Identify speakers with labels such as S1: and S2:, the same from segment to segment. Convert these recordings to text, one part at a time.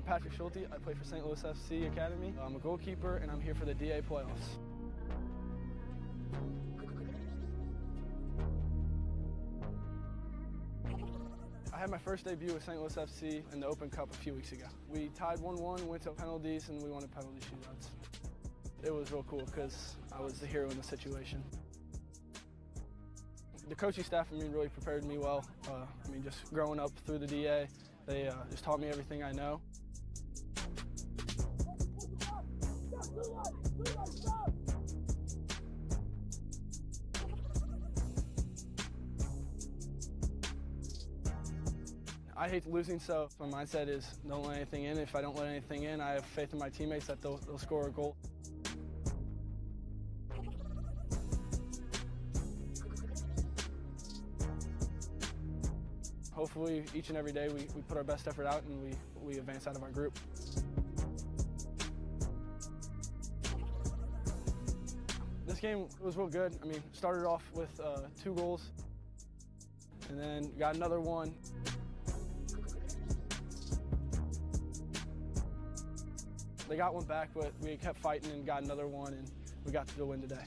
S1: I'm Patrick Schulte. I play for St. Louis FC Academy. I'm a goalkeeper, and I'm here for the DA playoffs. I had my first debut with St. Louis FC in the Open Cup a few weeks ago. We tied 1-1, went to penalties, and we won a penalty shootouts. It was real cool because I was the hero in the situation. The coaching staff, really prepared me well. Just growing up through the DA, they just taught me everything I know. I hate losing, so my mindset is don't let anything in. If I don't let anything in, I have faith in my teammates that they'll score a goal. Hopefully, each and every day, we put our best effort out and we advance out of our group. This game was real good. Started off with 2 goals and then got another one. They got one back, but we kept fighting and got another one, and we got to the win today.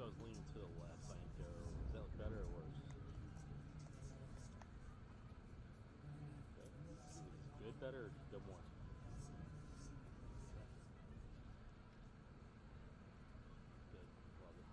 S2: So I was leaning to the left. I didn't go. Does that look better or worse? Okay. Good, better, or go more? Good. Love it.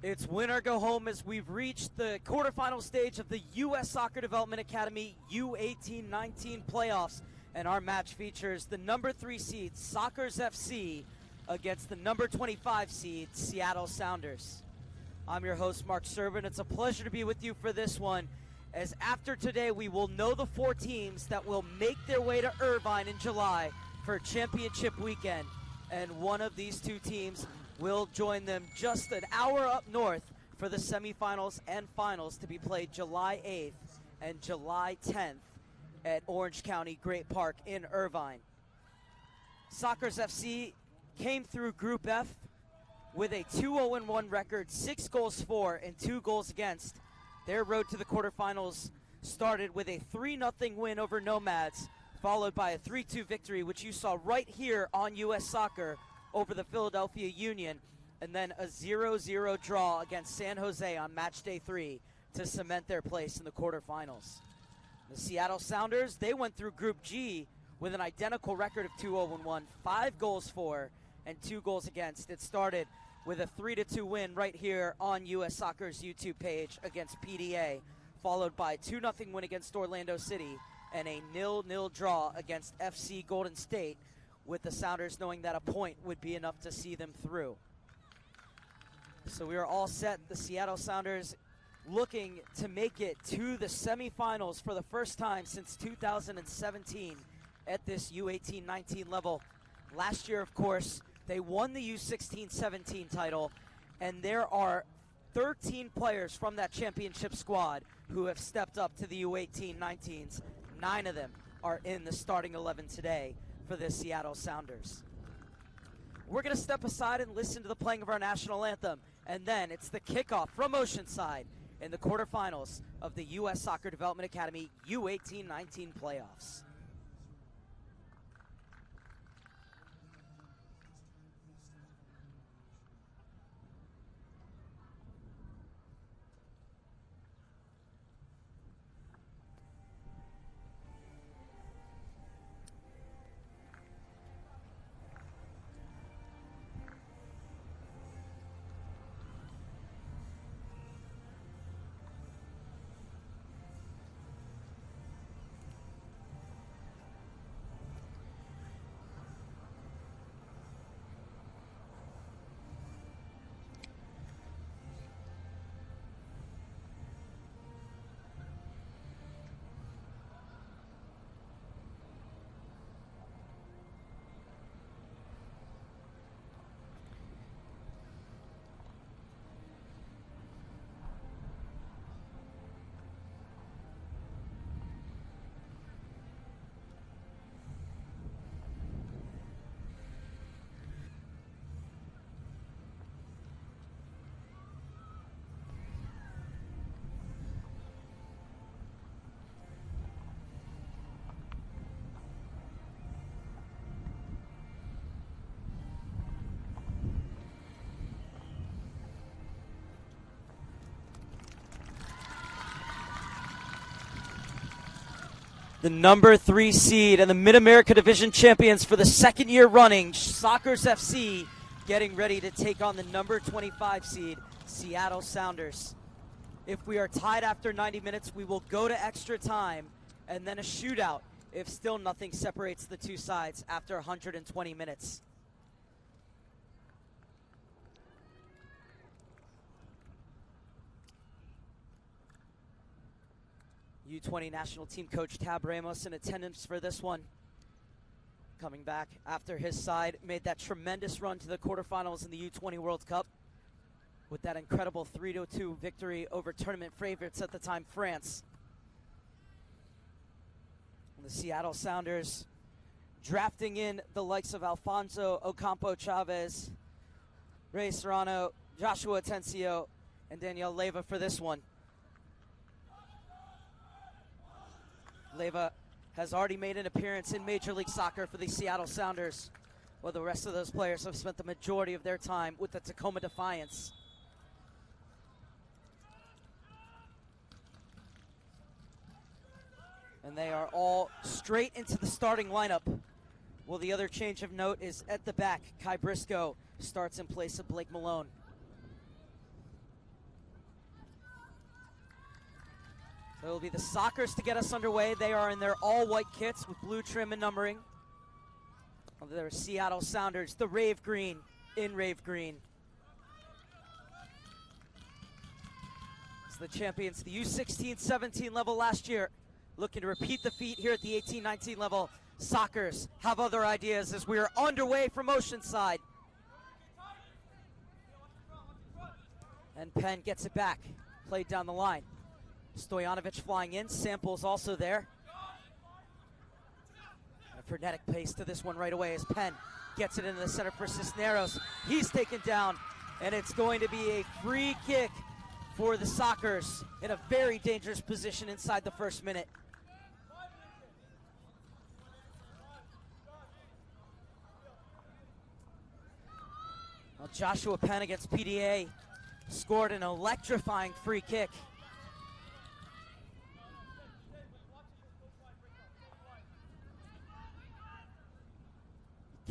S3: It's win or go home as we've reached the quarterfinal stage of the U.S. Soccer Development Academy U-18-19 playoffs. And our match features the number 3 seed, Sockers FC, against the number 25 seed, Seattle Sounders. I'm your host, Mark Serban. It's a pleasure to be with you for this one, as after today we will know the 4 teams that will make their way to Irvine in July for championship weekend. And one of these 2 teams will join them just an hour up north for the semifinals and finals to be played July 8th and July 10th at Orange County Great Park in Irvine. Sockers FC came through Group F with a 2-0-1 record, 6 goals for and 2 goals against. Their road to the quarterfinals started with a 3-0 win over Nomads, followed by a 3-2 victory, which you saw right here on U.S. Soccer over the Philadelphia Union, and then a 0-0 draw against San Jose on match day 3 to cement their place in the quarterfinals. The Seattle Sounders, they went through Group G with an identical record of 2-0-1, 5 goals for and 2 goals against. It started with a 3-2 win right here on U.S. Soccer's YouTube page against PDA, followed by a 2-0 win against Orlando City and a 0-0 draw against FC Golden State, with the Sounders knowing that a point would be enough to see them through. So we are all set. The Seattle Sounders looking to make it to the semifinals for the first time since 2017 at this U18-19 level. Last year, of course, they won the U16-17 title, and there are 13 players from that championship squad who have stepped up to the U18-19s, 9 of them are in the starting 11 today for the Seattle Sounders. We're going to step aside and listen to the playing of our national anthem, and then it's the kickoff from Oceanside in the quarterfinals of the U.S. Soccer Development Academy U-18-19 playoffs. The number 3 seed and the Mid-America Division champions for the second year running, Sockers FC, getting ready to take on the number 25 seed, Seattle Sounders. If we are tied after 90 minutes, we will go to extra time and then a shootout if still nothing separates the two sides after 120 minutes. U20 national team coach Tab Ramos in attendance for this one. Coming back after his side made that tremendous run to the quarterfinals in the U20 World Cup with that incredible 3-2 victory over tournament favorites at the time, France. And the Seattle Sounders drafting in the likes of Alfonso Ocampo Chavez, Ray Serrano, Joshua Atencio, and Daniel Leyva for this one. Leyva has already made an appearance in Major League Soccer for the Seattle Sounders, while the rest of those players have spent the majority of their time with the Tacoma Defiance. And they are all straight into the starting lineup. Well, the other change of note is at the back, Kai Briscoe starts in place of Blake Malone. So it'll be the Sockers to get us underway. They are in their all-white kits with blue trim and numbering. Their Seattle Sounders, the Rave Green in Rave Green. It's the champions, the U16-17 level last year, looking to repeat the feat here at the 18-19 level. Sockers have other ideas as we are underway from Oceanside. And Penn gets it back, played down the line. Stojanovic flying in, Sample's also there. A frenetic pace to this one right away as Penn gets it into the center for Cisneros. He's taken down, and it's going to be a free kick for the Sockers in a very dangerous position inside the first minute. Well, Joshua Penn against PDA scored an electrifying free kick.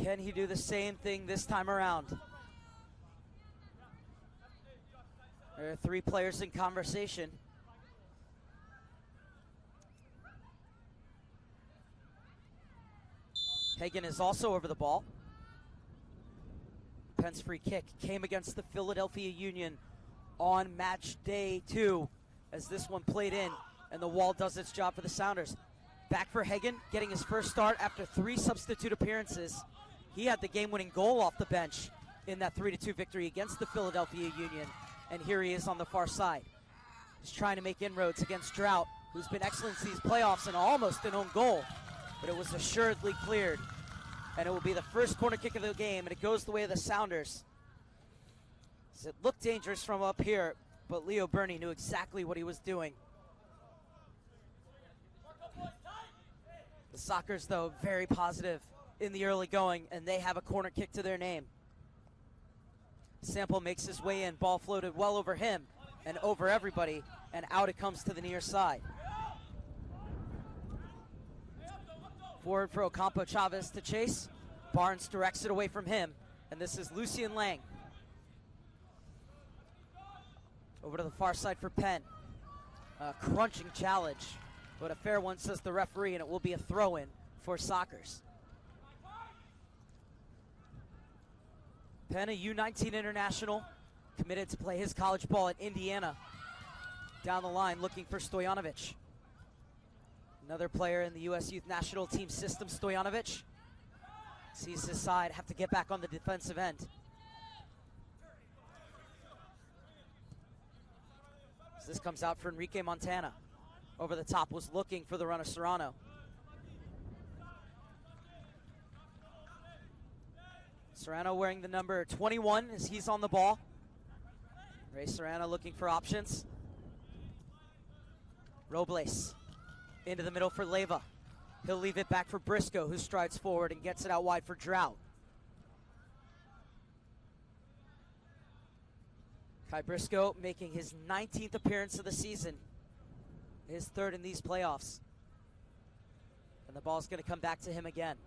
S3: Can he do the same thing this time around? There are 3 players in conversation. Hagan is also over the ball. Penn's free kick came against the Philadelphia Union on match day 2 as this one played in, and the wall does its job for the Sounders. Back for Hagan, getting his first start after 3 substitute appearances. He had the game-winning goal off the bench in that 3-2 victory against the Philadelphia Union, and here he is on the far side. He's trying to make inroads against Drought, who's been excellent in these playoffs and almost an own goal. but it was assuredly cleared. And it will be the first corner kick of the game, and it goes the way of the Sounders. It looked dangerous from up here, but Leo Burney knew exactly what he was doing. The Sockers, though, very positive in the early going, and they have a corner kick to their name. Sample makes his way in, ball floated well over him and over everybody, and out it comes to the near side. Forward for Ocampo Chavez to chase. Barnes directs it away from him, and this is Lucien Lang. Over to the far side for Penn. A crunching challenge, but a fair one, says the referee, and it will be a throw-in for Sockers. Penn, a U-19 international, committed to play his college ball at Indiana. Down the line, looking for Stojanovic. Another player in the U.S. Youth National Team system, Stojanovic. Sees his side, have to get back on the defensive end. As this comes out for Enrique Montana. Over the top, was looking for the run of Serrano. Serrano wearing the number 21 as he's on the ball. Ray Serrano looking for options. Robles into the middle for Leyva. He'll leave it back for Briscoe, who strides forward and gets it out wide for Drought. Kai Briscoe making his 19th appearance of the season. His third in these playoffs. And the ball's going to come back to him again.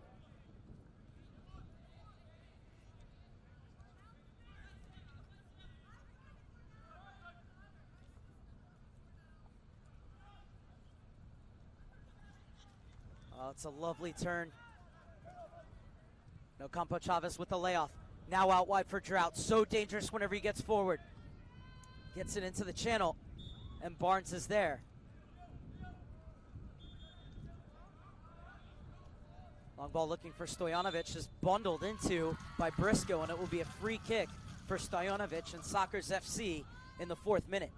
S3: Oh, it's a lovely turn. Ocampo Chavez with the layoff. Now out wide for Drought. So dangerous whenever he gets forward. Gets it into the channel, and Barnes is there. Long ball looking for Stojanovic, is bundled into by Briscoe, and it will be a free kick for Stojanovic and Sockers FC in the 4th minute.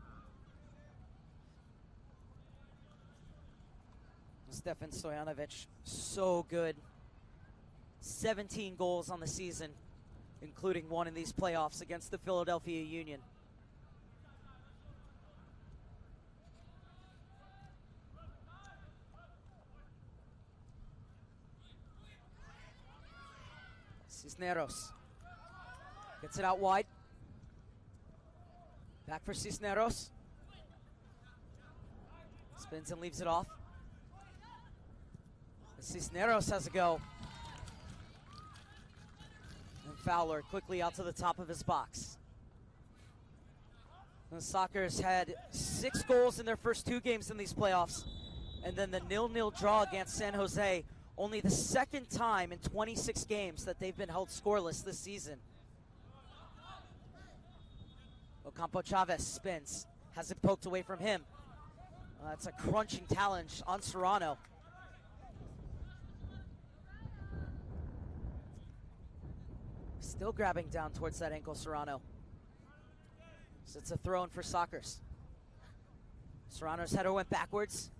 S3: Stefan Stojanovic, so good. 17 goals on the season, including one in these playoffs against the Philadelphia Union. Cisneros gets it out wide. Back for Cisneros. Spins and leaves it off. Cisneros has a go. And Fowler quickly out to the top of his box. The Sockers had 6 goals in their first 2 games in these playoffs. And then the 0-0 draw against San Jose. Only the 2nd time in 26 games that they've been held scoreless this season. Ocampo Chavez spins. Has it poked away from him. That's a crunching challenge on Serrano. Still grabbing down towards that ankle, Serrano. So it's a throw-in for Sockers. Serrano's header went backwards.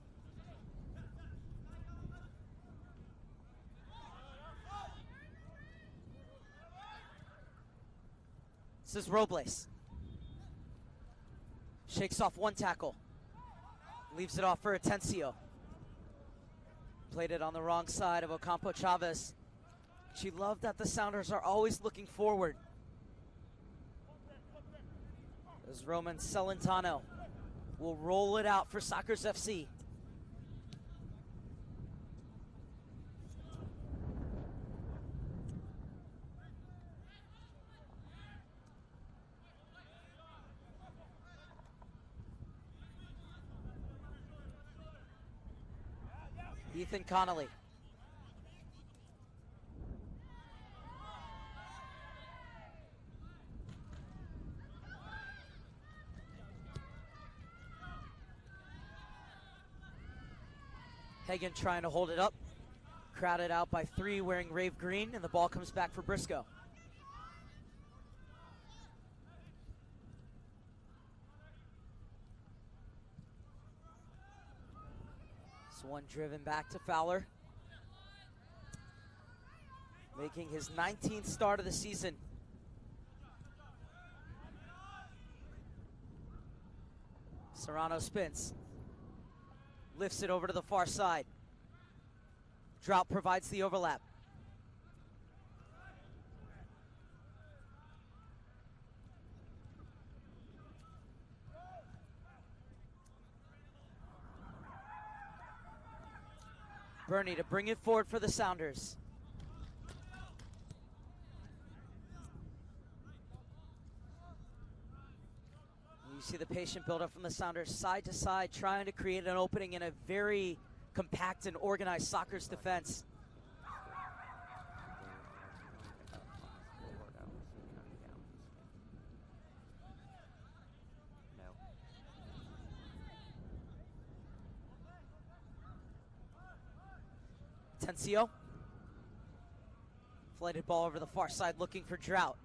S3: This is Robles. Shakes off one tackle. Leaves it off for Atencio. Played it on the wrong side of Ocampo Chavez. She loved that the Sounders are always looking forward. As Roman Celentano will roll it out for Sockers FC. Ethan Connolly. Hagan trying to hold it up. Crowded out by 3 wearing rave green, and the ball comes back for Briscoe. This one driven back to Fowler. making his 19th start of the season. Serrano spins, lifts it over to the far side. Drought provides the overlap. Bernie to bring it forward for the Sounders. You see the patient build up from the Sounders side to side, trying to create an opening in a very compact and organized Sockers defense. Tencio. Flighted ball over the far side looking for Drought.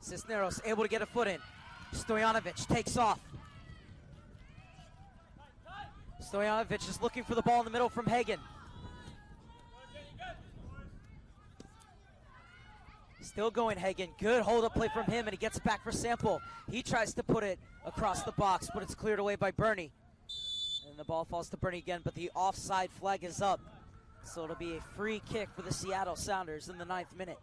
S3: Cisneros able to get a foot in. Stojanovic takes off. Stojanovic is looking for the ball in the middle from Hagen. Still going Hagen. Good hold-up play from him, and he gets it back for Sample. He tries to put it across the box, but it's cleared away by Bernie. And the ball falls to Bernie again, but the offside flag is up. So it'll be a free kick for the Seattle Sounders in the 9th minute.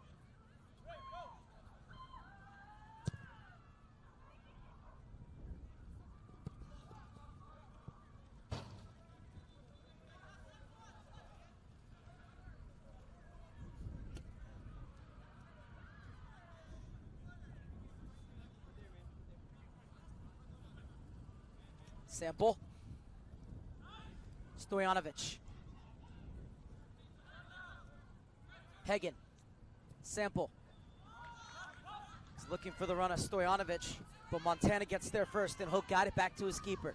S3: Sample. Stojanovic. Hagen. Sample. He's looking for the run of Stojanovic, but Montana gets there first, and he'll guide it back to his keeper.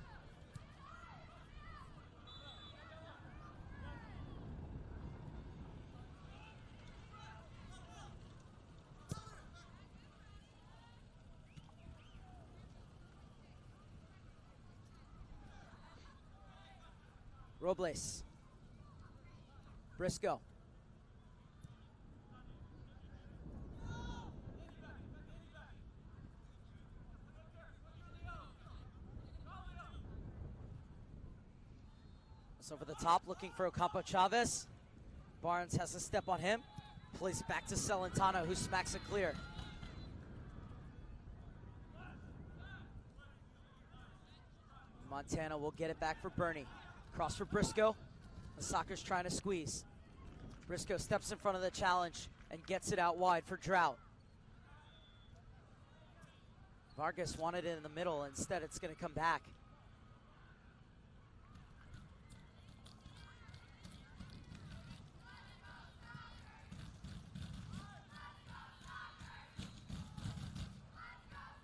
S3: Robles. Briscoe. So over the top, looking for Ocampo Chavez. Barnes has a step on him. Plays it back to Celentano, who smacks it clear. Montana will get it back for Bernie. Cross for Briscoe. The Sockers trying to squeeze. Briscoe steps in front of the challenge and gets it out wide for Drought. Vargas wanted it in the middle. Instead, it's going to come back.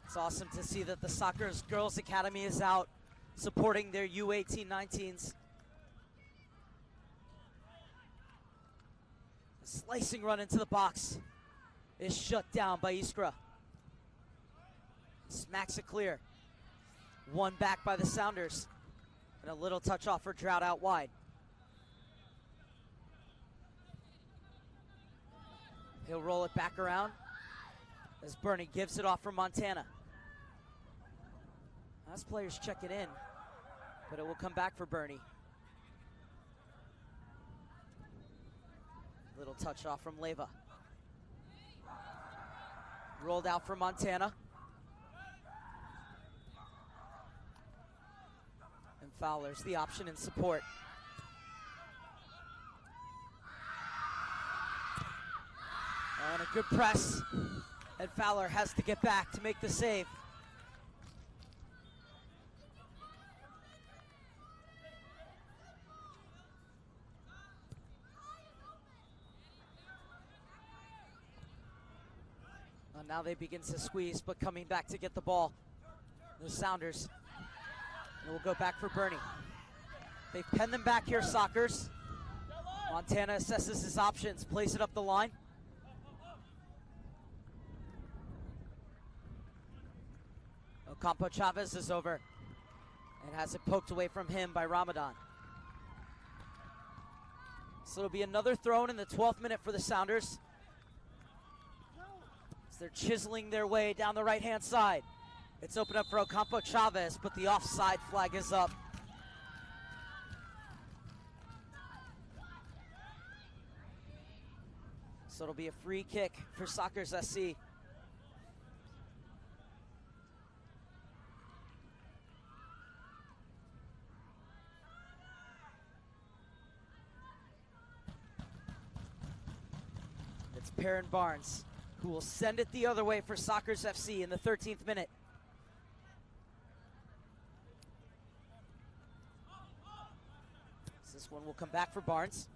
S3: It's awesome to see that the Sockers Girls Academy is out supporting their U-18 19s. A slicing run into the box is shut down by Iskra. Smacks it clear. One back by the Sounders. And a little touch off for Drought out wide. He'll roll it back around as Bernie gives it off for Montana. As players check it in, but it will come back for Bernie. Little touch off from Leyva. Rolled out for Montana. And Fowler's the option in support. And a good press. And Fowler has to get back to make the save. Now they begin to squeeze, but coming back to get the ball. The Sounders. And we'll go back for Bernie. They've penned them back here, Sockers. Montana assesses his options, plays it up the line. Ocampo Chavez is over. and has it poked away from him by Ramadan. So it'll be another throw in the 12th minute for the Sounders. As they're chiseling their way down the right-hand side. It's open up for Ocampo Chavez, but the offside flag is up. So it'll be a free kick for Sockers SC. It's Perrin Barnes who will send it the other way for Sockers FC in the 13th minute. So this one will come back for Barnes.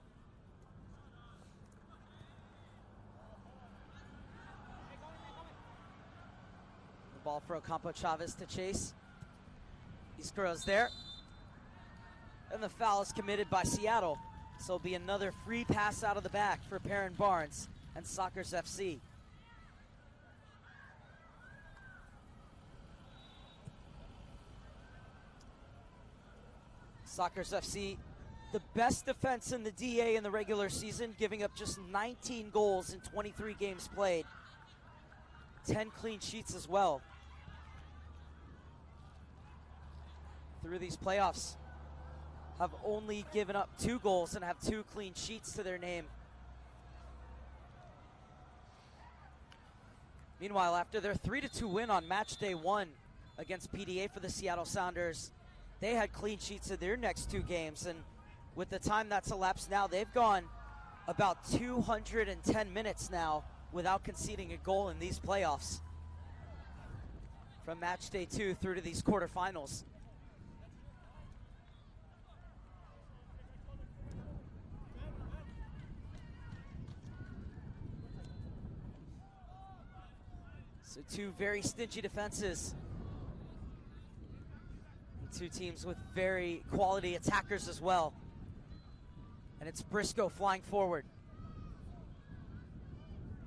S3: The ball for Ocampo Chavez to chase. Iscoro's there. And the foul is committed by Seattle. So it'll be another free pass out of the back for Perrin Barnes and Sockers FC. Sockers FC, the best defense in the DA in the regular season, giving up just 19 goals in 23 games played. 10 clean sheets as well. Through these playoffs, have only given up 2 goals and have 2 clean sheets to their name. Meanwhile, after their 3-2 win on match day 1 against PDA for the Seattle Sounders, they had clean sheets in their next 2 games, and with the time that's elapsed now, they've gone about 210 minutes now without conceding a goal in these playoffs. From match day 2 through to these quarterfinals. So 2 very stingy defenses. And 2 teams with very quality attackers as well. And it's Briscoe flying forward.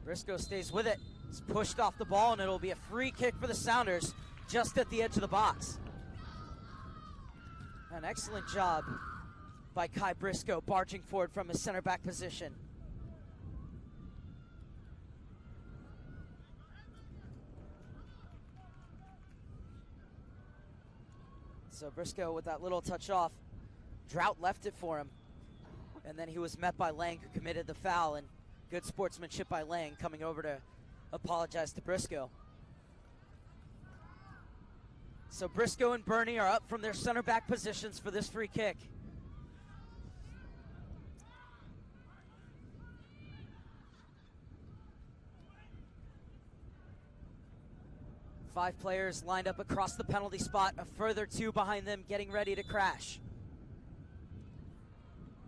S3: Briscoe stays with it. It's pushed off the ball, and it'll be a free kick for the Sounders just at the edge of the box. An excellent job by Kai Briscoe barging forward from his center back position. So Briscoe with that little touch off. Drought left it for him. And then he was met by Lang, who committed the foul, and good sportsmanship by Lang coming over to apologize to Briscoe. So Briscoe and Bernie are up from their center back positions for this free kick. Five players lined up across the penalty spot, a further 2 behind them getting ready to crash.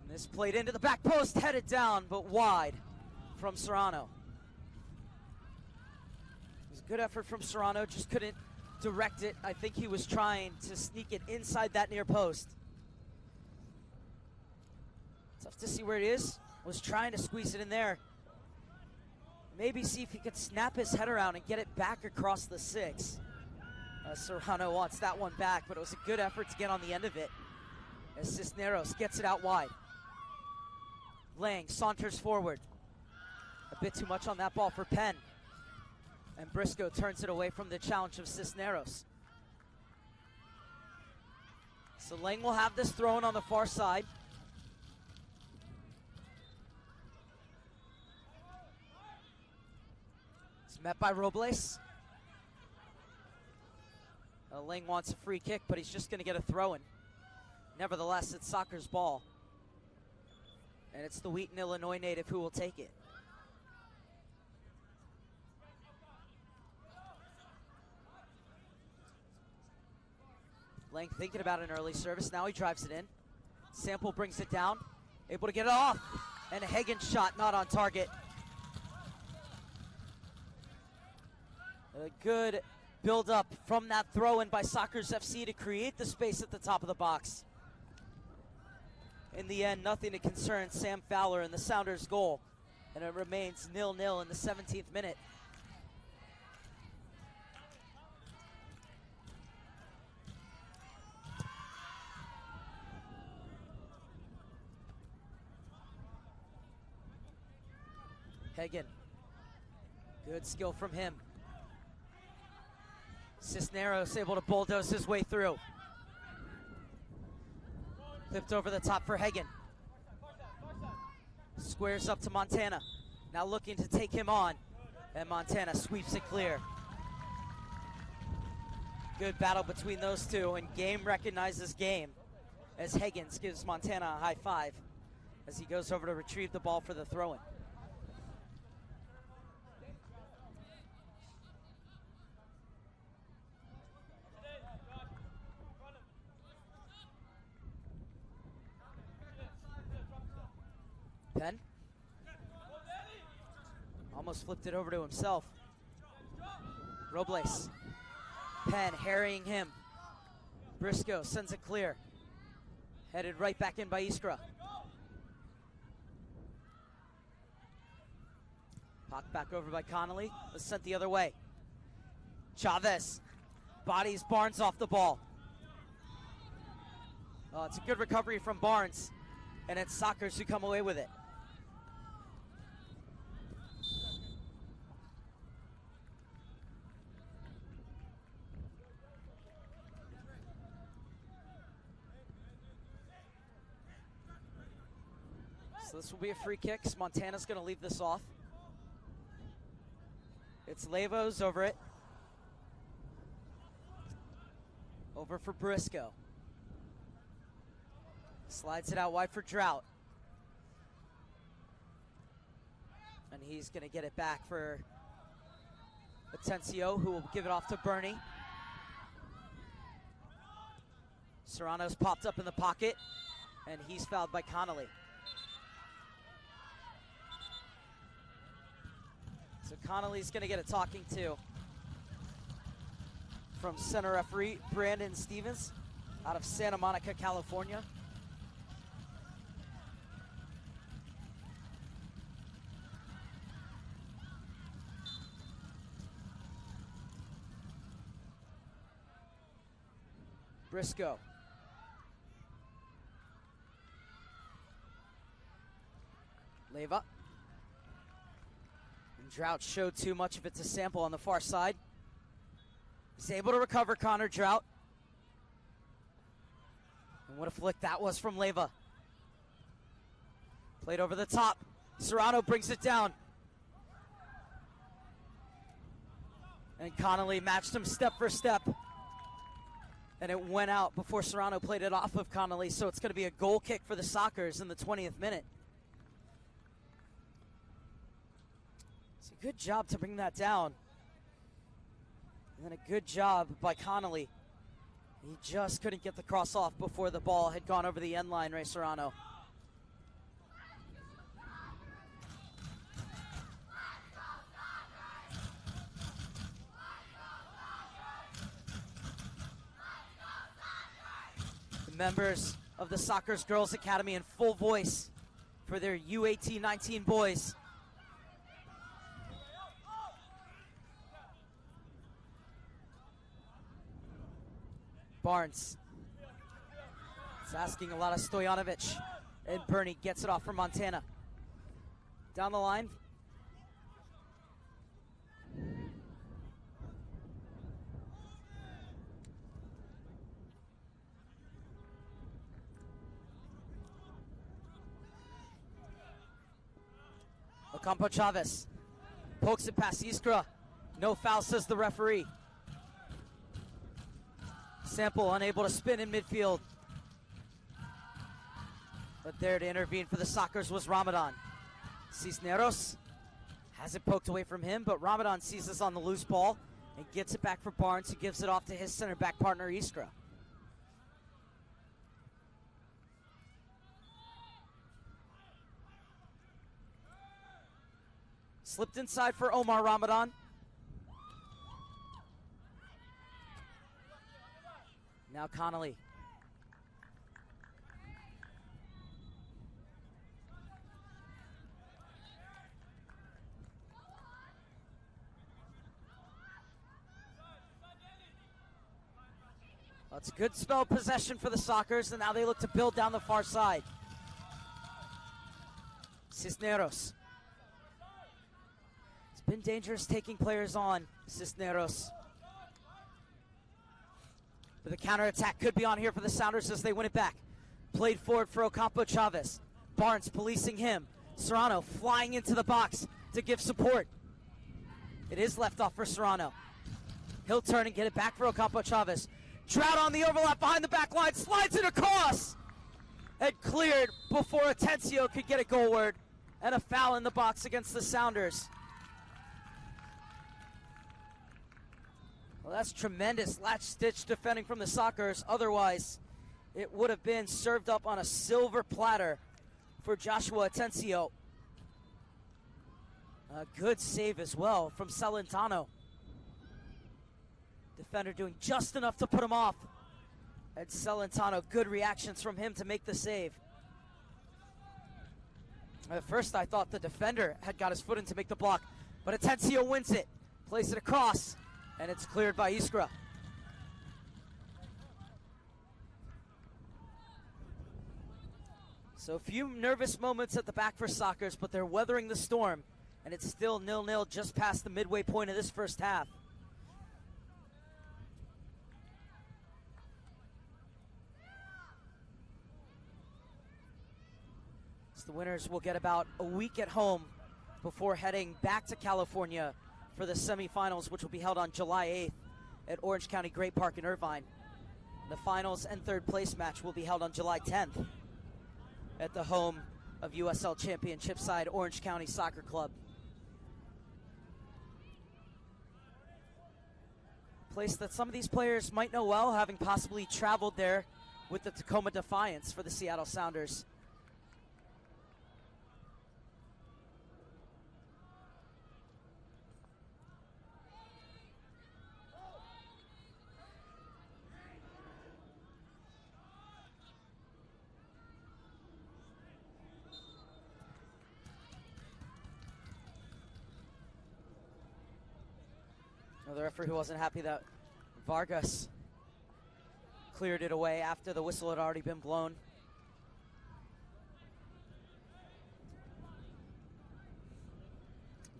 S3: And this played into the back post, headed down, but wide from Serrano. It was a good effort from Serrano, just couldn't direct it. I think he was trying to sneak it inside that near post. Tough to see where it is. Was trying to squeeze it in there. Maybe see if he could snap his head around and get it back across the 6. Serrano wants that one back, but it was a good effort to get on the end of it as Cisneros gets it out wide. Lang saunters forward. A bit too much on that ball for Penn. And Briscoe turns it away from the challenge of Cisneros. So Lang will have this thrown on the far side. Met by Robles. Lang wants a free kick, but he's just going to get a throw-in. Nevertheless, it's Soccer's ball. And it's the Wheaton, Illinois native who will take it. Lang thinking about an early service. Now he drives it in. Sample brings it down. Able to get it off. And a Hagen shot not on target. A good build-up from that throw-in by Sockers FC to create the space at the top of the box. In the end, nothing to concern Sam Fowler and the Sounders' goal. And it remains 0-0 in the 17th minute. Hagen. Good skill from him. Cisneros able to bulldoze his way through. Flipped over the top for Hagen. Squares up to Montana. Now looking to take him on. And Montana sweeps it clear. Good battle between those two, and game recognizes game as Higgins gives Montana a high five as he goes over to retrieve the ball for the throw-in. Penn almost flipped it over to himself. Robles. Penn harrying him. Briscoe sends it clear. Headed right back in by Iskra. Popped back over by Connolly. Was sent the other way. Chavez bodies Barnes off the ball. Oh, it's a good recovery from Barnes. And it's Sockers who come away with it. So this will be a free kick. Montana's going to leave this off. It's Levos over it. Over for Briscoe. Slides it out wide for Drought. And he's going to get it back for Atencio, who will give it off to Bernie. Serrano's popped up in the pocket, and he's fouled by Connolly. So Connolly's going to get a talking to from center referee Brandon Stevens out of Santa Monica, California. Briscoe. Leva. And Drought showed too much of it to Sample on the far side. He's able to recover Connor Drought. And what a flick that was from Leva. Played over the top. Serrano brings it down. And Connolly matched him step for step. And it went out before Serrano played it off of Connolly, so it's going to be a goal kick for the Sockers in the 20th minute. It's a good job to bring that down. And then a good job by Connolly. He just couldn't get the cross off before the ball had gone over the end line, Ray Serrano. Members of the Sockers Girls Academy in full voice for their U-18-19 boys. Barnes. It's asking a lot of Stojanovic. And Bernie gets it off for Montana. Down the line. Ocampo Chavez pokes it past Iskra. No foul, says the referee. Sample unable to spin in midfield. But there to intervene for the Sockers was Ramadan. Cisneros has it poked away from him, but Ramadan seizes on the loose ball and gets it back for Barnes, who gives it off to his center back partner, Iskra. Slipped inside for Omar Ramadan. Now Connolly. Well, it's a good spell of possession for the Sockers, and now they look to build down the far side. Cisneros. It's been dangerous taking players on, Cisneros. But the counterattack could be on here for the Sounders as they win it back. Played forward for Ocampo Chavez. Barnes policing him. Serrano flying into the box to give support. It is left off for Serrano. He'll turn and get it back for Ocampo Chavez. Trout on the overlap behind the back line, slides it across. And cleared before Atencio could get a goalward. And a foul in the box against the Sounders. Well, that's tremendous latch-stitch defending from the Sockers. Otherwise, it would have been served up on a silver platter for Joshua Atencio. A good save as well from Celentano. Defender doing just enough to put him off. And Celentano, good reactions from him to make the save. At first, I thought the defender had got his foot in to make the block, but Atencio wins it. Plays it across, and it's cleared by Iskra. So a few nervous moments at the back for Sockers, but they're weathering the storm, and it's still 0-0 just past the midway point of this first half. The winners will get about a week at home before heading back to California for the semifinals, which will be held on July 8th at Orange County Great Park in Irvine. The finals and third place match will be held on July 10th at the home of USL Championship side Orange County Soccer Club. Place that some of these players might know well, having possibly traveled there with the Tacoma Defiance for the Seattle Sounders. The referee who wasn't happy that Vargas cleared it away after the whistle had already been blown.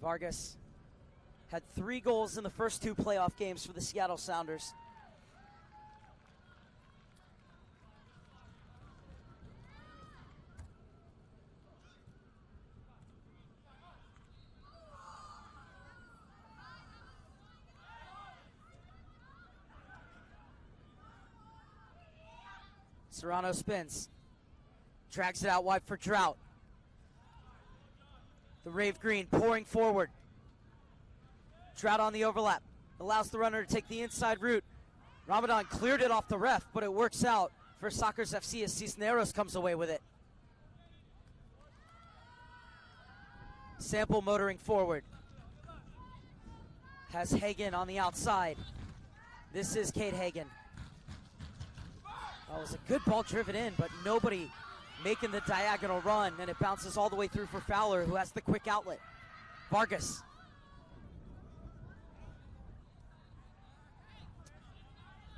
S3: Vargas had 3 goals in the first 2 playoff games for the Seattle Sounders. Serrano spins, drags it out wide for Drought. The Rave Green pouring forward. Drought on the overlap, allows the runner to take the inside route. Ramadan cleared it off the ref, but it works out for Sockers FC as Cisneros comes away with it. Sample motoring forward. Has Hagen on the outside. This is Cade Hagen. That was a good ball driven in, but nobody making the diagonal run, and it bounces all the way through for Fowler, who has the quick outlet. Vargas.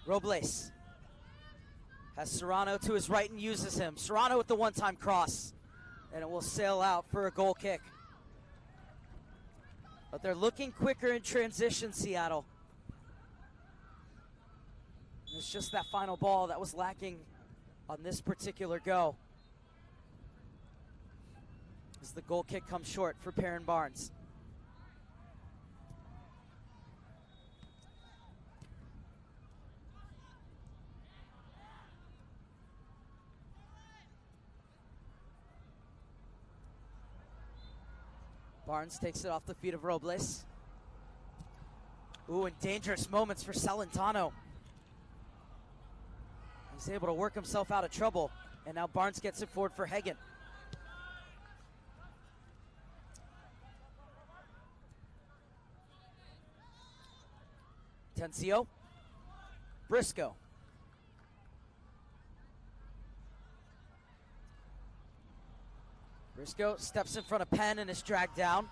S3: Robles has Serrano to his right and uses him. Serrano with the one-time cross, and it will sail out for a goal kick. But they're looking quicker in transition, Seattle. It's just that final ball that was lacking on this particular go. As the goal kick comes short for Perrin Barnes. Barnes takes it off the feet of Robles. Ooh, and dangerous moments for Celentano. He's able to work himself out of trouble, and now Barnes gets it forward for Hagen. Tencio. Briscoe. Briscoe steps in front of Penn and is dragged down.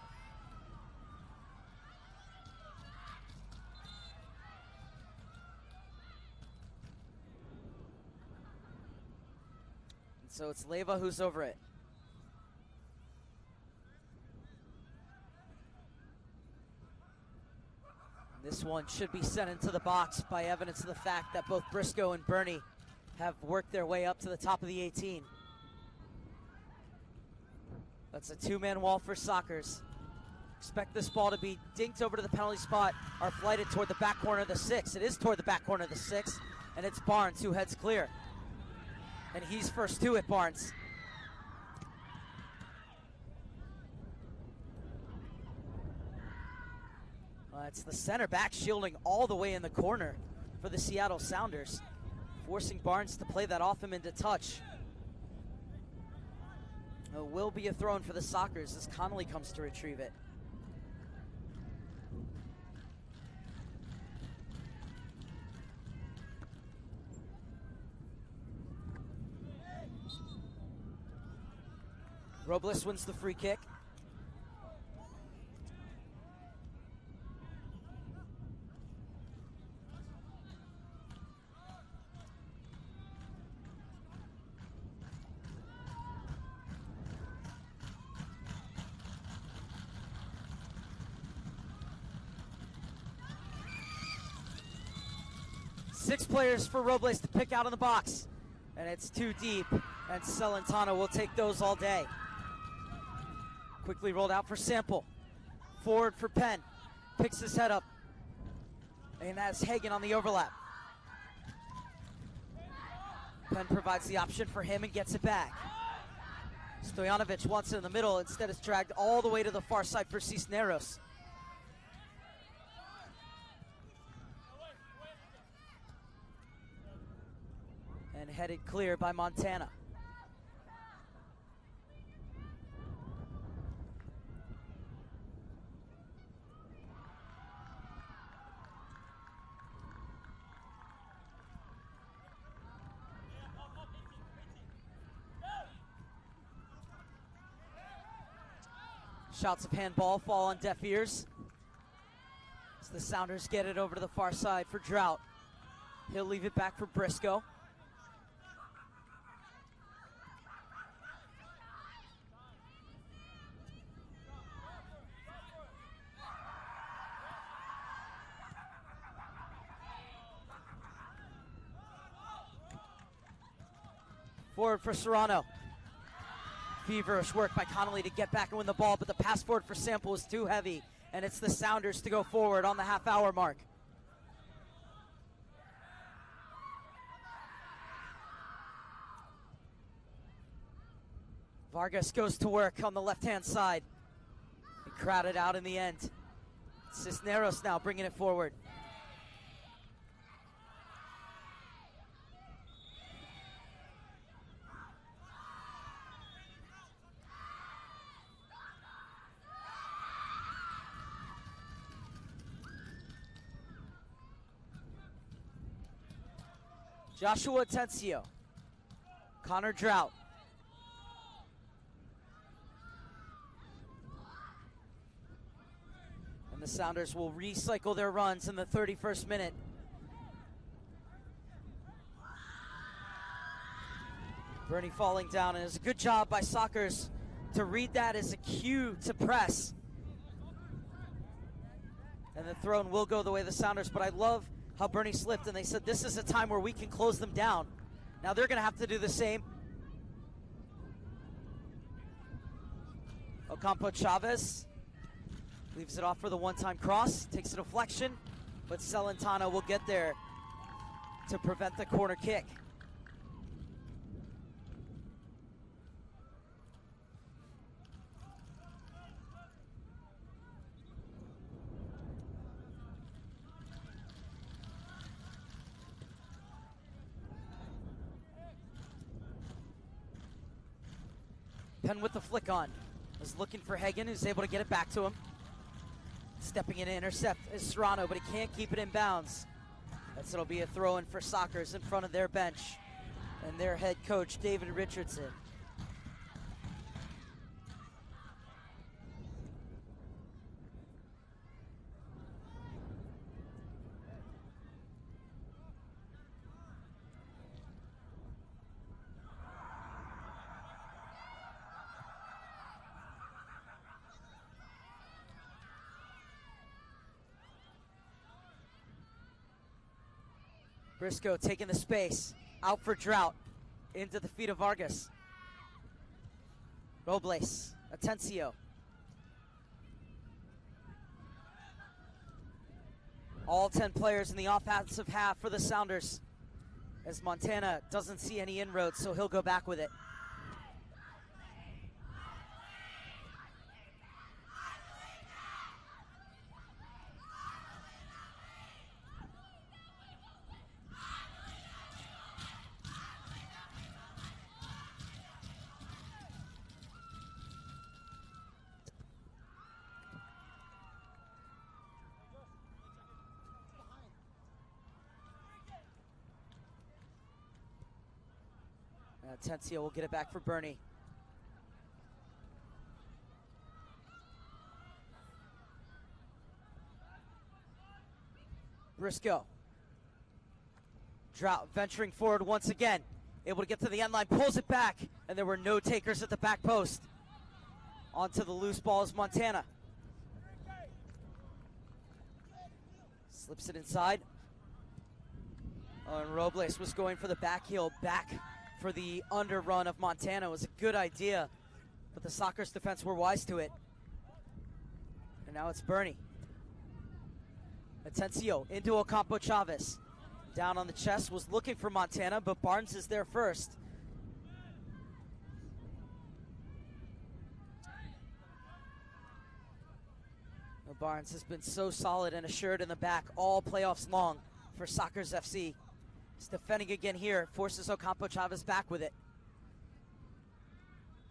S3: So it's Leyva who's over it. This one should be sent into the box by evidence of the fact that both Briscoe and Bernie have worked their way up to the top of the 18. That's a two-man wall for Sockers. Expect this ball to be dinked over to the penalty spot or flighted toward the back corner of the 6. It is toward the back corner of the 6, and it's Barnes who heads clear. And he's first to it, Barnes. It's the center back shielding all the way in the corner for the Seattle Sounders, forcing Barnes to play that off him into touch. It will be a throw in for the Sockers as Connolly comes to retrieve it. Robles wins the free kick. Six players for Robles to pick out in the box, and it's too deep, and Celentano will take those all day. Quickly rolled out for Sample. Forward for Penn. Picks his head up, and that's Hagen on the overlap. Penn provides the option for him and gets it back. Stojanovic wants it in the middle. Instead, it's dragged all the way to the far side for Cisneros. And headed clear by Montana. Shots of handball fall on deaf ears as the Sounders get it over to the far side for Drought. He'll leave it back for Briscoe. Forward for Serrano. Feverish work by Connolly to get back and win the ball, but the pass forward for Sample is too heavy, and it's the Sounders to go forward on the half-hour mark. Vargas goes to work on the left-hand side. He crowded out in the end. Cisneros now bringing it forward. Joshua Atencio. Connor Drought. And the Sounders will recycle their runs in the 31st minute. Bernie falling down, and it's a good job by Sockers to read that as a cue to press. And the throw will go the way of the Sounders, but I love how Bernie slipped, and they said this is a time where we can close them down. Now they're going to have to do the same. Ocampo Chavez leaves it off for the one-time cross, takes a deflection, but Celentano will get there to prevent the corner kick. Penn with the flick on. Was looking for Hagen, who's able to get it back to him. Stepping in to intercept is Serrano, but he can't keep it in bounds. It'll be a throw-in for Sockers in front of their bench and their head coach, David Richardson. Briscoe taking the space. Out for Drought. Into the feet of Vargas. Robles. Atencio. All 10 players in the offensive half for the Sounders, as Montana doesn't see any inroads, so he'll go back with it. Atencio will get it back for Bernie. Briscoe. Drought venturing forward once again. Able to get to the end line, pulls it back, and there were no takers at the back post. Onto the loose ball is Montana. Slips it inside. Oh, and Robles was going for the back heel, back for the underrun of Montana. It was a good idea, but the Sockers defense were wise to it. And now it's Bernie. Atencio into Ocampo Chavez. Down on the chest, was looking for Montana, but Barnes is there first. Well, Barnes has been so solid and assured in the back all playoffs long for Sockers FC. He's defending again here, forces Ocampo Chavez back with it.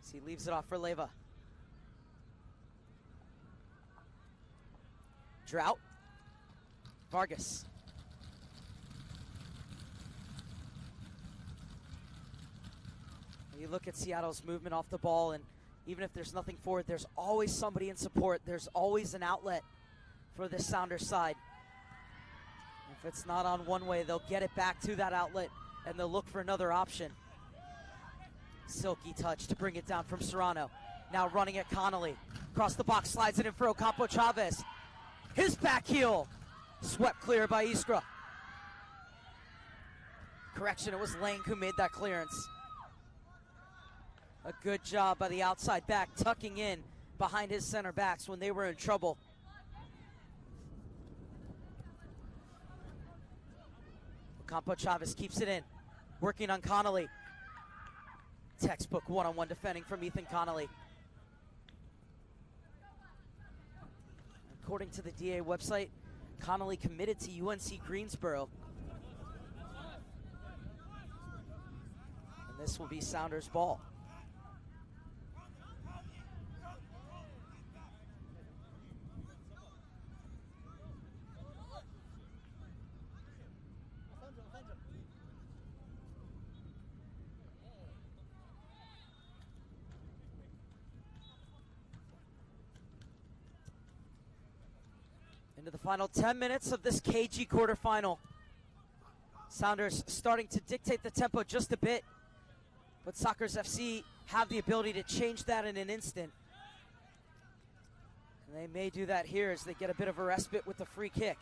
S3: As he leaves it off for Leyva. Drought. Vargas. You look at Seattle's movement off the ball, and even if there's nothing forward, there's always somebody in support. There's always an outlet for this Sounders side. If it's not on one way, they'll get it back to that outlet, and they'll look for another option. Silky touch to bring it down from Serrano. Now running at Connolly. Across the box, slides it in for Ocampo Chavez. His back heel. Swept clear by Iskra. Correction, it was Lang who made that clearance. A good job by the outside back, tucking in behind his center backs when they were in trouble. Ocampo Chavez keeps it in, working on Connolly. Textbook one-on-one defending from Ethan Connolly. According to the DA website, Connolly committed to UNC Greensboro. And this will be Sounders ball. Into the final 10 minutes of this KG quarterfinal. Sounders starting to dictate the tempo just a bit, but Sockers FC have the ability to change that in an instant. And they may do that here as they get a bit of a respite with the free kick.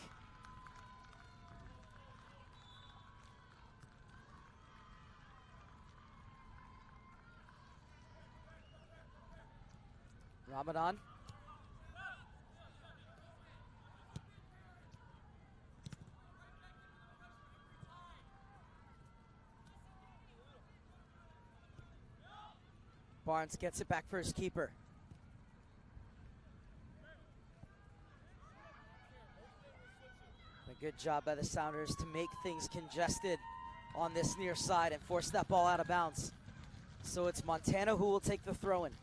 S3: Ramadan. Barnes gets it back for his keeper. A good job by the Sounders to make things congested on this near side and force that ball out of bounds. So it's Montana who will take the throw-in.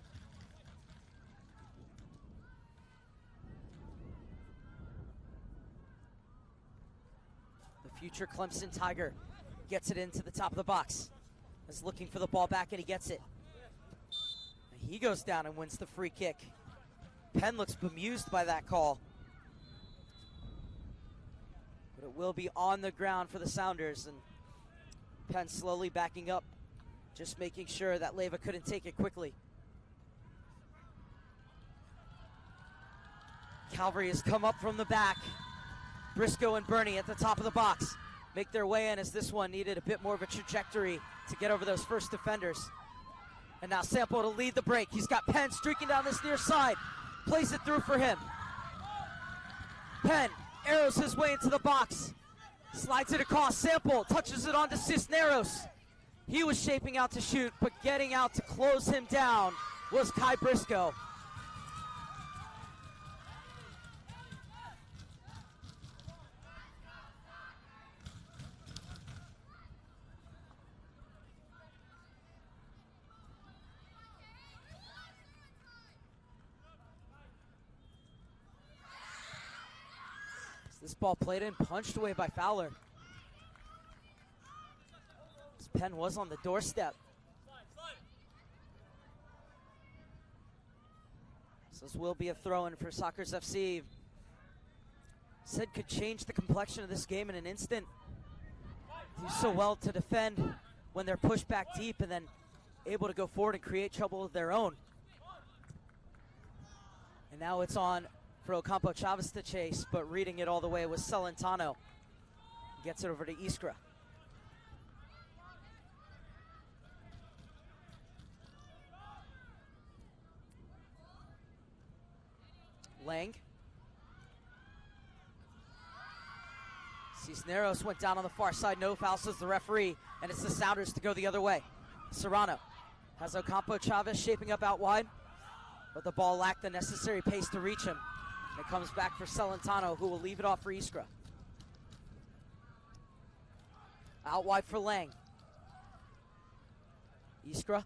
S3: The future Clemson Tiger gets it into the top of the box. Is looking for the ball back and he gets it. He goes down and wins the free kick. Penn looks bemused by that call. But it will be on the ground for the Sounders, and Penn slowly backing up, just making sure that Leyva couldn't take it quickly. Calvary has come up from the back. Briscoe and Bernie at the top of the box. make their way in, as this one needed a bit more of a trajectory to get over those first defenders. And now Sample to lead the break. He's got Penn streaking down this near side. Plays it through for him. Penn arrows his way into the box. Slides it across. Sample touches it onto Cisneros. He was shaping out to shoot, but getting out to close him down was Kai Briscoe. This ball played in, punched away by Fowler. This Penn was on the doorstep. So this will be a throw-in for Sockers FC. Said could change the complexion of this game in an instant. Do so well to defend when they're pushed back deep and then able to go forward and create trouble of their own. And now it's on for Ocampo Chavez to chase, but reading it all the way was Celentano. Gets it over to Iskra. Lang. Cisneros went down on the far side. No foul, says the referee, and it's the Sounders to go the other way. Serrano has Ocampo Chavez shaping up out wide, but the ball lacked the necessary pace to reach him. And it comes back for Celentano, who will leave it off for Iskra. Out wide for Lang. Iskra.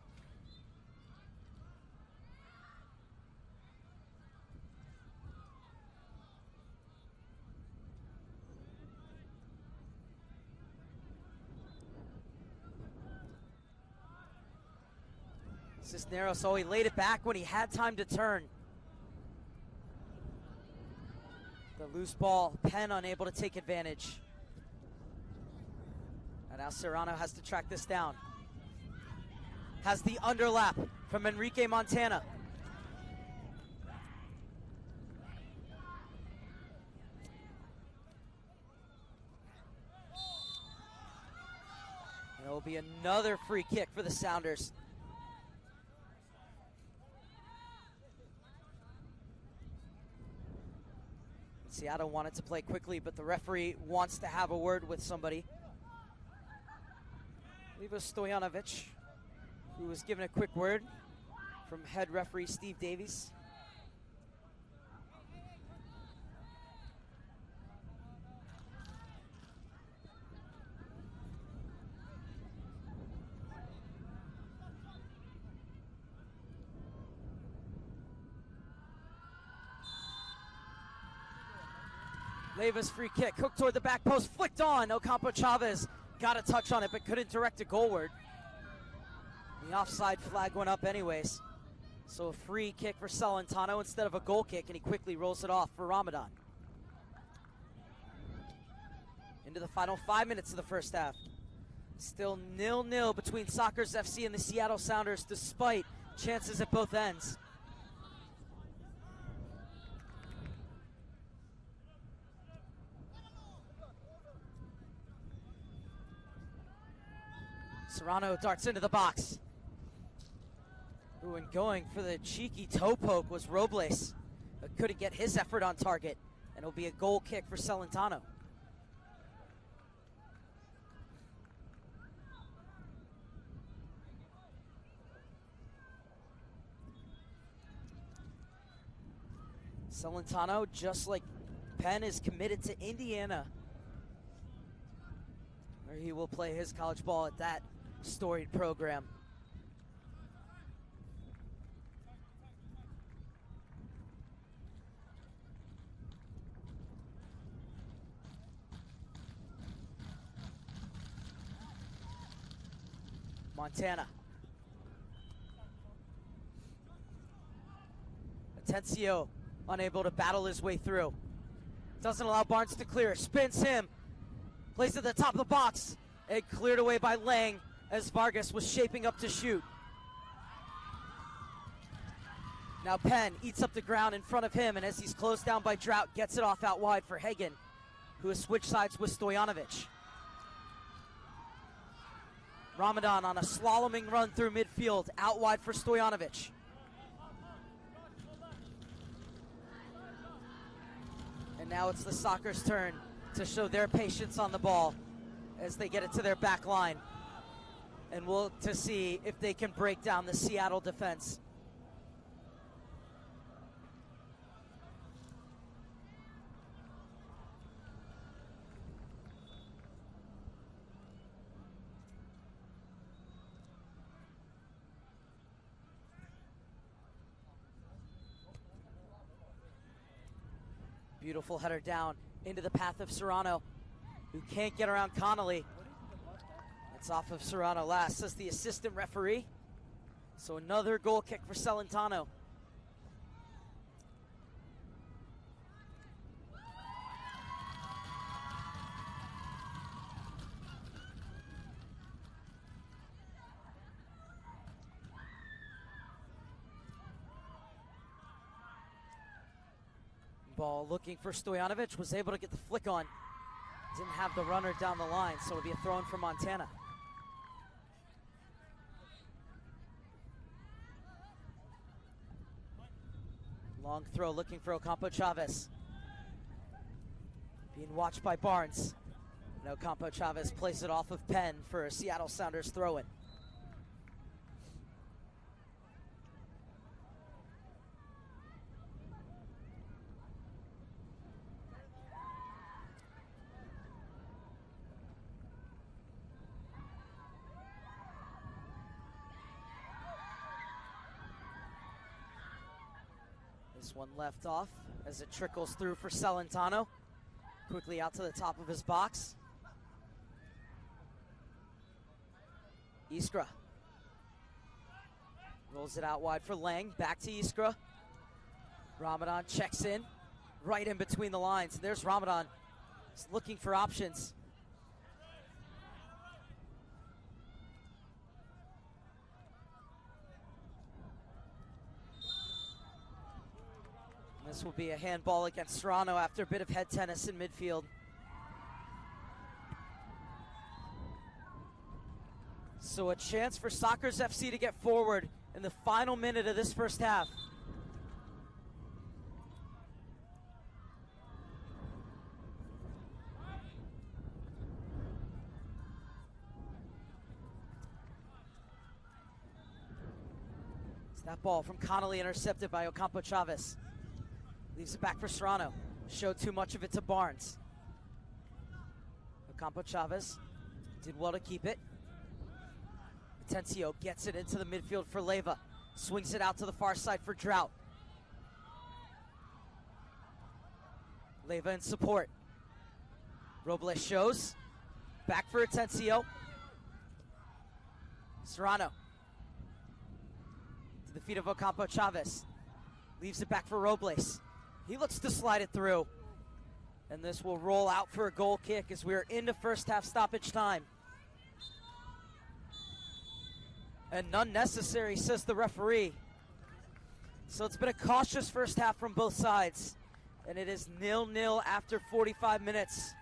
S3: Cisneros, so he laid it back when he had time to turn. The loose ball, Penn unable to take advantage. And now Serrano has to track this down. Has the underlap from Enrique Montana. There will be another free kick for the Sounders. Seattle wanted to play quickly, but the referee wants to have a word with somebody. I believe it was Stojanovic, who was given a quick word from head referee Steve Davies. Leiva's free kick, hooked toward the back post, flicked on. Ocampo Chavez got a touch on it, but couldn't direct it goalward. The offside flag went up anyways. So a free kick for Celentano instead of a goal kick, and he quickly rolls it off for Ramadan. Into the final 5 minutes of the first half. Still 0-0 between Sockers FC and the Seattle Sounders, despite chances at both ends. Serrano darts into the box. Ooh, and going for the cheeky toe poke was Robles. But couldn't get his effort on target. And it'll be a goal kick for Celentano. Celentano, just like Penn, is committed to Indiana, where he will play his college ball at that storied program. Montana. Atencio unable to battle his way through. Doesn't allow Barnes to clear. Spins him. Plays at the top of the box. And cleared away by Lang as Vargas was shaping up to shoot. Now Penn eats up the ground in front of him, and as he's closed down by Drought, gets it off out wide for Hagen, who has switched sides with Stojanovic. Ramadan on a slaloming run through midfield, out wide for Stojanovic. And now it's the Soccer's turn to show their patience on the ball as they get it to their back line. And we'll to see if they can break down the Seattle defense. Beautiful header down into the path of Serrano, who can't get around Connolly. It's off of Serrano last, says the assistant referee. So another goal kick for Celentano. Ball looking for Stojanovic, was able to get the flick on. Didn't have the runner down the line, so it'll be a throw-in for Montana. Long throw looking for Ocampo Chavez. Being watched by Barnes. And Ocampo Chavez plays it off of Penn for a Seattle Sounders throw-in. This one left off as it trickles through for Celentano. Quickly out to the top of his box. Iskra rolls it out wide for Lang. Back to Iskra. Ramadan checks in right in between the lines. There's Ramadan. He's looking for options. This will be a handball against Serrano after a bit of head tennis in midfield. So a chance for Sockers FC to get forward in the final minute of this first half. It's that ball from Connolly intercepted by Ocampo Chavez. Leaves it back for Serrano. Showed too much of it to Barnes. Ocampo Chavez did well to keep it. Atencio gets it into the midfield for Leyva. Swings it out to the far side for Drought. Leyva in support. Robles shows. Back for Atencio. Serrano. To the feet of Ocampo Chavez. Leaves it back for Robles. He looks to slide it through. And this will roll out for a goal kick as we are into first half stoppage time. And none necessary, says the referee. So it's been a cautious first half from both sides. And it is 0-0 after 45 minutes.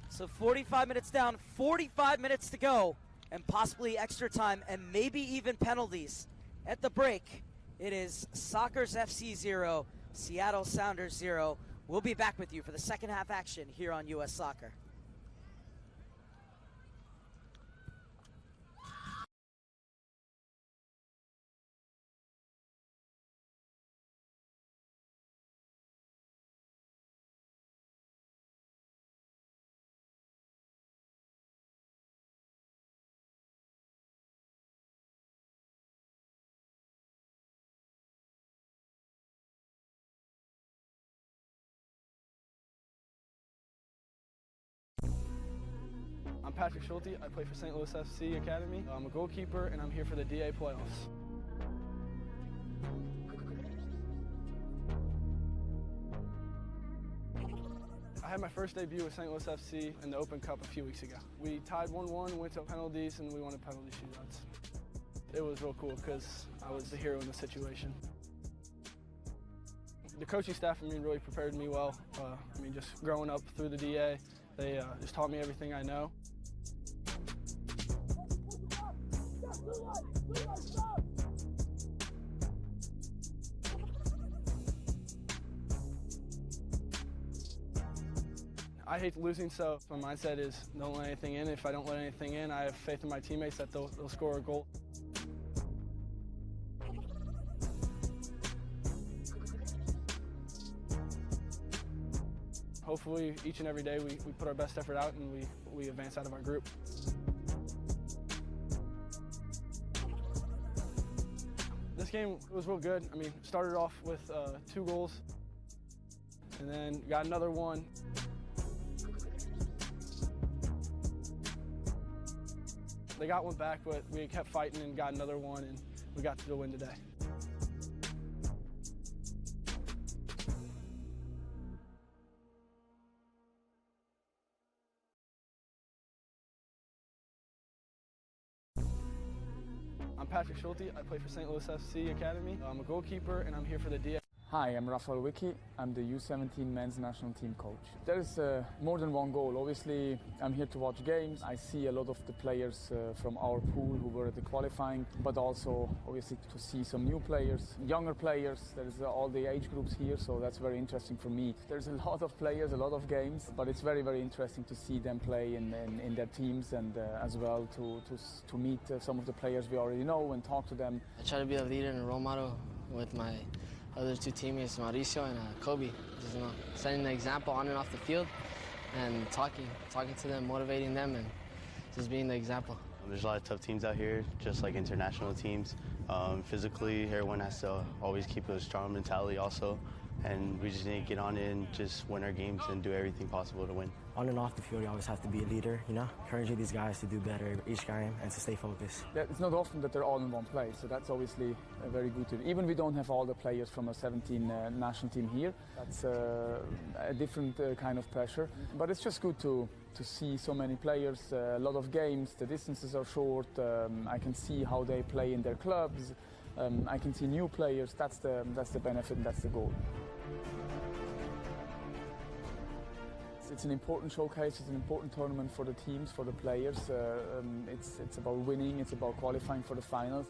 S3: So 45 minutes down, 45 minutes to go. And possibly extra time and maybe even penalties. At the break, it is Sockers FC 0, Seattle Sounders 0. We'll be back with you for the second half action here on US Soccer.
S1: I'm Patrick Schulte. I play for St. Louis FC Academy. I'm a goalkeeper, and I'm here for the DA playoffs. I had my first debut with St. Louis FC in the Open Cup a few weeks ago. We tied 1-1, went to penalties, and we won a penalty shootouts. It was real cool because I was the hero in the situation. The coaching staff, really prepared me well. Just growing up through the DA, they just taught me everything I know. I hate losing, so my mindset is don't let anything in. If I don't let anything in, I have faith in my teammates that they'll score a goal. Hopefully, each and every day we put our best effort out and we advance out of our group. This game was real good. I mean, started off with 2 goals and then got another one. They got one back, but we kept fighting and got another one, and we got the win today. I'm Patrick Schulte. I play for St. Louis FC Academy. I'm a goalkeeper, and I'm here for the DF.
S4: Hi, I'm Rafael Wicki. I'm the U-17 men's national team coach. There is more than one goal. Obviously, I'm here to watch games. I see a lot of the players from our pool who were at the qualifying, but also obviously to see some new players, younger players. There's all the age groups here, so that's very interesting for me. There's a lot of players, a lot of games, but it's very, very interesting to see them play in their teams, and as well to meet some of the players we already know and talk to them.
S5: I try to be a leader and a role model with my other 2 teammates, Mauricio and Kobe. Just, setting the example on and off the field, and talking to them, motivating them, and just being the example.
S6: There's a lot of tough teams out here, just like international teams. Physically, everyone has to always keep a strong mentality also, and we just need to get on it and just win our games and do everything possible to win.
S7: On and off the field, you always have to be a leader, encouraging these guys to do better each game and to stay focused.
S4: Yeah, it's not often that they're all in one place, so that's obviously very good. Even we don't have all the players from a 17 national team here. That's a different kind of pressure, but it's just good to see so many players, a lot of games, the distances are short, I can see how they play in their clubs, I can see new players, that's the benefit and that's the goal. It's an important showcase, it's an important tournament for the teams, for the players. It's about winning, it's about qualifying for the finals.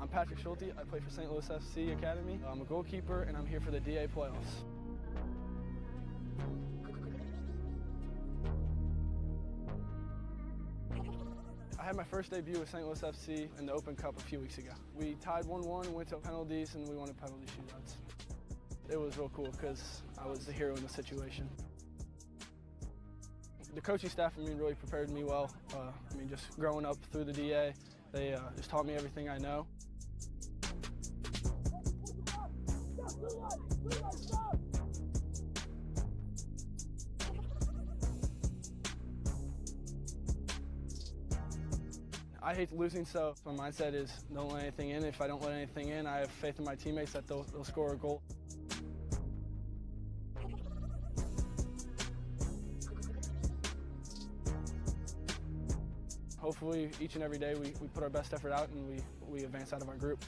S1: I'm Patrick Schulte. I play for St. Louis FC Academy. I'm a goalkeeper, and I'm here for the DA playoffs. I had my first debut with St. Louis FC in the Open Cup a few weeks ago. We tied 1-1, went to penalties, and we won a penalty shootouts. It was real cool because I was the hero in the situation. The coaching staff, really prepared me well. Just growing up through the DA, they just taught me everything I know. I hate losing, so my mindset is don't let anything in. If I don't let anything in, I have faith in my teammates that they'll score a goal. Hopefully, each and every day we put our best effort out and we advance out of our group.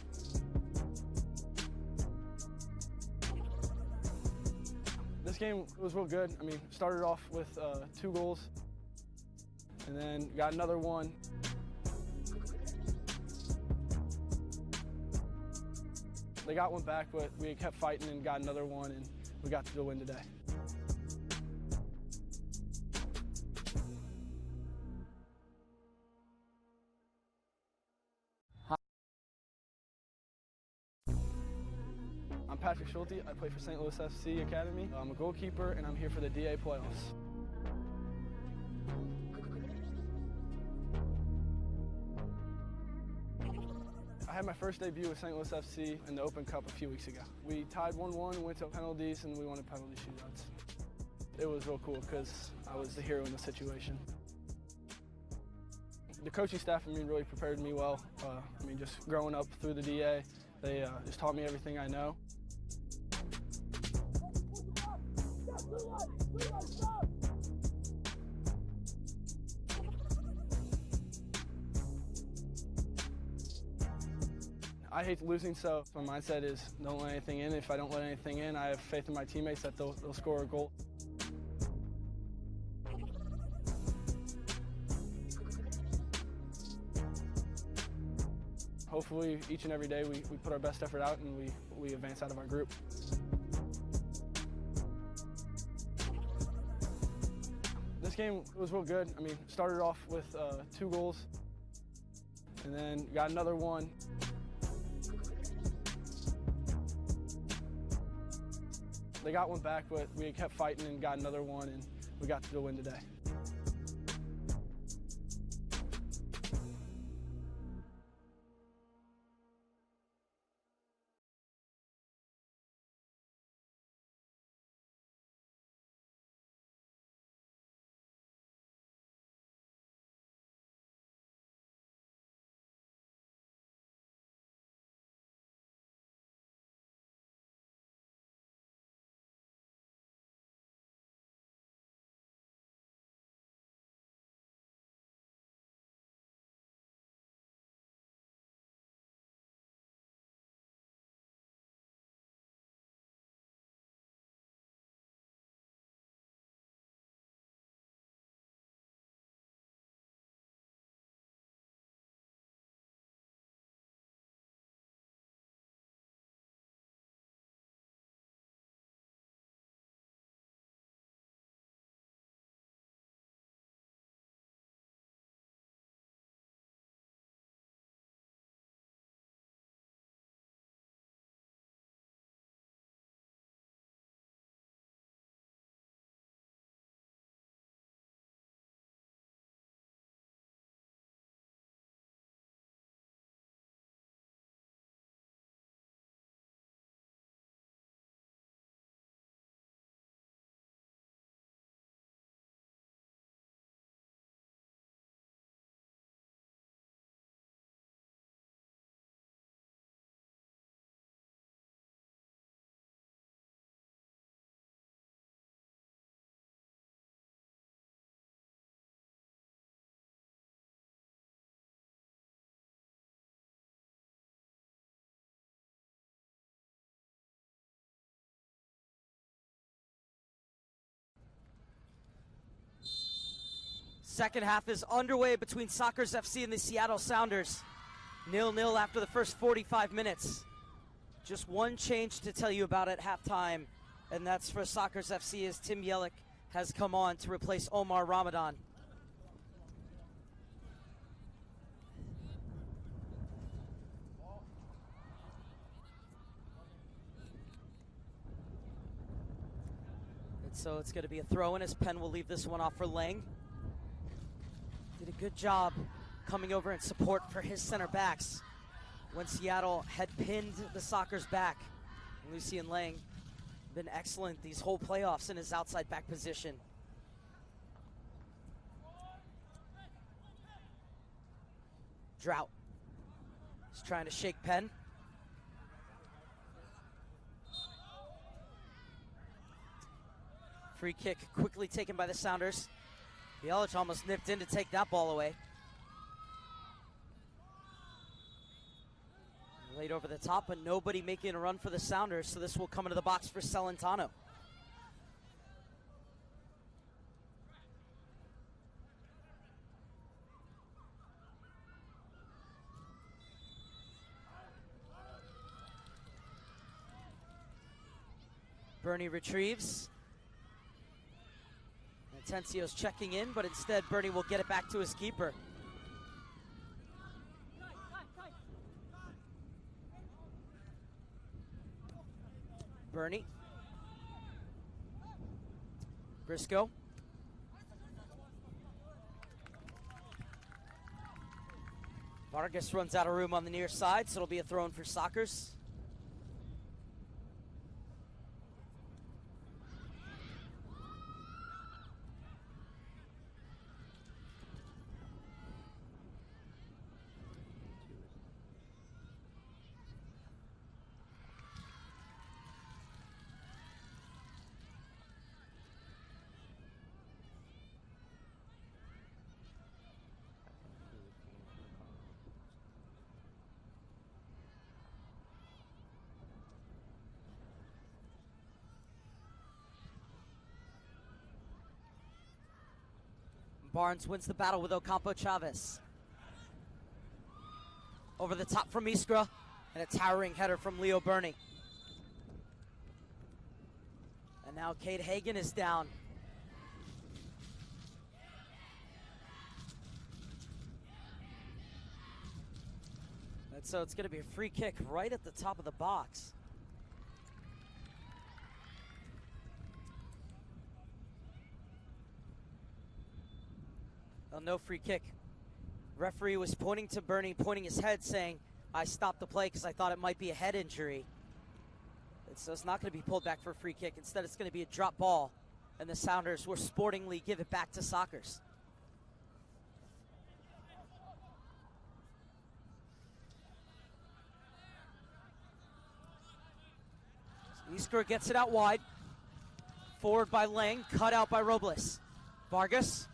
S1: This game was real good. Started off with 2 goals and then got another one. They got one back, but we kept fighting and got another one, and we got to the win today. I'm Patrick Schulte. I play for St. Louis FC Academy. I'm a goalkeeper, and I'm here for the DA playoffs. I had my first debut with St. Louis FC in the Open Cup a few weeks ago. We tied 1-1, went to penalties, and we won a penalty shootouts. It was real cool because I was the hero in the situation. The coaching staff, really prepared me well. Just growing up through the DA, they just taught me everything I know. I hate losing, so my mindset is don't let anything in. If I don't let anything in, I have faith in my teammates that they'll score a goal. Hopefully, each and every day we put our best effort out and we advance out of our group. This game was real good. Started off with 2 goals and then got another one. They got one back, but we kept fighting and got another one, and we got to the win today.
S3: Second half is underway between Sockers FC and the Seattle Sounders. 0-0 after the first 45 minutes. Just one change to tell you about at halftime, and that's for Sockers FC as Tim Yelich has come on to replace Omar Ramadan. And so it's going to be a throw-in as Penn will leave this one off for Lang. Did a good job coming over in support for his center backs when Seattle had pinned the Sockers back. And Lucien Lang been excellent these whole playoffs in his outside back position. Drought is trying to shake Penn. Free kick quickly taken by the Sounders. Yelich almost nipped in to take that ball away. Laid over the top, but nobody making a run for the Sounders, so this will come into the box for Celentano. Bernie retrieves. Atencio's checking in, but instead Bernie will get it back to his keeper. Bernie. Briscoe. Vargas runs out of room on the near side, so it'll be a throw-in for Sockers. Barnes wins the battle with Ocampo Chavez. Over the top from Iskra, and a towering header from Leo Bernie. And now Cade Hagan is down. And so it's going to be a free kick right at the top of the box. Well, no free kick. Referee was pointing to Bernie, pointing his head, saying, I stopped the play because I thought it might be a head injury. And so it's not going to be pulled back for a free kick. Instead, it's going to be a drop ball, and the Sounders will sportingly give it back to Sockers. Iskra gets it out wide. Forward by Lang, cut out by Robles. Vargas.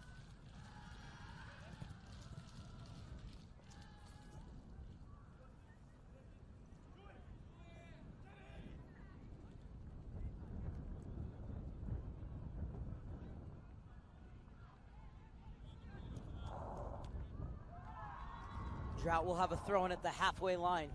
S3: Drought will have a throw-in at the halfway line.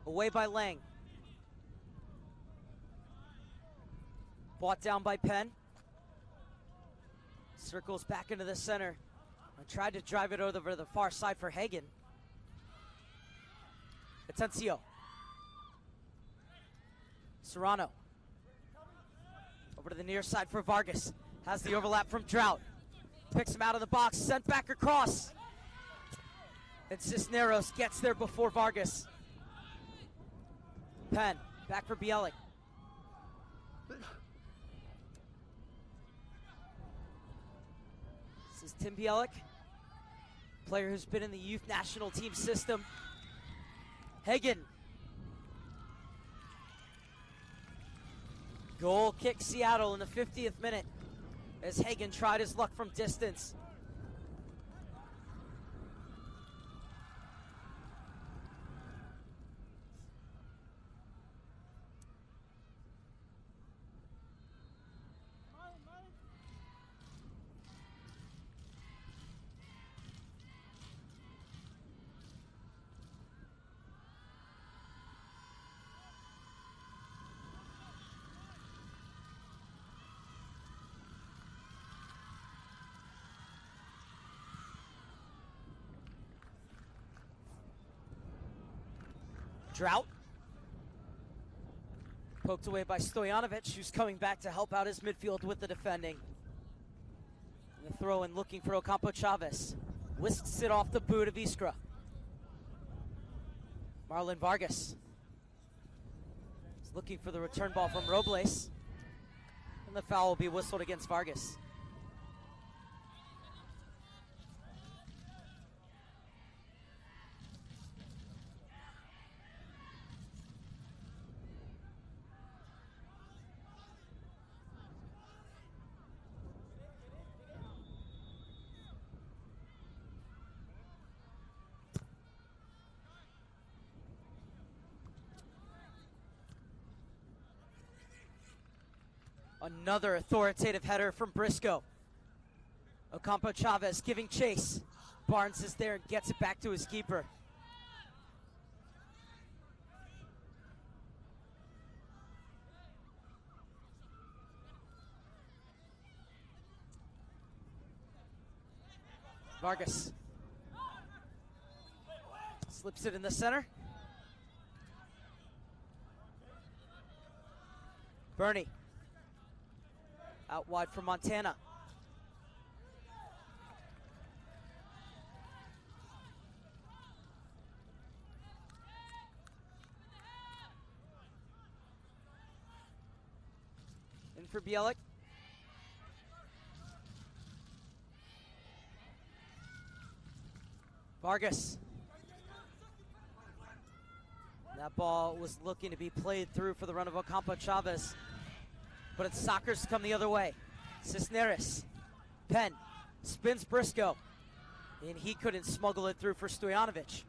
S3: Away by Lang. Brought down by Penn. Circles back into the center. I tried to drive it over to the far side for Hagan. Atencio. Serrano. Over to the near side for Vargas. Has the overlap from Drought. Picks him out of the box. Sent back across. And Cisneros gets there before Vargas. Penn. Back for Bielik. This is Tim Bielik. Player who's been in the youth national team system. Hagan. Goal kick Seattle in the 50th minute as Hagan tried his luck from distance. Drought. Poked away by Stojanovic, who's coming back to help out his midfield with the defending. And the throw in looking for Ocampo Chavez. Whisks it off the boot of Iskra. Marlon Vargas is looking for the return ball from Robles. And the foul will be whistled against Vargas. Another authoritative header from Briscoe. Ocampo Chavez giving chase. Barnes is there and gets it back to his keeper. Vargas slips it in the center. Bernie out wide for Montana. In for Bielik. Vargas. That ball was looking to be played through for the run of Ocampo Chavez. But it's Sockers come the other way. Cisneros. Penn spins Briscoe. And he couldn't smuggle it through for Stojanovic.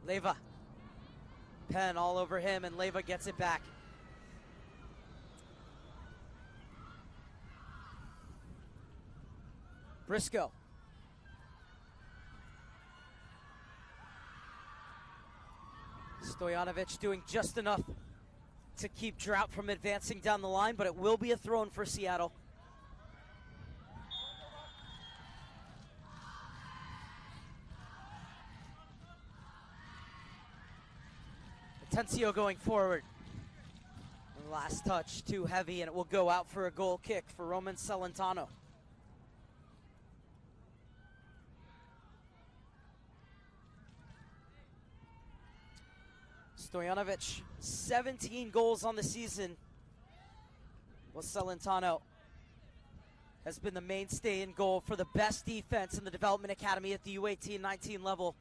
S3: Leyva. Penn all over him, and Leyva gets it back. Briscoe. Stojanovic doing just enough to keep Drought from advancing down the line, but it will be a throw-in for Seattle. Atencio going forward. And last touch too heavy, and it will go out for a goal kick for Roman Celentano. Stojanovic, 17 goals on the season. Well, Celentano has been the mainstay in goal for the best defense in the development academy at the U-18-19 level.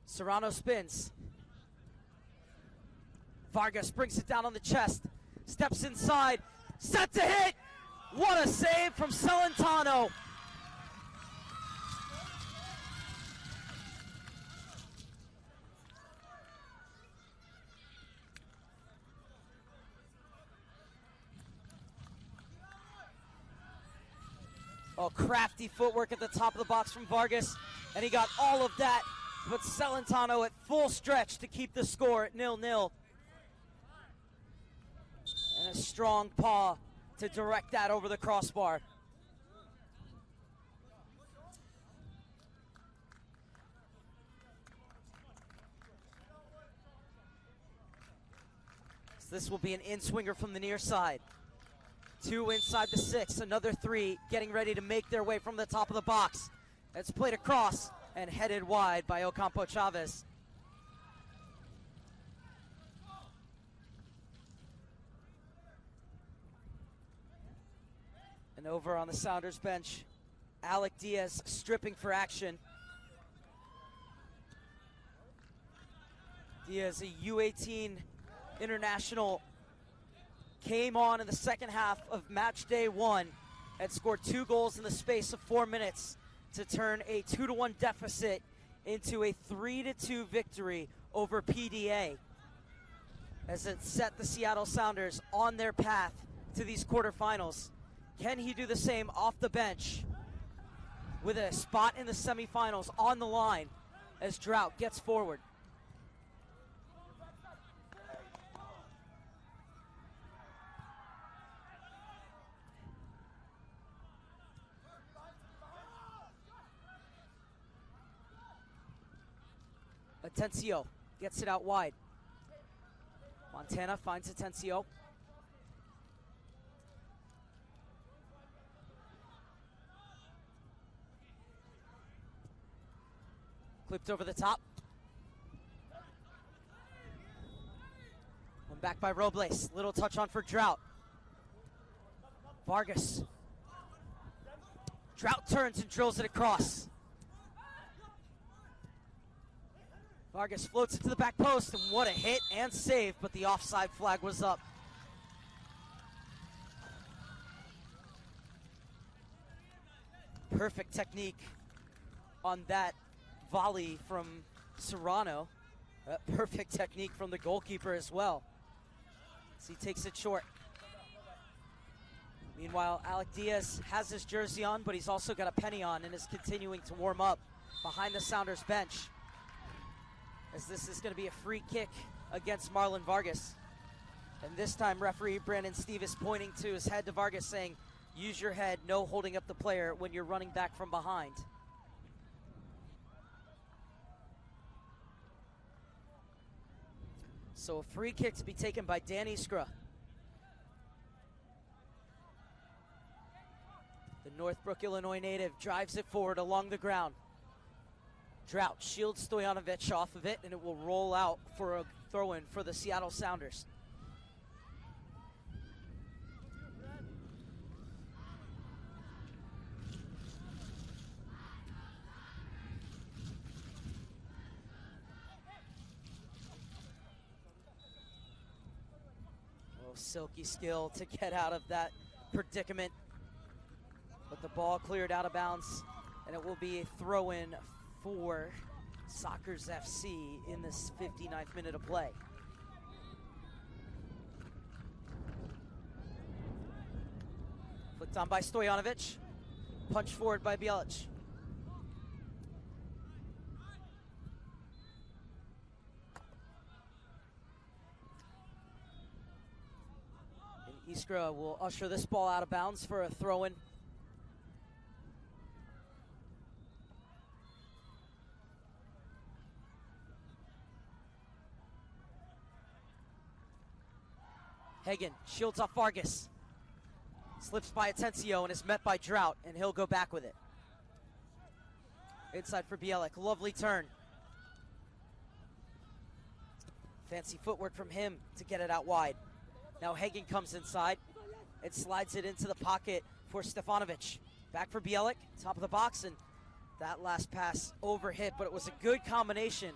S3: Serrano spins. Vargas brings it down on the chest. Steps inside. Set to hit. What a save from Celentano. Oh, crafty footwork at the top of the box from Vargas. And he got all of that. But Celentano at full stretch to keep the score at 0-0. And a strong paw to direct that over the crossbar. So this will be an in-swinger from the near side. 2 inside the 6, another 3 getting ready to make their way from the top of the box. It's played across and headed wide by Ocampo Chavez. And over on the Sounders bench, Alec Diaz stripping for action. Diaz, a U-18 international, came on in the second half of match day 1 and scored 2 goals in the space of 4 minutes to turn a 2-1 deficit into a 3-2 victory over PDA. as it set the Seattle Sounders on their path to these quarterfinals. Can he do the same off the bench with a spot in the semifinals on the line as Drought gets forward? Atencio gets it out wide. Montana finds Atencio. Clipped over the top. One back by Robles. Little touch on for Drought. Vargas. Drought turns and drills it across. Vargas floats it to the back post, and what a hit and save, but the offside flag was up. Perfect technique on that volley from Serrano. Perfect technique from the goalkeeper as well, as he takes it short. Meanwhile, Alec Diaz has his jersey on, but he's also got a penny on and is continuing to warm up behind the Sounders bench, as this is going to be a free kick against Marlon Vargas. And this time, referee Brandon Steve is pointing to his head to Vargas, saying, use your head, no holding up the player when you're running back from behind. So a free kick to be taken by Dan Iskra. The Northbrook, Illinois native drives it forward along the ground. Drought shields Stojanovic off of it, and it will roll out for a throw-in for the Seattle Sounders. Oh, silky skill to get out of that predicament. But the ball cleared out of bounds, and it will be a throw-in for Sockers FC in this 59th minute of play. Flicked on by Stojanovic. Punch forward by Bjelic. And Iskra will usher this ball out of bounds for a throw-in. Hagen shields off Vargas. Slips by Atencio and is met by Drought, and he'll go back with it. Inside for Bjelic, lovely turn. Fancy footwork from him to get it out wide. Now Hagen comes inside and slides it into the pocket for Stefanovic. Back for Bjelic, top of the box, and that last pass overhit, but it was a good combination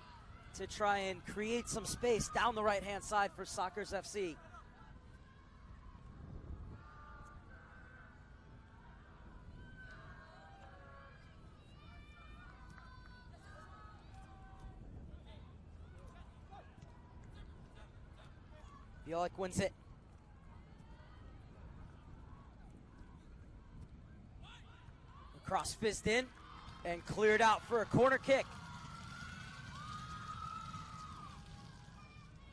S3: to try and create some space down the right-hand side for Sockers FC. Bjelic wins it. Cross fizzed in and cleared out for a corner kick.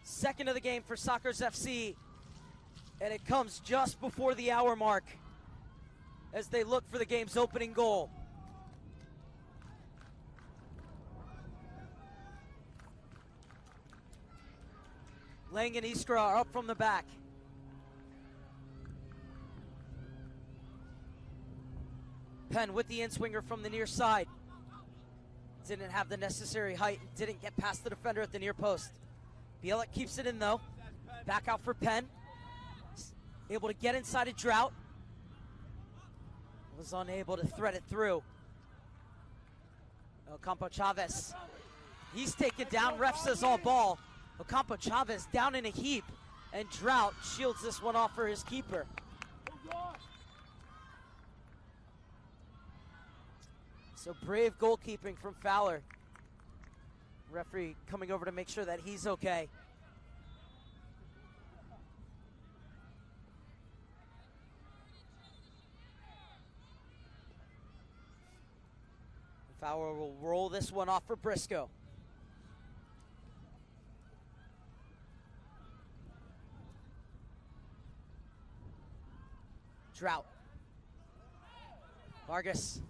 S3: Second of the game for Sockers FC, and it comes just before the hour mark as they look for the game's opening goal. Lang and Iskra are up from the back. Penn with the in-swinger from the near side. Didn't have the necessary height, didn't get past the defender at the near post. Bjelic keeps it in though. Back out for Penn. Able to get inside a Drought. Was unable to thread it through. Ocampo Chavez. He's taken down, ref says all ball. Ocampo Chavez down in a heap, and Drought shields this one off for his keeper. So brave goalkeeping from Fowler. Referee coming over to make sure that he's okay. Fowler will roll this one off for Briscoe. Drought. Vargas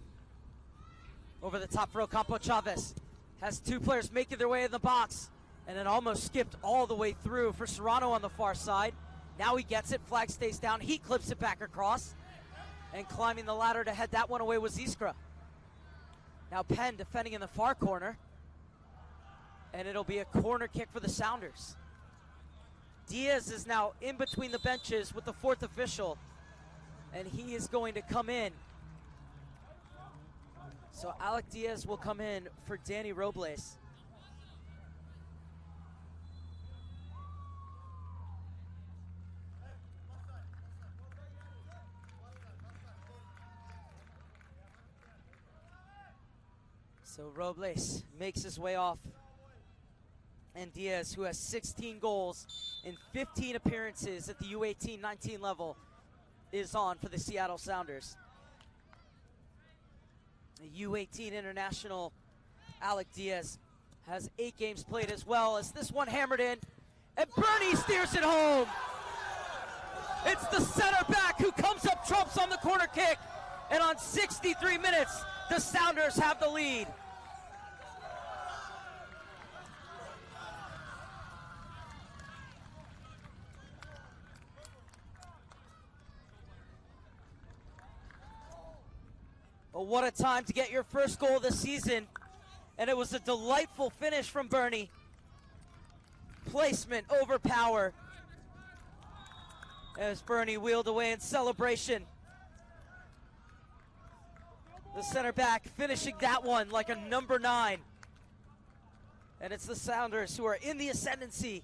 S3: over the top for Ocampo Chavez. Has two players making their way in the box, and then almost skipped all the way through for Serrano on the far side. Now he gets it, flag stays down, he clips it back across, and climbing the ladder to head that one away was Iskra. Now Penn defending in the far corner, and it'll be a corner kick for the Sounders. Diaz is now in between the benches with the fourth official, and he is going to come in. So Alec Diaz will come in for Danny Robles. So Robles makes his way off. And Diaz, who has 16 goals in 15 appearances at the U-18-19 level, is on for the Seattle Sounders. The U-18 international Alec Diaz has 8 games played as well, as this one hammered in, and Bernie steers it home. It's the center back who comes up trumps on the corner kick, and on 63 minutes, the Sounders have the lead. But what a time to get your first goal of the season. And it was a delightful finish from Bernie. Placement over power. As Bernie wheeled away in celebration. The center back finishing that one like a number 9. And it's the Sounders who are in the ascendancy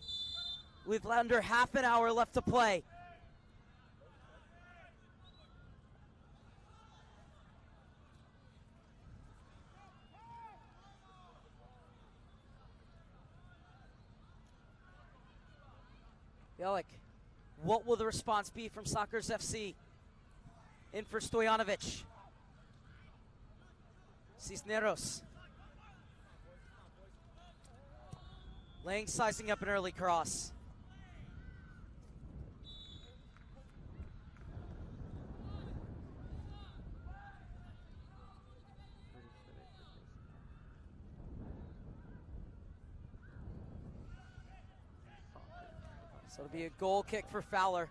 S3: with under half an hour left to play. Bielik, what will the response be from Sockers FC? In for Stojanovic. Cisneros. Lang sizing up an early cross. So it'll be a goal kick for Fowler.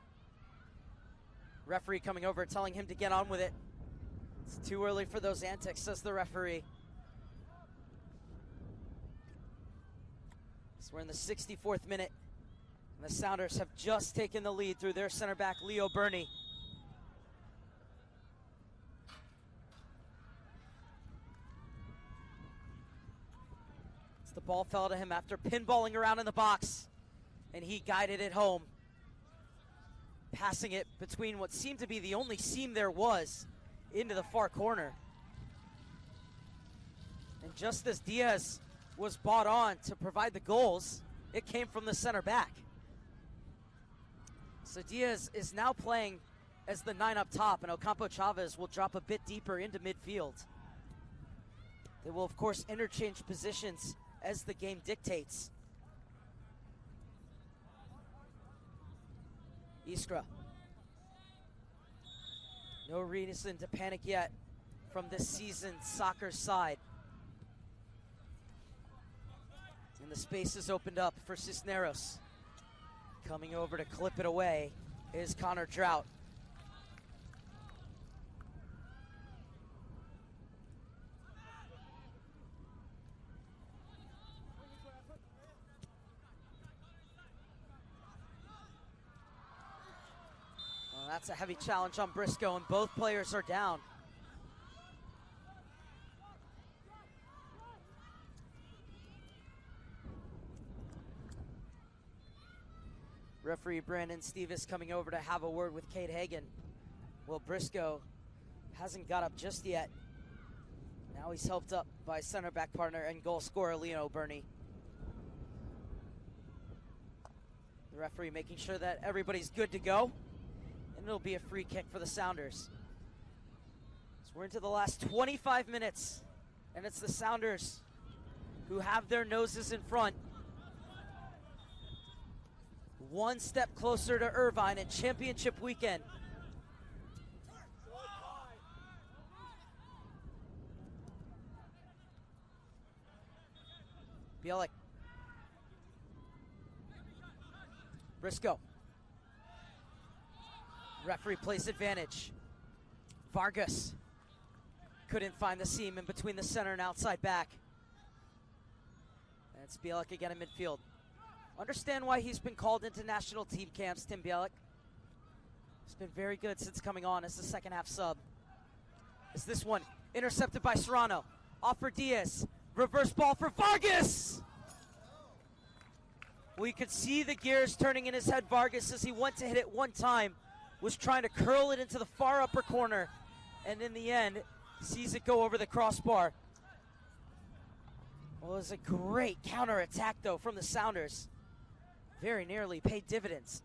S3: Referee coming over telling him to get on with it. It's too early for those antics, says the referee. So we're in the 64th minute, and the Sounders have just taken the lead through their center back, Leo Burney. As the ball fell to him after pinballing around in the box, and he guided it home, passing it between what seemed to be the only seam there was into the far corner. And just as Diaz was bought on to provide the goals, it came from the center back. So Diaz is now playing as the 9 up top, and Ocampo Chavez will drop a bit deeper into midfield. They will, of course, interchange positions as the game dictates. Iskra. No reason to panic yet from this season's soccer side. And the space is opened up for Cisneros. Coming over to clip it away is Connor Drought. That's a heavy challenge on Briscoe, and both players are down. Referee Brandon Stevis coming over to have a word with Kate Hagan. Well, Briscoe hasn't got up just yet. Now he's helped up by center back partner and goal scorer Leo Burney. The referee making sure that everybody's good to go. And it'll be a free kick for the Sounders. So we're into the last 25 minutes, And it's the Sounders who have their noses in front. One step closer to Irvine in championship weekend. Bielik. Briscoe. Referee plays advantage. Vargas couldn't find the seam in between the center and outside back. And it's Bielik again in midfield. Understand why he's been called into national team camps, Tim Bielik. He's been very good since coming on as the second half sub. As this one intercepted by Serrano. Off for Diaz. Reverse ball for Vargas! Well, you could see the gears turning in his head. Vargas, as he went to hit it one time, was trying to curl it into the far upper corner. And in the end, sees it go over the crossbar. Well, it was a great counterattack, though, from the Sounders. Very nearly paid dividends.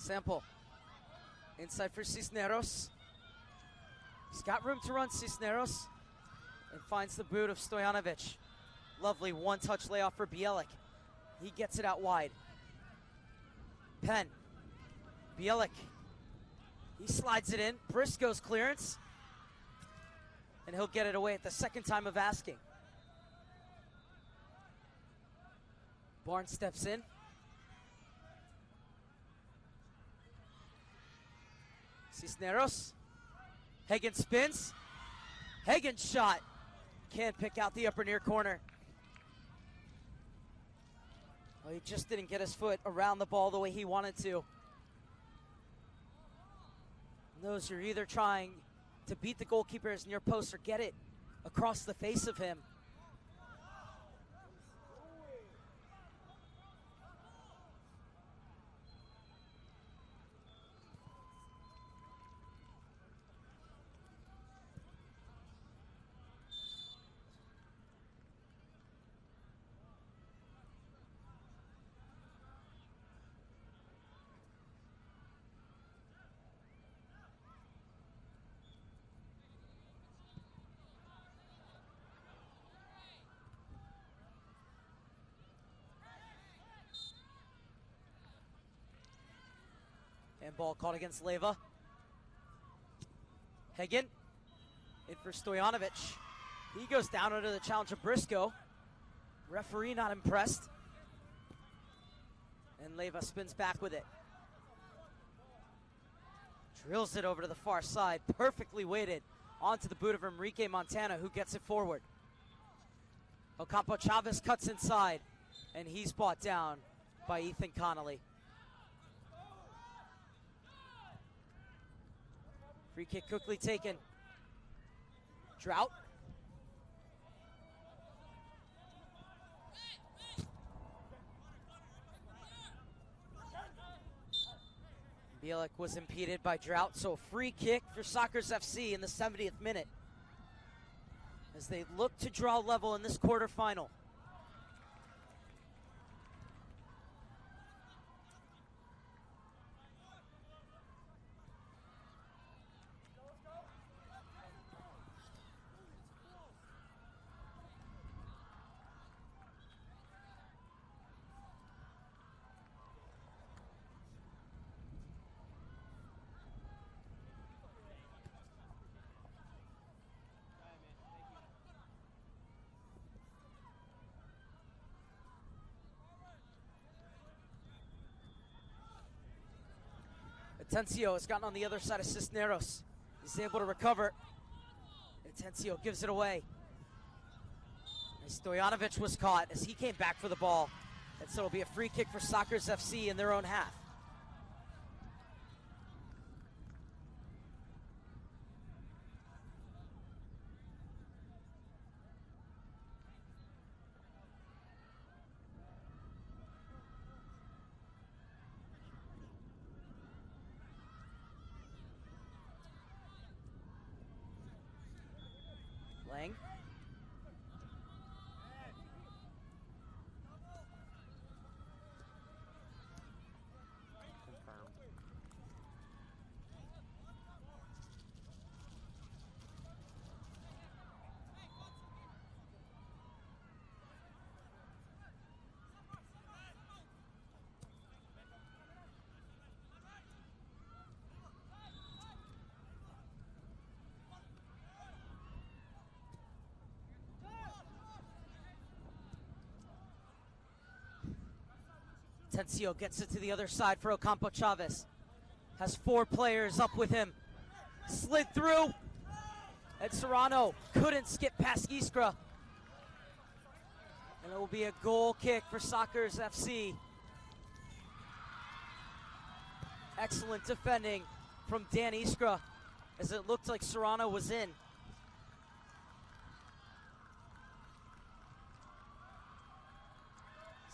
S3: Sample. Inside for Cisneros. He's got room to run, Cisneros. And finds the boot of Stojanovic. Lovely one-touch layoff for Bielik. He gets it out wide. Penn. Bielik. He slides it in. Briscoe's clearance. And he'll get it away at the second time of asking. Barnes steps in. Cisneros. Hagen spins. Hagen's shot. Can't pick out the upper near corner. Well, he just didn't get his foot around the ball the way he wanted to. And those are either trying to beat the goalkeeper's near post or get it across the face of him. And ball caught against Leyva. Hagen in for Stojanovic. He goes down under the challenge of Briscoe. Referee not impressed. And Leyva spins back with it. Drills it over to the far side. Perfectly weighted onto the boot of Enrique Montana, who gets it forward. Ocampo Chavez cuts inside. And he's brought down by Ethan Connolly. Free kick quickly taken. Drought. Bielik was impeded by Drought, so free kick for Sockers FC in the 70th minute as they look to draw level in this quarterfinal. Atencio has gotten on the other side of Cisneros. He's able to recover. Atencio gives it away. And Stojanovic was caught as he came back for the ball. And so it'll be a free kick for Sockers FC in their own half. Lang.
S2: Confirmed.
S3: Tencio gets it to the other side for Ocampo Chavez. Has 4 players up with him. Slid through. And Serrano couldn't skip past Iskra. And it will be a goal kick for Sockers FC. Excellent defending from Dan Iskra, as it looked like Serrano was in.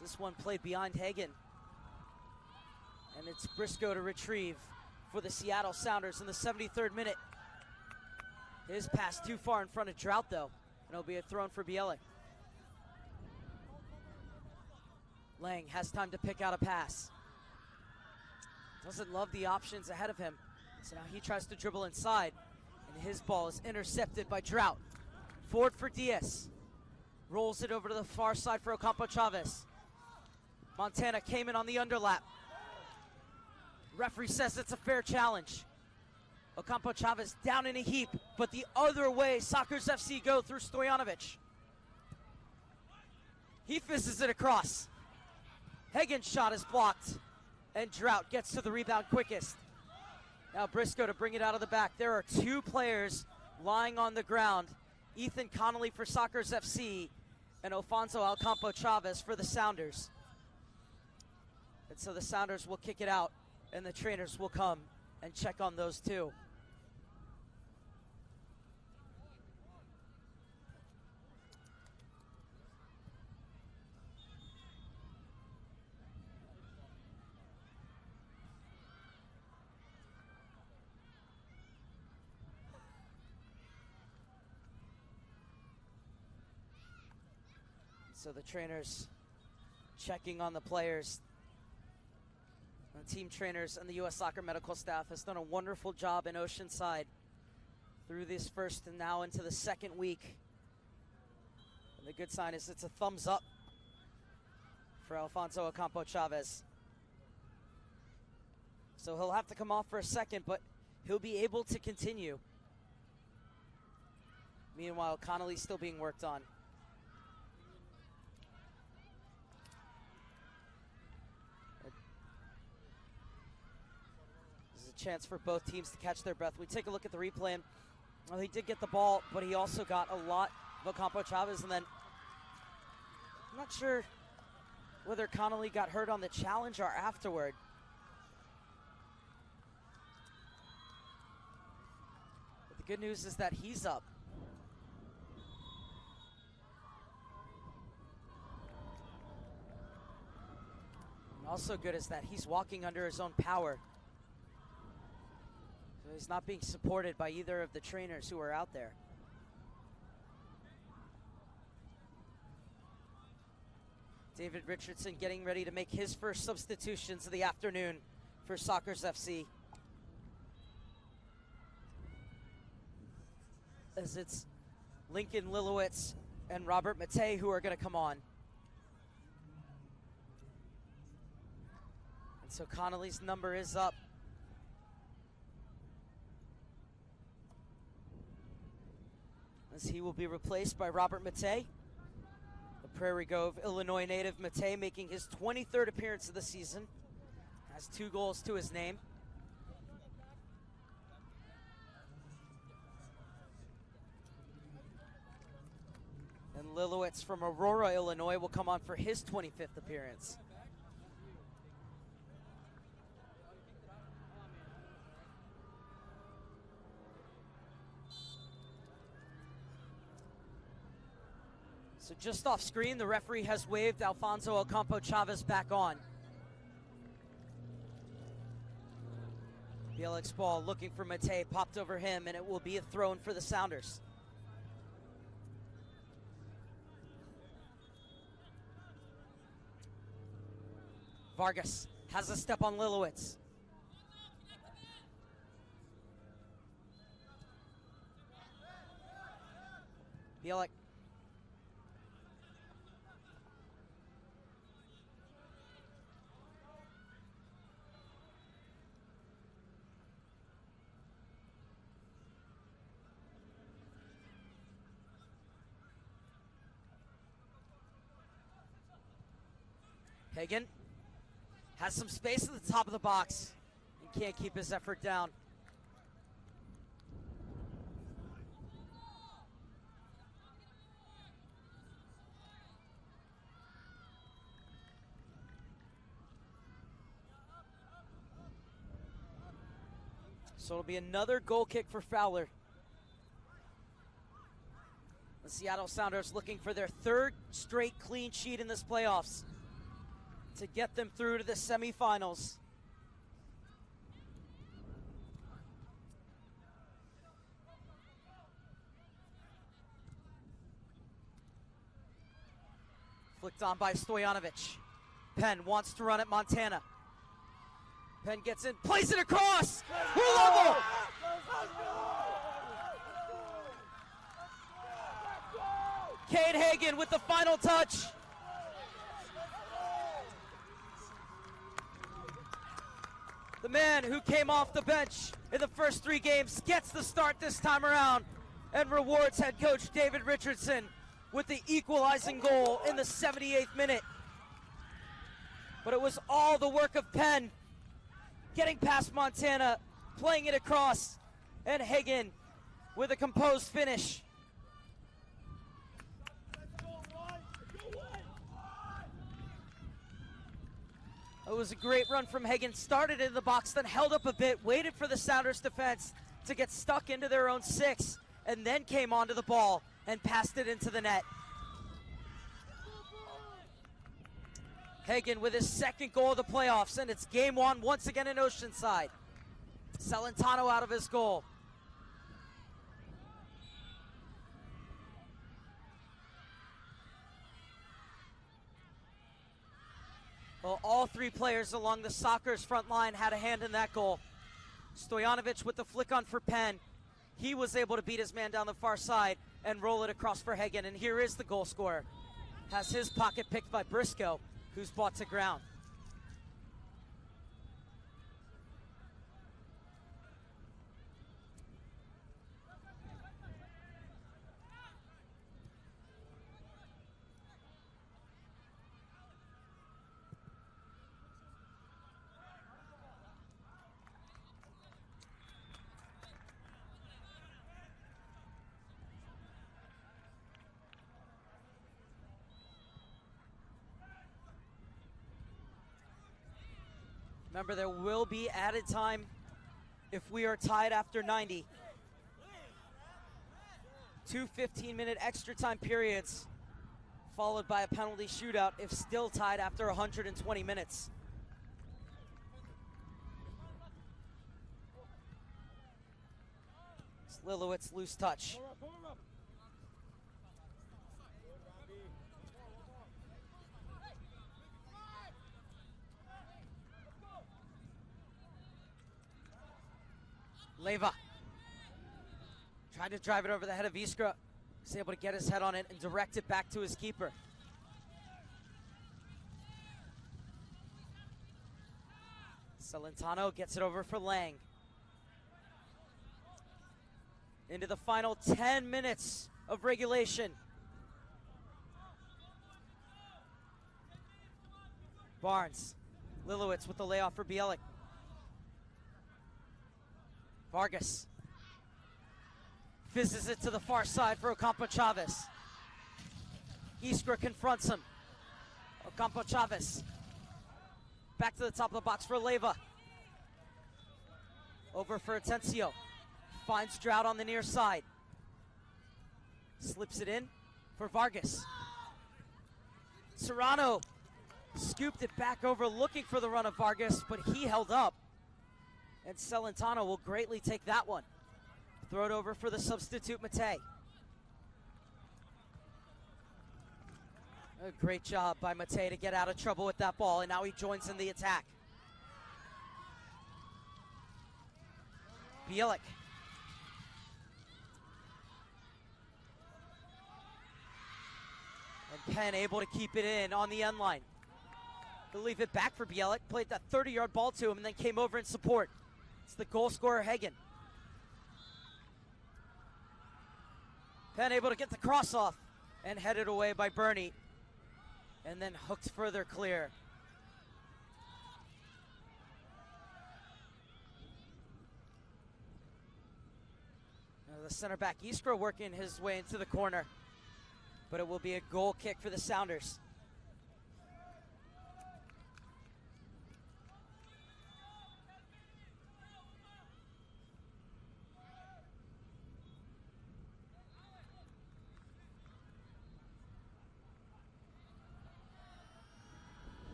S3: This one played behind Hagen. And it's Briscoe to retrieve for the Seattle Sounders in the 73rd minute. His pass too far in front of Drought, though. And it'll be a thrown for Bielek. Lang has time to pick out a pass. Doesn't love the options ahead of him. So now he tries to dribble inside. And his ball is intercepted by Drought. Forward for Diaz. Rolls it over to the far side for Ocampo Chavez. Montana came in on the underlap. Referee says it's a fair challenge. Ocampo Chavez down in a heap, but the other way Sockers FC go through Stojanovic. He fizzes it across. Hagen's shot is blocked, and Drought gets to the rebound quickest. Now Briscoe to bring it out of the back. There are 2 players lying on the ground. Ethan Connolly for Sockers FC and Alfonso Ocampo Chavez for the Sounders. And so the Sounders will kick it out, and the trainers will come and check on those 2. So the trainers checking on the players. The team trainers and the U.S. Soccer medical staff has done a wonderful job in Oceanside through this first and now into the second week. And the good sign is it's a thumbs up for Alfonso Ocampo Chavez. So he'll have to come off for a second, but he'll be able to continue. Meanwhile, Connolly's still being worked on. Chance for both teams to catch their breath. We take a look at the replay, and well, he did get the ball, but he also got a lot of Ocampo Chavez, and then I'm not sure whether Connolly got hurt on the challenge or afterward. But the good news is that he's up. And also good is that he's walking under his own power. He's not being supported by either of the trainers who are out there. David Richardson getting ready to make his first substitutions of the afternoon for Sockers FC. As it's Lincoln Lilowitz and Robert Matei who are going to come on. And so Connolly's number is up. As he will be replaced by Robert Matei. The Prairie Grove, Illinois native Matei making his 23rd appearance of the season. Has 2 goals to his name. And Lilowitz from Aurora, Illinois will come on for his 25th appearance. So just off screen, the referee has waved Alfonso Ocampo Chavez back on. Bielek's ball looking for Matei, popped over him, and it will be a throw-in for the Sounders. Vargas has a step on Lilowitz. Bielik. Hagen has some space at the top of the box and can't keep his effort down. So it'll be another goal kick for Fowler. The Seattle Sounders looking for their third straight clean sheet in this playoffs to get them through to the semifinals. Flicked on by Stojanovic. Penn wants to run at Montana. Penn gets in, plays it across! We're level! Cade Hagen with the final touch. The man who came off the bench in the first 3 games gets the start this time around and rewards head coach David Richardson with the equalizing goal in the 78th minute. But it was all the work of Penn, getting past Montana, playing it across, and Hagen with a composed finish. It was a great run from Hagen. Started in the box, then held up a bit, waited for the Sounders defense to get stuck into their own 6, and then came onto the ball and passed it into the net. Hagen with his second goal of the playoffs, and it's game 1 once again in Oceanside. Celentano out of his goal. Well, all 3 players along the Sockers front line had a hand in that goal. Stojanovic with the flick on for Penn. He was able to beat his man down the far side and roll it across for Hagen. And here is the goal scorer. Has his pocket picked by Briscoe, who's brought to ground. Remember, there will be added time if we are tied after 90. 2 15-minute extra time periods, followed by a penalty shootout if still tied after 120 minutes. It's Lilowitz, loose touch. Leva tried to drive it over the head of Iskra. He's able to get his head on it and direct it back to his keeper. Celentano gets it over for Lang. Into the final 10 minutes of regulation. Barnes, Lilowitz with the layoff for Bielik. Vargas fizzes it to the far side for Ocampo Chavez. Iskra confronts him. Ocampo Chavez back to the top of the box for Leva. Over for Atencio. Finds Drought on the near side. Slips it in for Vargas. Serrano scooped it back over looking for the run of Vargas, but he held up. And Celentano will greatly take that one. Throw it over for the substitute Matei. A great job by Matej to get out of trouble with that ball, and now he joins in the attack. Bielik. And Penn able to keep it in on the end line. He'll leave it back for Bielik, played that 30-yard ball to him, and then came over in support. It's the goal scorer, Hagen. Penn able to get the cross off and headed away by Bernie. And then hooked further clear. Now the center back, Iskra, working his way into the corner. But it will be a goal kick for the Sounders.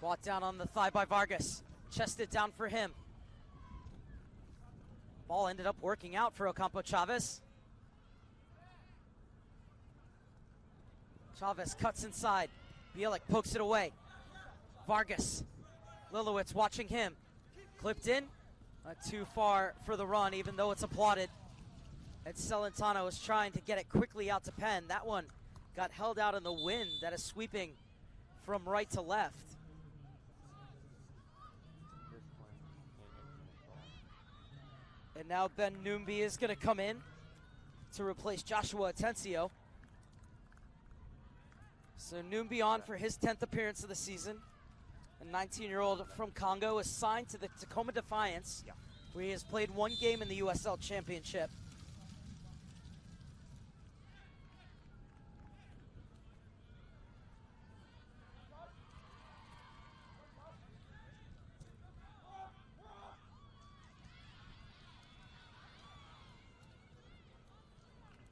S3: Brought down on the thigh by Vargas. Chested down for him. Ball ended up working out for Ocampo Chavez. Chavez cuts inside. Bielik pokes it away. Vargas. Lilowitz watching him. Clipped in. Not too far for the run, even though it's applauded. And Celentano is trying to get it quickly out to Penn. That one got held out in the wind that is sweeping from right to left. And now Ben Numbi is going to come in to replace Joshua Atencio. So Numbi on for his 10th appearance of the season. A 19-year-old from Congo is signed to the Tacoma Defiance, where he has played one game in the USL Championship.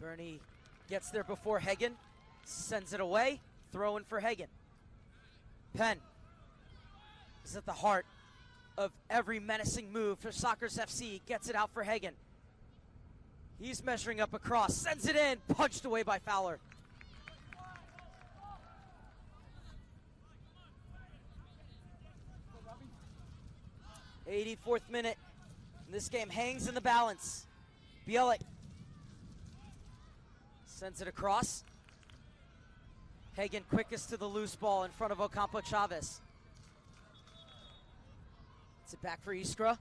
S3: Bernie gets there before Hagen, sends it away, throw in for Hagen. Penn is at the heart of every menacing move for Sockers FC, gets it out for Hagen. He's measuring up across, sends it in, punched away by Fowler. '84th minute, and this game hangs in the balance. Bielik sends it across. Hagen quickest to the loose ball in front of Ocampo Chavez. It's it back for Iskra.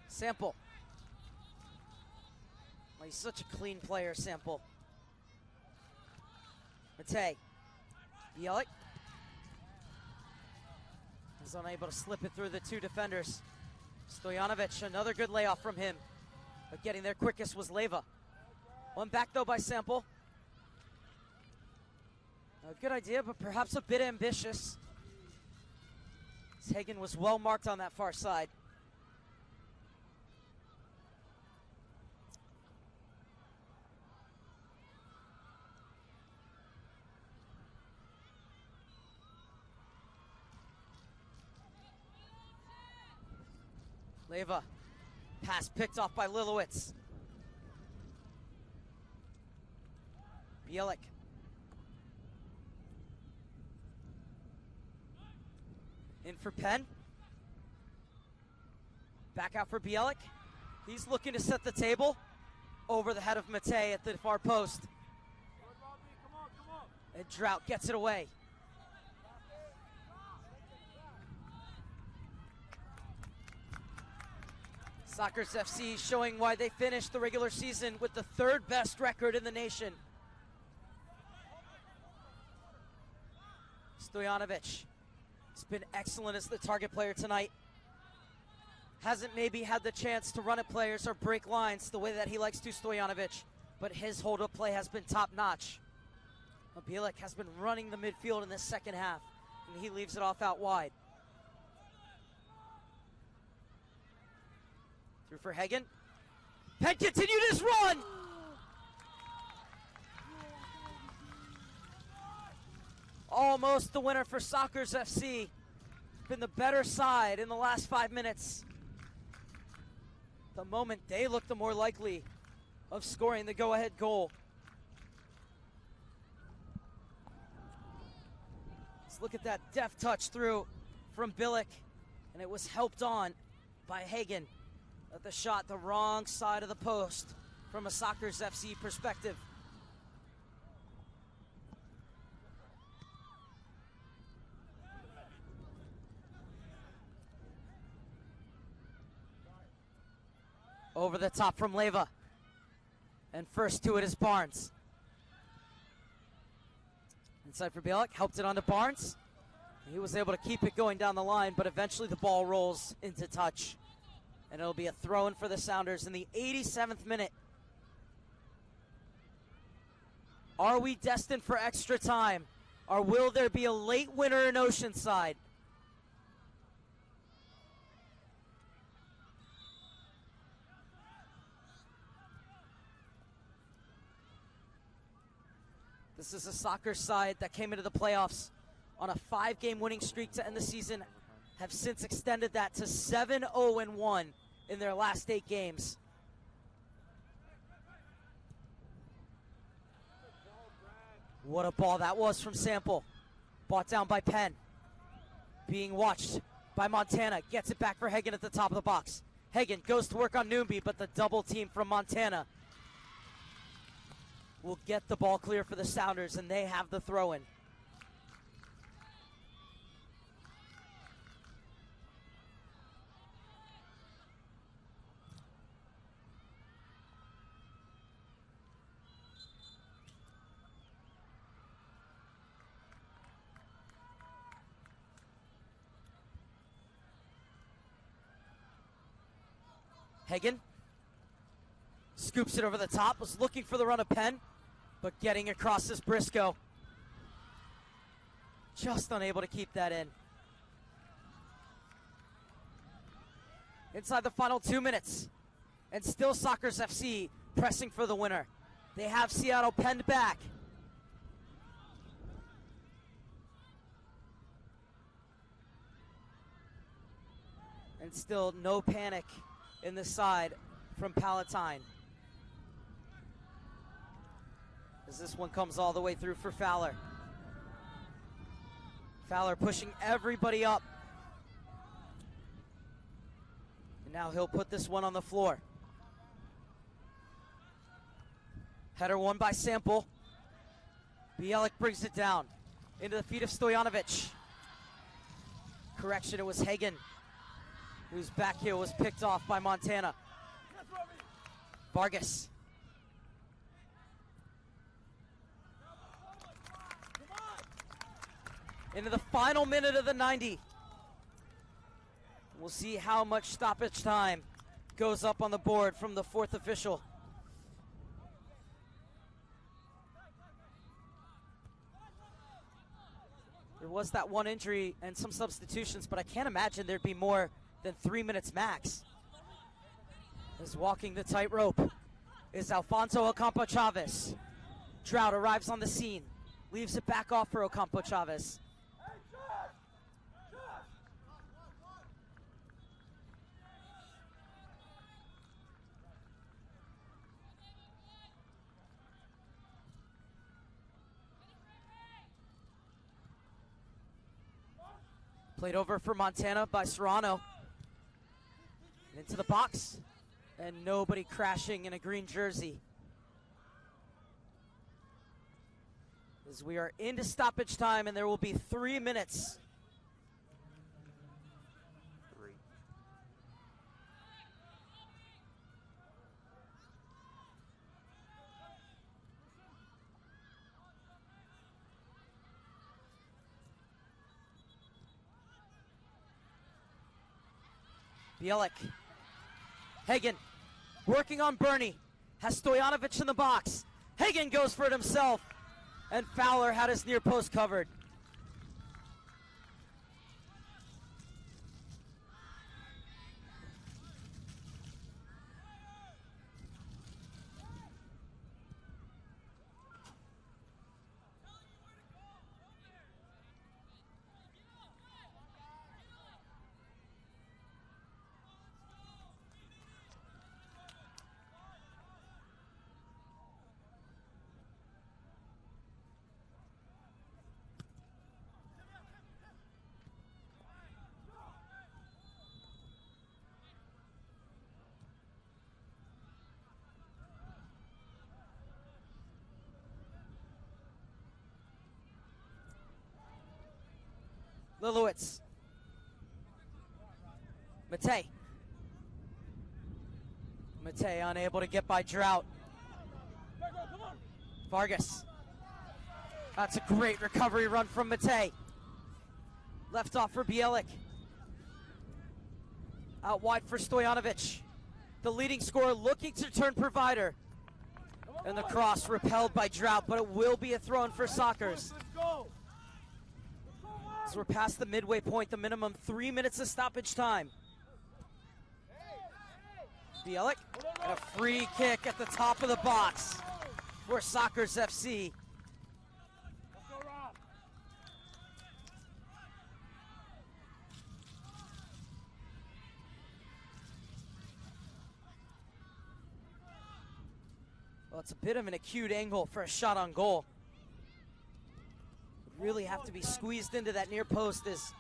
S3: Sample. Well, he's such a clean player, Sample. Matej. Bielik is unable to slip it through the two defenders. Stojanovic, another good layoff from him. But getting there quickest was Leva. One back though by Sample. A good idea, but perhaps a bit ambitious. Hagen was well marked on that far side. Leva, pass picked off by Lilowitz. Bielik. In for Penn. Back out for Bielik. He's looking to set the table over the head of Matej at the far post. And Drought gets it away. Sockers FC showing why they finished the regular season with the third best record in the nation. Stojanovic has been excellent as the target player tonight. Hasn't maybe had the chance to run at players or break lines the way that he likes to, Stojanovic, but his hold-up play has been top-notch. Bielik has been running the midfield in the second half, and he leaves it off out wide. Through for Hagen. Penn continued his run! Almost the winner for Sockers FC. Been the better side in the last 5 minutes. the moment, they look the more likely of scoring the go-ahead goal. Let's look at that deft touch through from Billick, and it was helped on by Hagen. At the shot the wrong side of the post from a Sockers FC perspective. Over the top from Leyva. And first to it is Barnes. Inside for Bielek, helped it onto Barnes. He was able to keep it going down the line, but eventually the ball rolls into touch. And it'll be a throw-in for the Sounders in the 87th minute. Are we destined for extra time? Or will there be a late winner in Oceanside? This is a soccer side that came into the playoffs on a 5-game winning streak to end the season, have since extended that to 7-0-1 in their last 8 games. What a ball that was from Sample. Brought down by Penn. Being watched by Montana. Gets it back for Hagen at the top of the box. Hagen goes to work on Noonby, but the double team from Montana will get the ball clear for the Sounders, and they have the throw-in. Hagen scoops it over the top, was looking for the run of Penn, but getting across is Briscoe. Just unable to keep that in. Inside the final 2 minutes, and still Sockers FC pressing for the winner. They have Seattle penned back. And still no panic in the side from Palatine. As this one comes all the way through for Fowler. Fowler pushing everybody up. And now he'll put this one on the floor. Header won by Sample. Bielik brings it down into the feet of Stojanovic. Correction, it was Hagen, whose back heel was picked off by Montana. Vargas. Into the final minute of the 90. We'll see how much stoppage time goes up on the board from the 4th official. There was that one injury and some substitutions, but I can't imagine there'd be more than 3 minutes max. As walking the tightrope is Alfonso Ocampo Chavez. Trout arrives on the scene, leaves it back off for Ocampo Chavez. Played over for Montana by Serrano. Into the box. And nobody crashing in a green jersey. As we are into stoppage time, and there will be 3 minutes. Bielik. Hagen working on Bernie. Has Stojanovic in the box. Hagen goes for it himself. And Fowler had his near post covered. Lilowitz. Matei. Matei unable to get by Drought. Vargas. That's a great recovery run from Matei. Left off for Bielik. Out wide for Stojanovic. The leading scorer looking to turn provider. And the cross repelled by Drought, but it will be a throw-in for Sockers. So we're past the midway point, the minimum 3 minutes of stoppage time. Bielik, and a free kick at the top of the box for Sockers FC. Well, it's a bit of an acute angle for a shot on goal. Would really have to be squeezed into that near post, as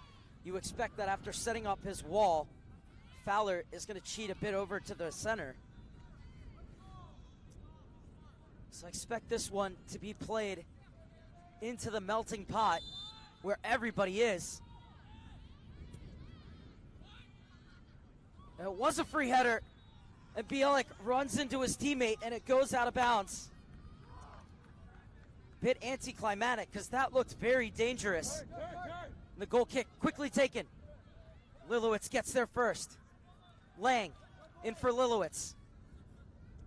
S3: you expect that after setting up his wall, Fowler is going to cheat a bit over to the center. So I expect this one to be played into the melting pot where everybody is. And it was a free header, and Bielik runs into his teammate and it goes out of bounds. Bit anticlimactic because that looked very dangerous. The goal kick quickly taken. Lilowitz gets there first. Lang in for Lilowitz.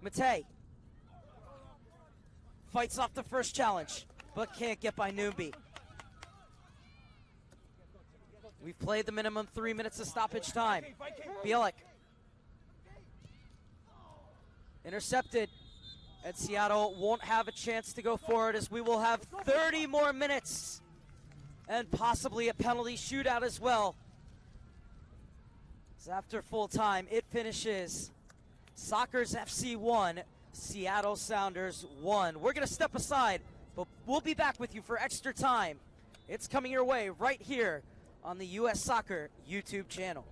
S3: Matei fights off the first challenge, but can't get by Noombi. We've played the minimum 3 minutes of stoppage time. Bielik. Intercepted, and Seattle won't have a chance to go forward, as we will have 30 more minutes and possibly a penalty shootout as well. So after full time, it finishes Sockers FC 1, Seattle Sounders 1. We're going to step aside, but we'll be back with you for extra time. It's coming your way right here on the US Soccer YouTube channel.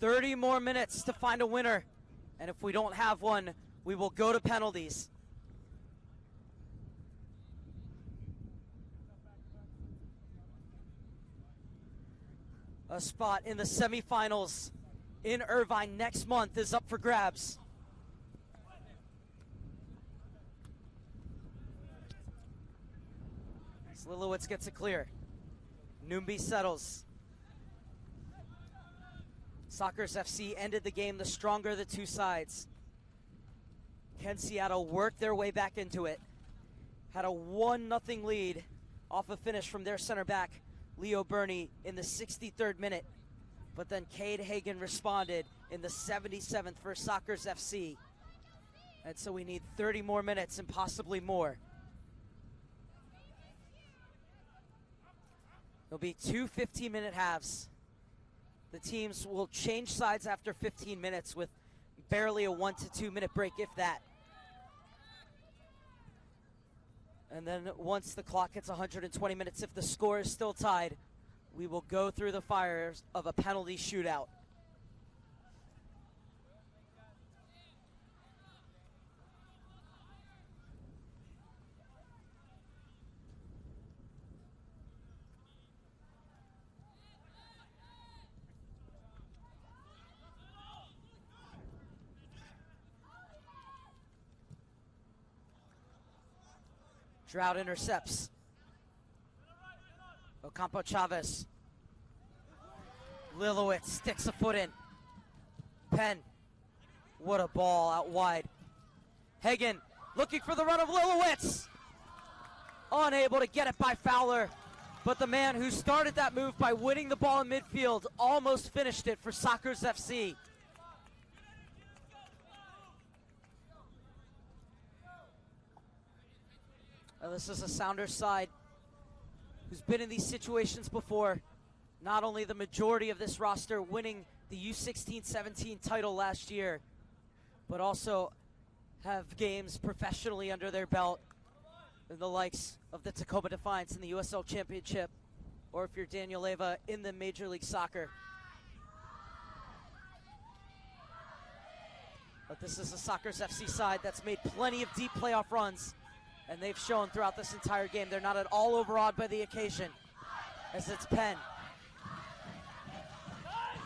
S3: 30 more minutes to find a winner. And if we don't have one, we will go to penalties. A spot in the semifinals in Irvine next month is up for grabs. Lilowitz gets it clear. Noombi settles. Sockers FC ended the game the stronger of the two sides. Ken Seattle worked their way back into it. Had a 1-0 lead off a finish from their center back, Leo Burney, in the 63rd minute. But then Cade Hagan responded in the 77th for Sockers FC. And so we need 30 more minutes and possibly more. There'll be two 15-minute halves. The teams will change sides after 15 minutes with barely a 1 to 2 minute break, if that. And then once the clock hits 120 minutes, if the score is still tied, we will go through the fires of a penalty shootout. Drought intercepts. Ocampo Chavez. Lilowitz sticks a foot in. Penn. What a ball out wide. Hagan looking for the run of Lilowitz. Unable to get it by Fowler. But the man who started that move by winning the ball in midfield almost finished it for Sockers FC. This is a Sounders side who's been in these situations before. Not only the majority of this roster winning the U-16-17 title last year, but also have games professionally under their belt in the likes of the Tacoma Defiance in the USL Championship, or if you're Daniel Leyva, in the Major League Soccer. But this is a Sockers FC side that's made plenty of deep playoff runs. And they've shown throughout this entire game they're not at all overawed by the occasion, as it's Penn.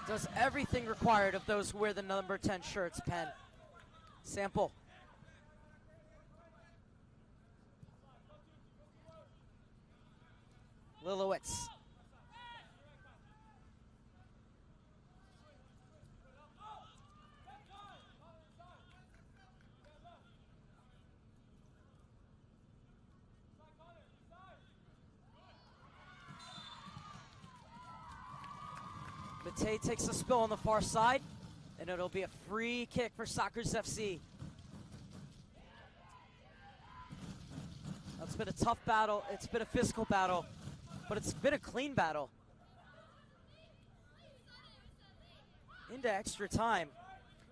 S3: Does everything required of those who wear the number 10 shirts, Penn. Sample. Lilowitz. Matei takes a spill on the far side, and it'll be a free kick for Sockers FC. It's been a tough battle. It's been a physical battle, but it's been a clean battle. Into extra time,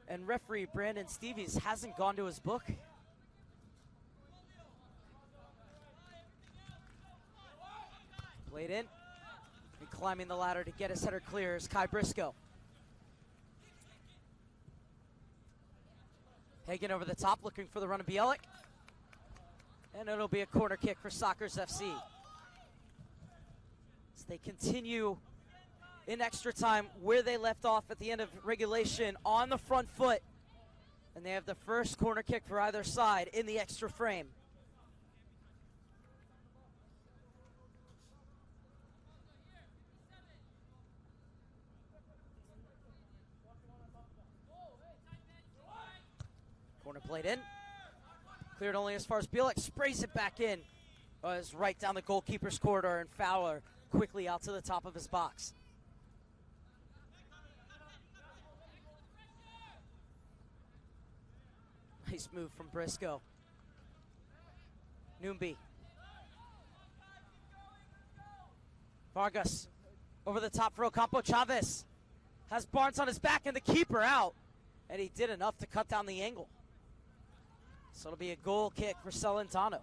S3: and referee Brandon Stevies hasn't gone to his book. Played in. And climbing the ladder to get his header clear is Kai Briscoe. Hagan over the top looking for the run of Bielik. And it'll be a corner kick for Sockers FC. As they continue in extra time where they left off at the end of regulation on the front foot. And they have the first corner kick for either side in the extra frame. Corner played in. Cleared only as far as Bielik sprays it back in. It's right down the goalkeeper's corridor, and Fowler quickly out to the top of his box. Nice move from Briscoe. Noombi. Vargas over the top for Ocampo Chavez. Has Barnes on his back and the keeper out. And he did enough to cut down the angle. So it'll be a goal kick for Celentano.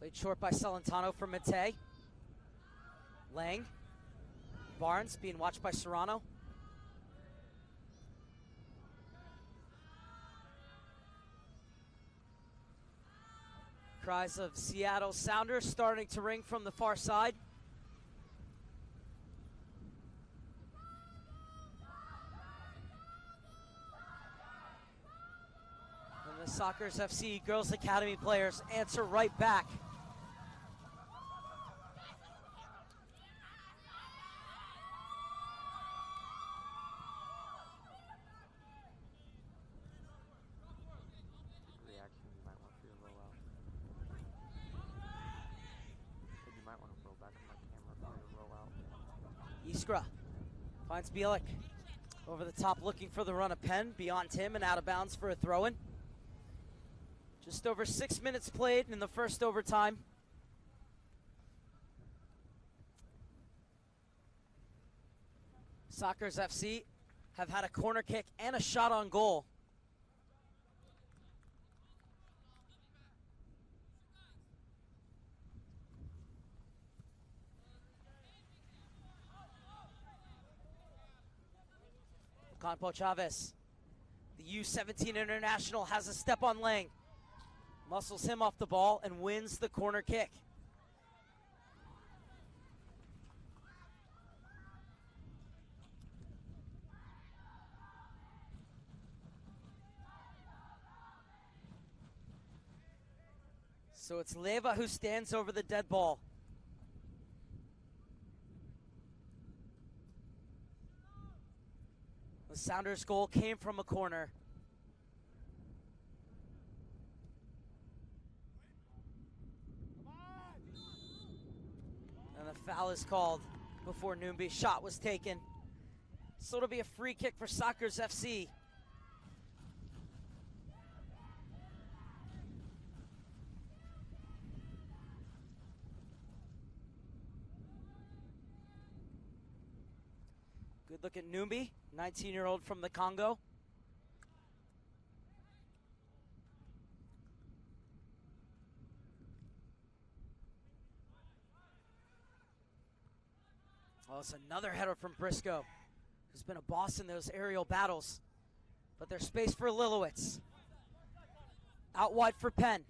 S3: Played short by Celentano for Mate. Lang. Barnes being watched by Serrano. Cries of Seattle Sounders starting to ring from the far side. And the Sockers FC Girls Academy players answer right back.
S8: Reaction, you might want to roll out. You might want to roll back on my camera for your roll out.
S3: Iskra finds Bielik. Over the top looking for the run of Penn. Beyond him and out of bounds for a throw-in. Just over 6 minutes played in the first overtime. Sockers FC have had a corner kick and a shot on goal. Campo Chavez, the U-17 international, has a step on Lang. Muscles him off the ball and wins the corner kick. So it's Leva who stands over the dead ball. The Sounders' goal came from a corner. And the foul is called before Noombi's shot was taken. So it'll be a free kick for Sockers FC. Good look at Noombi, 19-year-old from the Congo. Oh, it's another header from Briscoe, who's been a boss in those aerial battles. But there's space for Lilowitz. Out wide for Penn.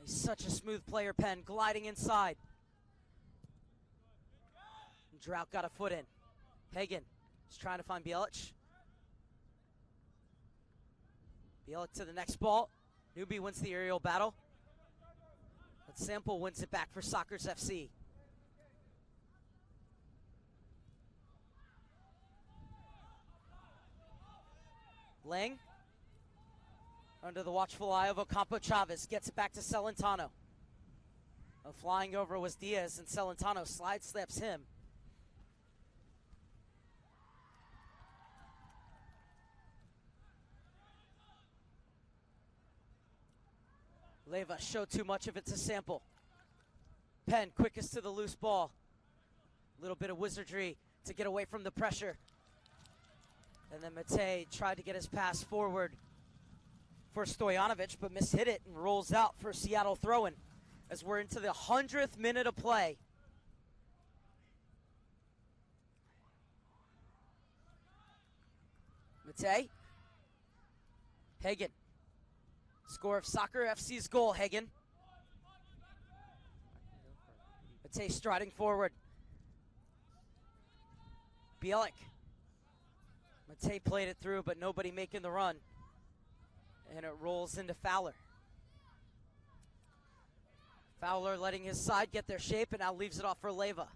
S3: He's such a smooth player, Penn, gliding inside. Drought got a foot in. Hagen is trying to find Bielich. Bielich to the next ball. Newbie wins the aerial battle. But Sample wins it back for Sockers FC. Lang, under the watchful eye of Ocampo Chavez, gets it back to Celentano. Flying over was Diaz, and Celentano slide slaps him. Leva showed too much of it to Sample. Penn, quickest to the loose ball. A little bit of wizardry to get away from the pressure. And then Mate tried to get his pass forward for Stojanovic, but mishit it and rolls out for Seattle throw-in as we're into the 100th minute of play. Mate. Hagen. Score of Soccer FC's goal, Hagen. Mate striding forward. Bielik. Mate played it through, but nobody making the run. And it rolls into Fowler. Fowler letting his side get their shape and now leaves it off for Leva.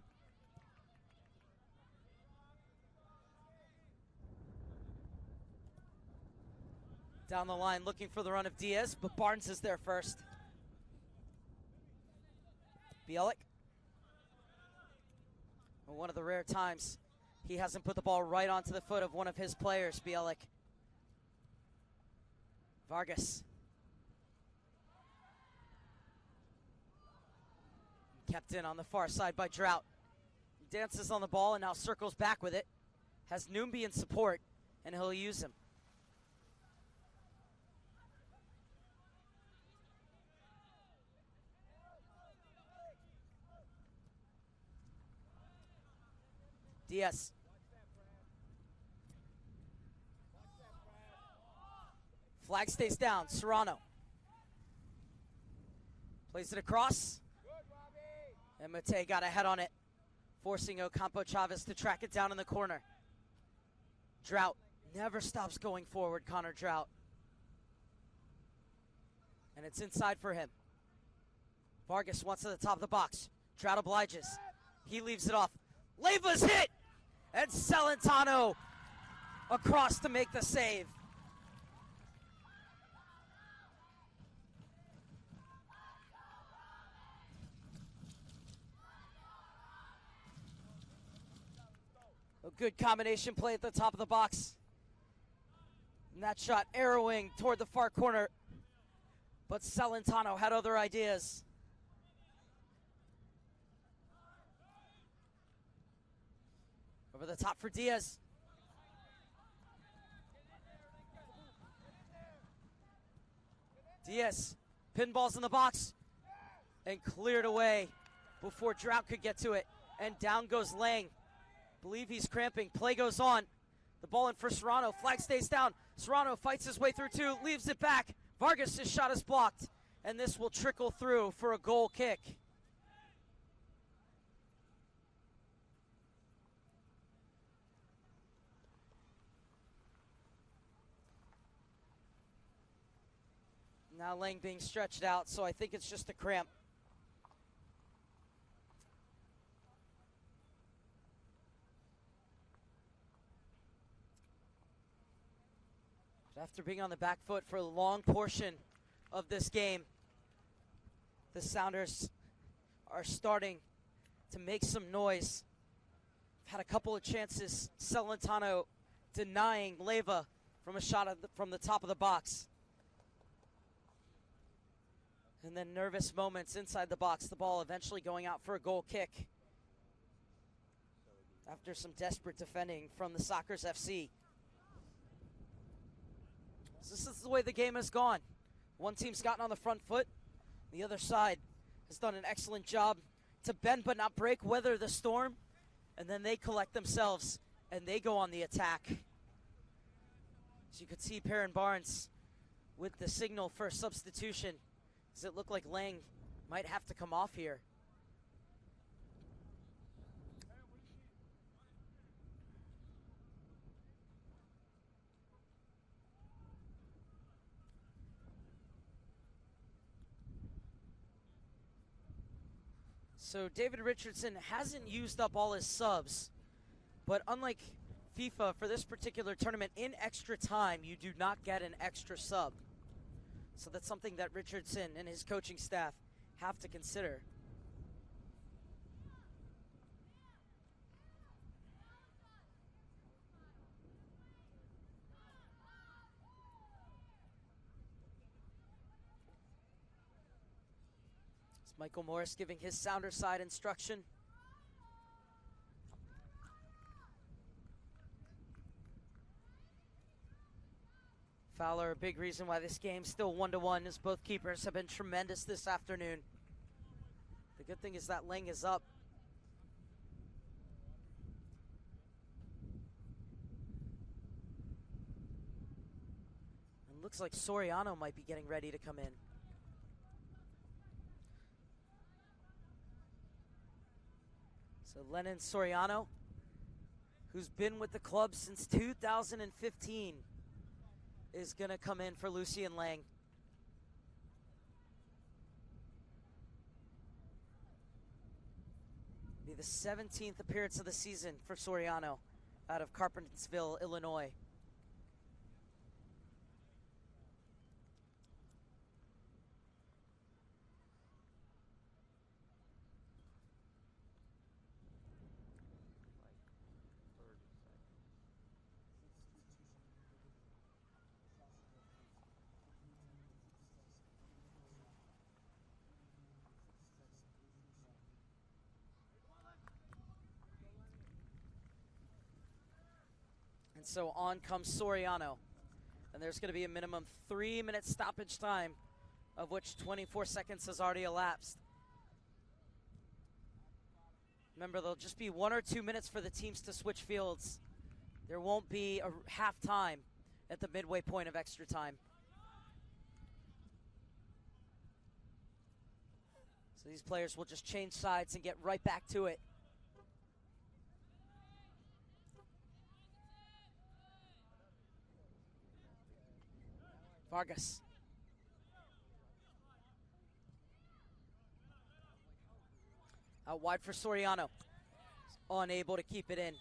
S3: Down the line looking for the run of Diaz, but Barnes is there first. Bielik. Well, one of the rare times he hasn't put the ball right onto the foot of one of his players, Bielik. Vargas. Kept in on the far side by Drought. He dances on the ball and now circles back with it. Has Noombi in support, and he'll use him. Diaz. Flag stays down. Serrano plays it across. And Mate got a head on it, forcing Ocampo Chavez to track it down in the corner. Drought never stops going forward, Connor Drought. And it's inside for him. Vargas wants to the top of the box. Drought obliges. He leaves it off. Leiva's hit! And Celentano across to make the save. A good combination play at the top of the box. And that shot arrowing toward the far corner. But Celentano had other ideas. Over the top for Diaz. Diaz pinballs in the box and cleared away before Drought could get to it. And down goes Lang. Believe he's cramping. Play goes on. The ball in for Serrano. Flag stays down. Serrano fights his way through two, leaves it back. Vargas' shot is blocked, and this will trickle through for a goal kick. Now Lang being stretched out, so I think it's just a cramp. After being on the back foot for a long portion of this game, the Sounders are starting to make some noise. Had a couple of chances. Celentano denying Leiva from a shot from the top of the box. And then nervous moments inside the box. The ball eventually going out for a goal kick after some desperate defending from the Sockers FC. This is the way the game has gone. One team's gotten on the front foot. The other side has done an excellent job to bend but not break, weather the storm, and then they collect themselves and they go on the attack. As you could see, Perrin Barnes with the signal for substitution. Does it look like Lang might have to come off here? So David Richardson hasn't used up all his subs, but unlike FIFA for this particular tournament, in extra time, you do not get an extra sub. So that's something that Richardson and his coaching staff have to consider. Michael Morris giving his Sounder side instruction. Fowler, a big reason why this game's still 1-1 is both keepers have been tremendous this afternoon. The good thing is that Lang is up. And looks like Soriano might be getting ready to come in. So Lennon Soriano, who's been with the club since 2015, is going to come in for Lucien Lang. Be the 17th appearance of the season for Soriano out of Carpentersville, Illinois. And so on comes Soriano. And there's going to be a minimum 3-minute stoppage time, of which 24 seconds has already elapsed. Remember, there'll just be 1 or 2 minutes for the teams to switch fields. There won't be a half-time at the midway point of extra time. So these players will just change sides and get right back to it. Vargas. Out wide for Soriano. Unable to keep it in.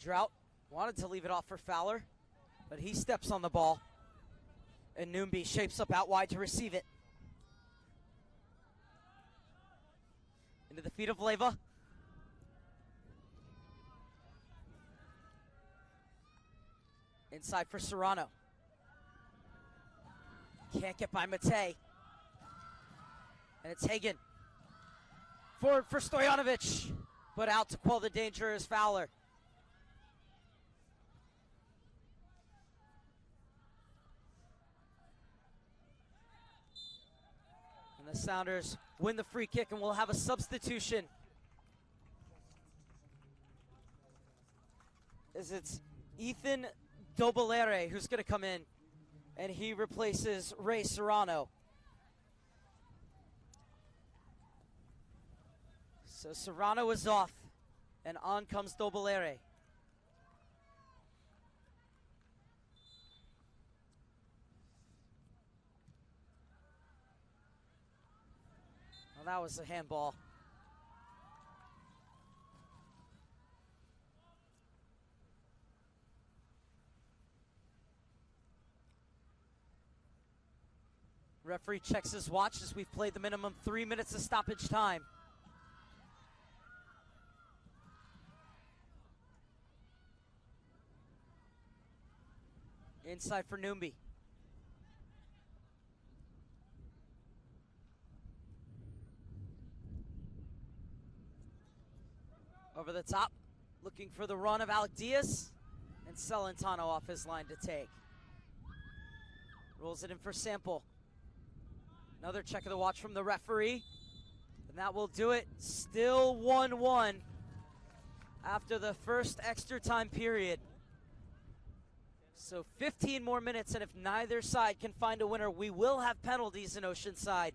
S3: Drought wanted to leave it off for Fowler, but he steps on the ball. And Noombi shapes up out wide to receive it. Into the feet of Leyva. Inside for Serrano. Can't get by Mate. And it's Hagen. Forward for Stojanovic, but out to quell the danger is Fowler. And the Sounders win the free kick, and we'll have a substitution. As it's Ethan Dobalere who's going to come in, and he replaces Ray Serrano. So Serrano is off, and on comes Dobalere. Well, that was a handball. Referee checks his watch as we've played the minimum 3 minutes of stoppage time. Inside for Noombi. Over the top, looking for the run of Alec Diaz, and Celentano off his line to take. Rolls it in for Sample. Another check of the watch from the referee, and that will do it. Still 1-1 after the first extra time period. So 15 more minutes, and if neither side can find a winner, we will have penalties in Oceanside.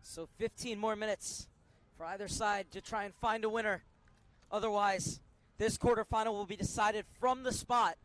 S3: So 15 more minutes for either side to try and find a winner. Otherwise, this quarterfinal will be decided from the spot.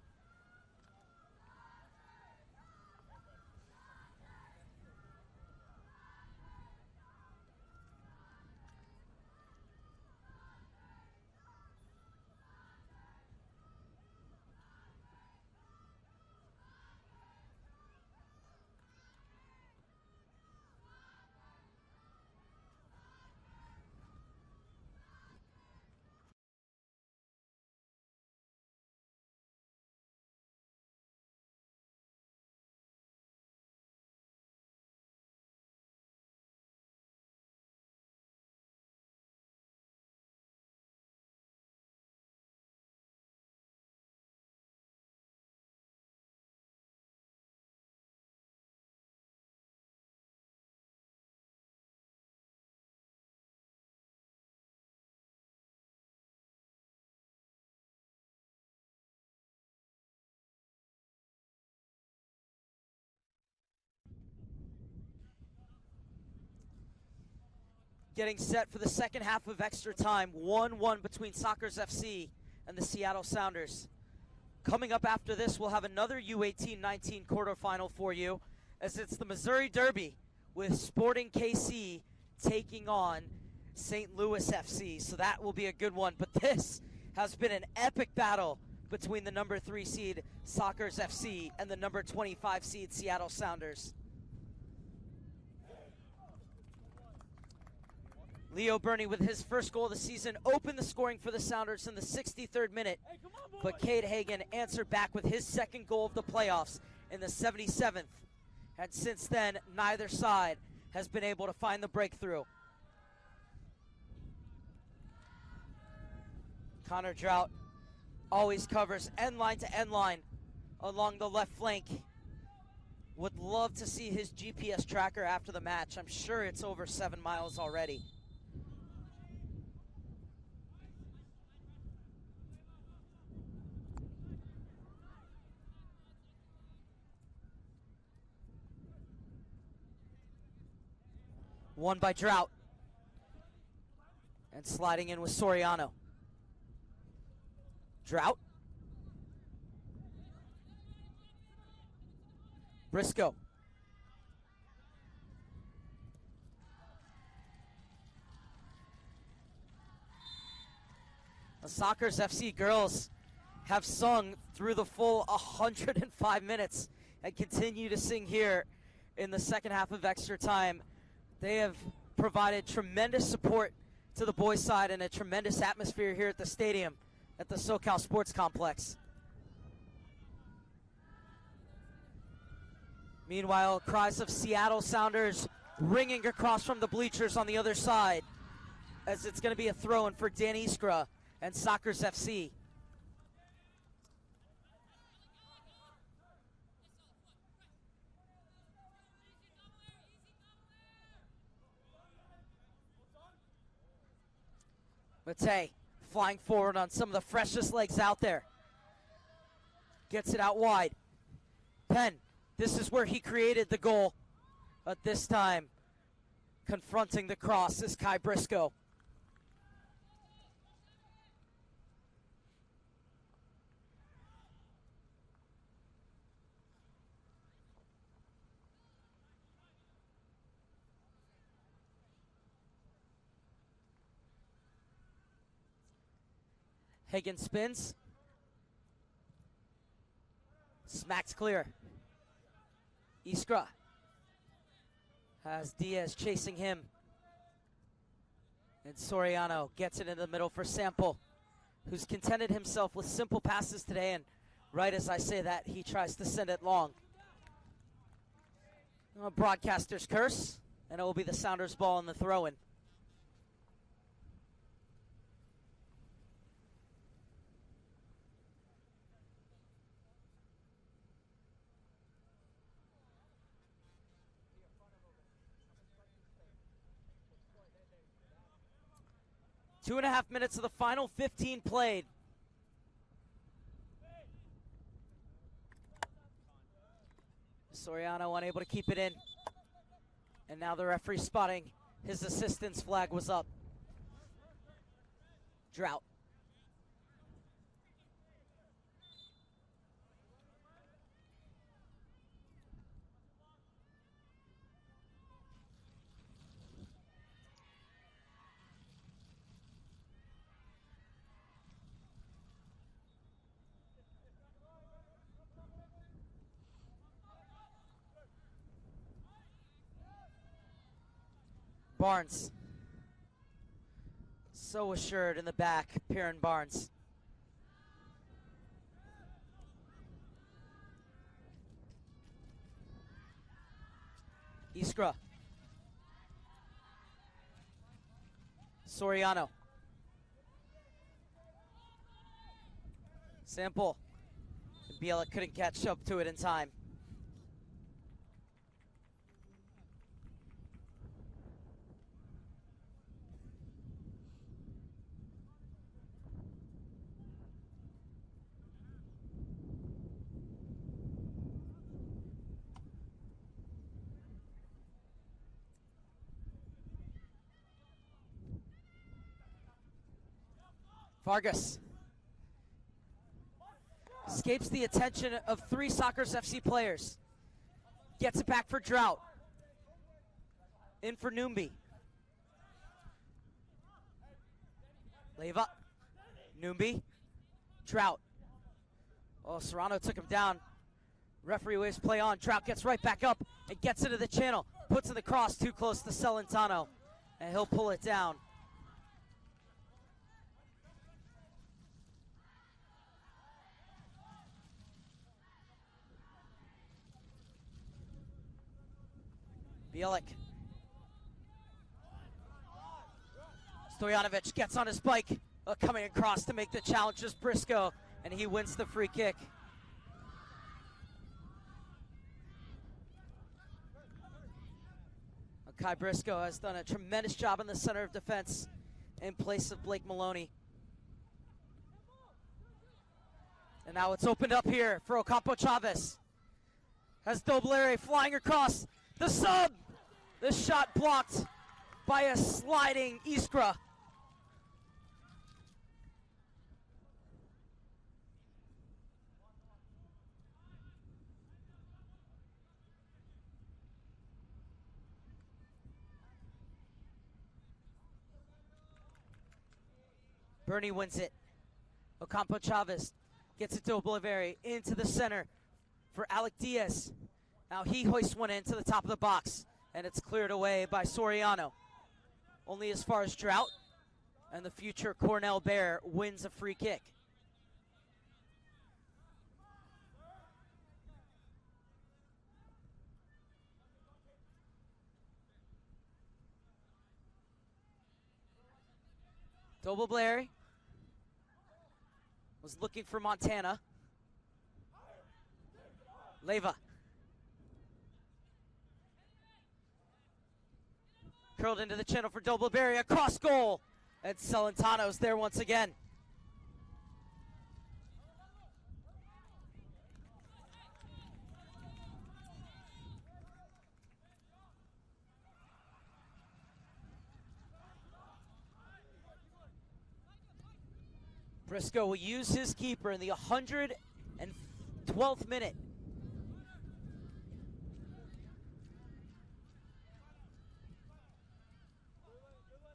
S3: Getting set for the second half of extra time. 1-1 between Sockers FC and the Seattle Sounders. Coming up after this, we'll have another U-18-19 quarterfinal for you, as it's the Missouri Derby with Sporting KC taking on St. Louis FC, so that will be a good one. But this has been an epic battle between the number 3 seed Sockers FC and the number 25 seed Seattle Sounders. Leo Burney with his first goal of the season opened the scoring for the Sounders in the 63rd minute, but Cade Hagan answered back with his second goal of the playoffs in the 77th. And since then, neither side has been able to find the breakthrough. Connor Drought always covers end line to end line along the left flank. Would love to see his GPS tracker after the match. I'm sure it's over 7 miles already. Won by Drought. And sliding in with Soriano. Drought. Briscoe. The Sockers FC girls have sung through the full 105 minutes and continue to sing here in the second half of extra time. They have provided tremendous support to the boys' side and a tremendous atmosphere here at the stadium at the SoCal Sports Complex. Meanwhile, cries of Seattle Sounders ringing across from the bleachers on the other side as it's going to be a throw-in for Dan Iskra and Sockers FC. Matei flying forward on some of the freshest legs out there. Gets it out wide. Penn, this is where he created the goal. But this time, confronting the cross is Kai Briscoe. Hagan spins. Smacks clear. Iskra has Diaz chasing him. And Soriano gets it in the middle for Sample, who's contented himself with simple passes today. And right as I say that, he tries to send it long. A broadcaster's curse, and it will be the Sounders ball in the throw-in. Two and a half minutes of the final 15 played. Soriano unable to keep it in. And now the referee spotting his assistant's flag was up. Drought. Barnes. So assured in the back, Perrin Barnes. Iskra. Soriano. Sample. Biela couldn't catch up to it in time. Vargas escapes the attention of three Sockers FC players. Gets it back for Drought. In for Noombi. Leva, Numbi, Trout. Oh, Serrano took him down. Referee waves play on. Trout gets right back up and gets into the channel. Puts in the cross too close to Celentano. And he'll pull it down. Bielik. Stojanovic gets on his bike. Coming across to make the challenge is Briscoe. And he wins the free kick. Kai Briscoe has done a tremendous job in the center of defense in place of Blake Maloney. And now it's opened up here for Ocampo Chavez. Has Doblere flying across the sub. The shot blocked by a sliding Iskra. Bernie wins it. Ocampo Chavez gets it to Boliveri into the center for Alec Diaz. Now he hoists one into the top of the box, and it's cleared away by Soriano. Only as far as Drought, and the future Cornell Bear wins a free kick. Doblere was looking for Montana. Leva. Curled into the channel for Doblere, across goal. And Celentano's there once again. Briscoe will use his keeper in the 112th minute.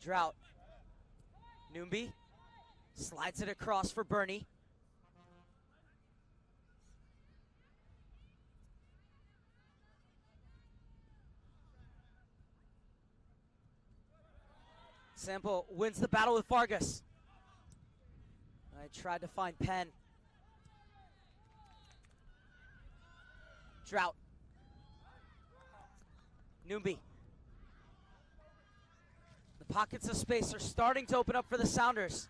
S3: Drought. Numbi slides it across for Bernie. Sample wins the battle with Vargas. I tried to find Penn. Drought. Numbi. The pockets of space are starting to open up for the Sounders.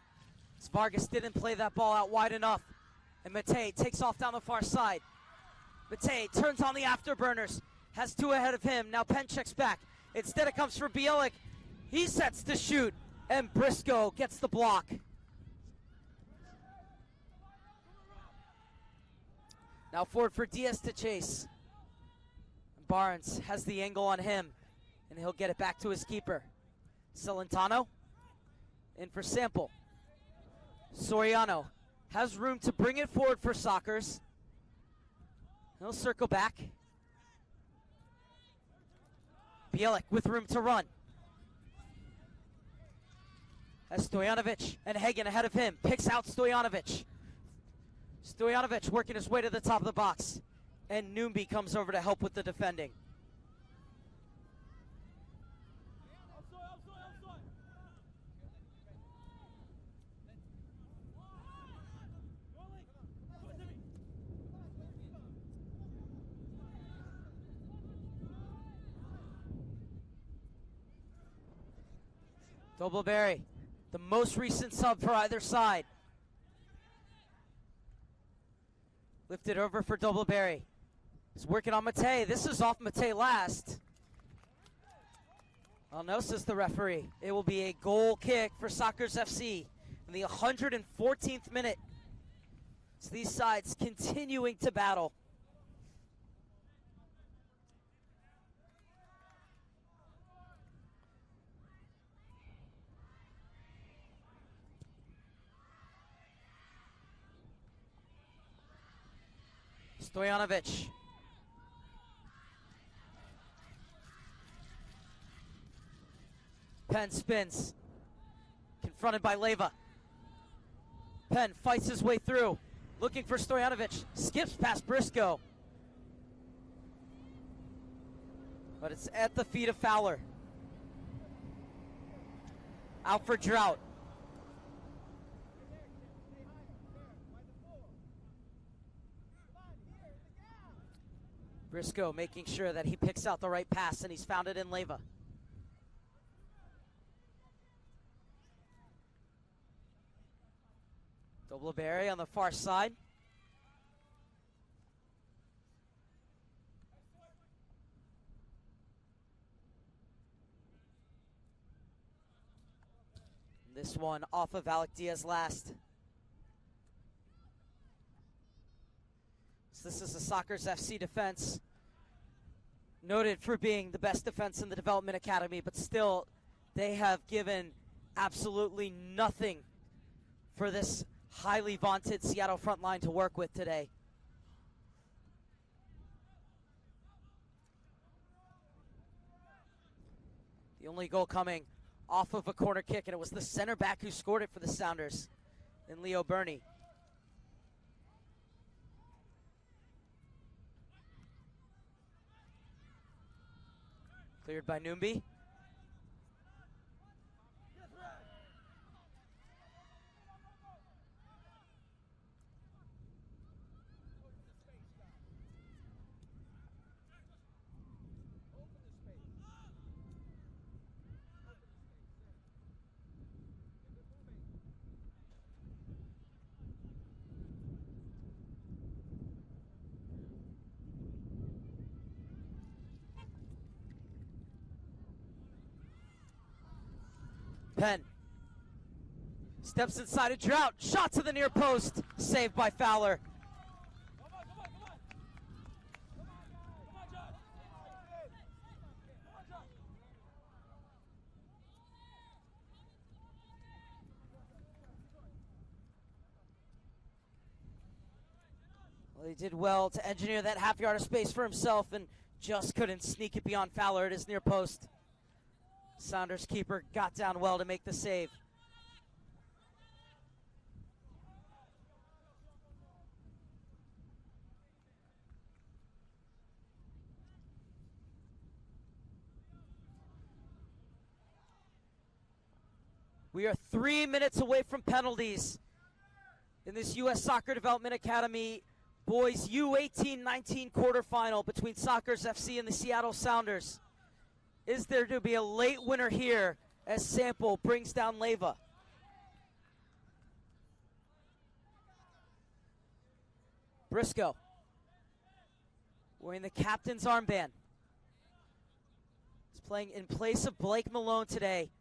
S3: As Vargas didn't play that ball out wide enough. And Matei takes off down the far side. Matei turns on the afterburners. Has two ahead of him. Now Penn checks back. Instead it comes for Bielik. He sets to shoot. And Briscoe gets the block. Now forward for Diaz to chase. Barnes has the angle on him, and he'll get it back to his keeper. Celentano in for Sample. Soriano has room to bring it forward for Sockers. He'll circle back. Bielik with room to run. Has Stojanovic and Hagen ahead of him. Picks out Stojanovic. Stojanovic working his way to the top of the box. And Numbi comes over to help with the defending. Dobbleberry, the most recent sub for either side. Lifted over for Dobbleberry. He's working on Matei. This is off Matei last. Well, no, says the referee. It will be a goal kick for Sockers FC in the 114th minute. It's these sides continuing to battle. Stojanovic. Penn spins. Confronted by Leva. Penn fights his way through, looking for Stojanovic, skips past Briscoe. But it's at the feet of Fowler. Out for Drought. Briscoe making sure that he picks out the right pass, and he's found it in Leyva. Dobleberry on the far side. This one off of Alec Diaz last. So this is the Sockers FC defense, noted for being the best defense in the Development Academy, but still they have given absolutely nothing for this highly vaunted Seattle front line to work with today. The only goal coming off of a corner kick, and it was the center back who scored it for the Sounders in Leo Burney. Cleared by Numbi. Penn steps inside a Drought, shot to the near post, saved by Fowler. Well, he did well to engineer that half yard of space for himself and just couldn't sneak it beyond Fowler at his near post. Sounders keeper got down well to make the save. We are 3 minutes away from penalties in this U.S. Soccer Development Academy boys U-18-19 quarterfinal between Sockers FC and the Seattle Sounders. Is there to be a late winner here as Sample brings down Leyva? Briscoe wearing the captain's armband. He's playing in place of Blake Malone today,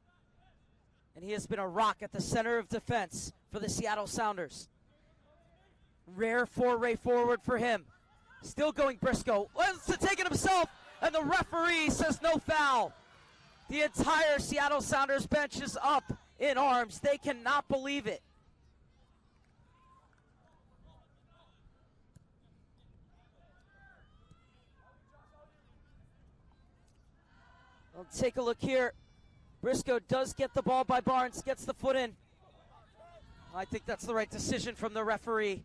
S3: and he has been a rock at the center of defense for the Seattle Sounders. Rare foray forward for him. Still going Briscoe. Wants to take it himself, and the referee says no foul. The entire Seattle Sounders bench is up in arms. They cannot believe it. Well, take a look here. Briscoe does get the ball by Barnes, gets the foot in. I think that's the right decision from the referee.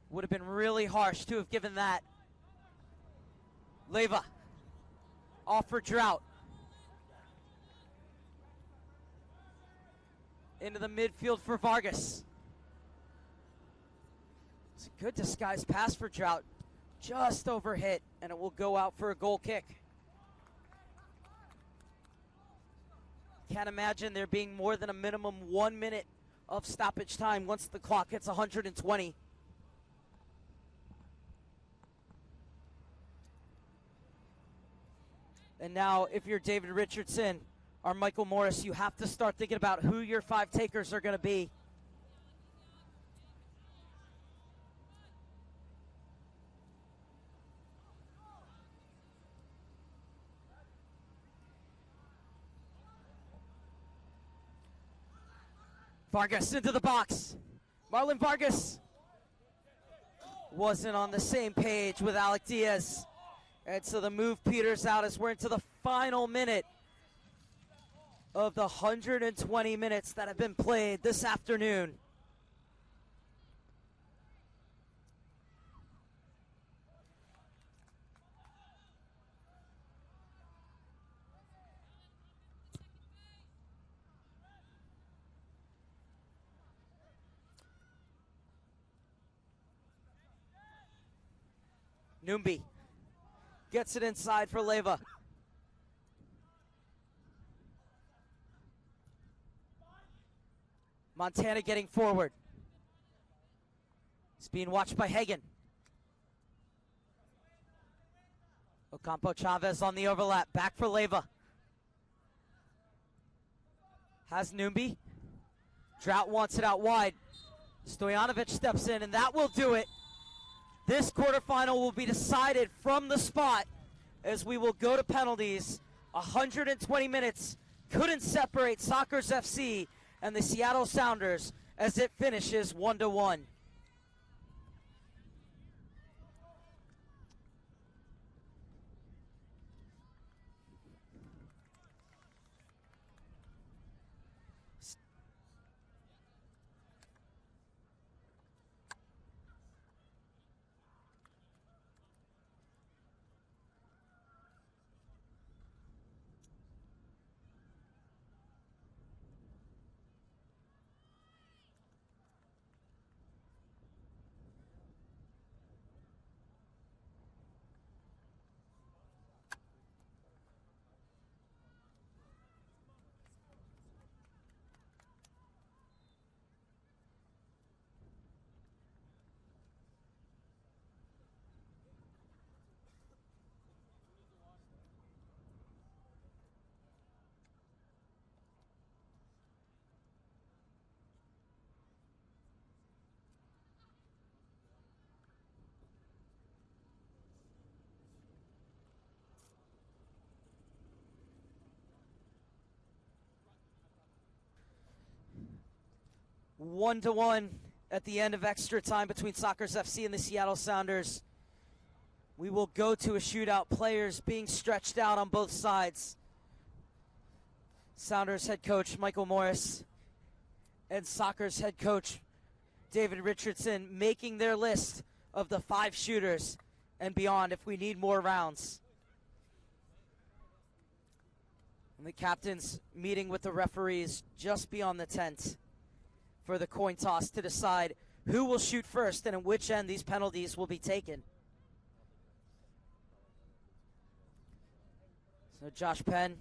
S3: Would have been really harsh to have given that. Leyva off for Drought. Into the midfield for Vargas. It's a good disguised pass for Drought. Just over hit, and it will go out for a goal kick. Can't imagine there being more than a minimum 1 minute of stoppage time once the clock hits 120. And now, if you're David Richardson or Michael Morris, you have to start thinking about who your 5 takers are going to be. Vargas into the box. Marlon Vargas wasn't on the same page with Alec Diaz. And so the move peters out as we're into the final minute of the 120 minutes that have been played this afternoon. Numbi gets it inside for Leyva. Montana getting forward. It's being watched by Hagen. Ocampo Chavez on the overlap. Back for Leyva. Has Numbi. Drought wants it out wide. Stojanovic steps in, and that will do it. This quarterfinal will be decided from the spot as we will go to penalties. 120 minutes couldn't separate Sockers FC and the Seattle Sounders as it finishes 1-1. One to one at the end of extra time between Sockers FC and the Seattle Sounders. We will go to a shootout. Players being stretched out on both sides. Sounders head coach Michael Morris and Sockers head coach David Richardson making their list of the 5 shooters and beyond if we need more rounds. And the captains meeting with the referees just beyond the tent for the coin toss to decide who will shoot first and at which end these penalties will be taken. So Josh Penn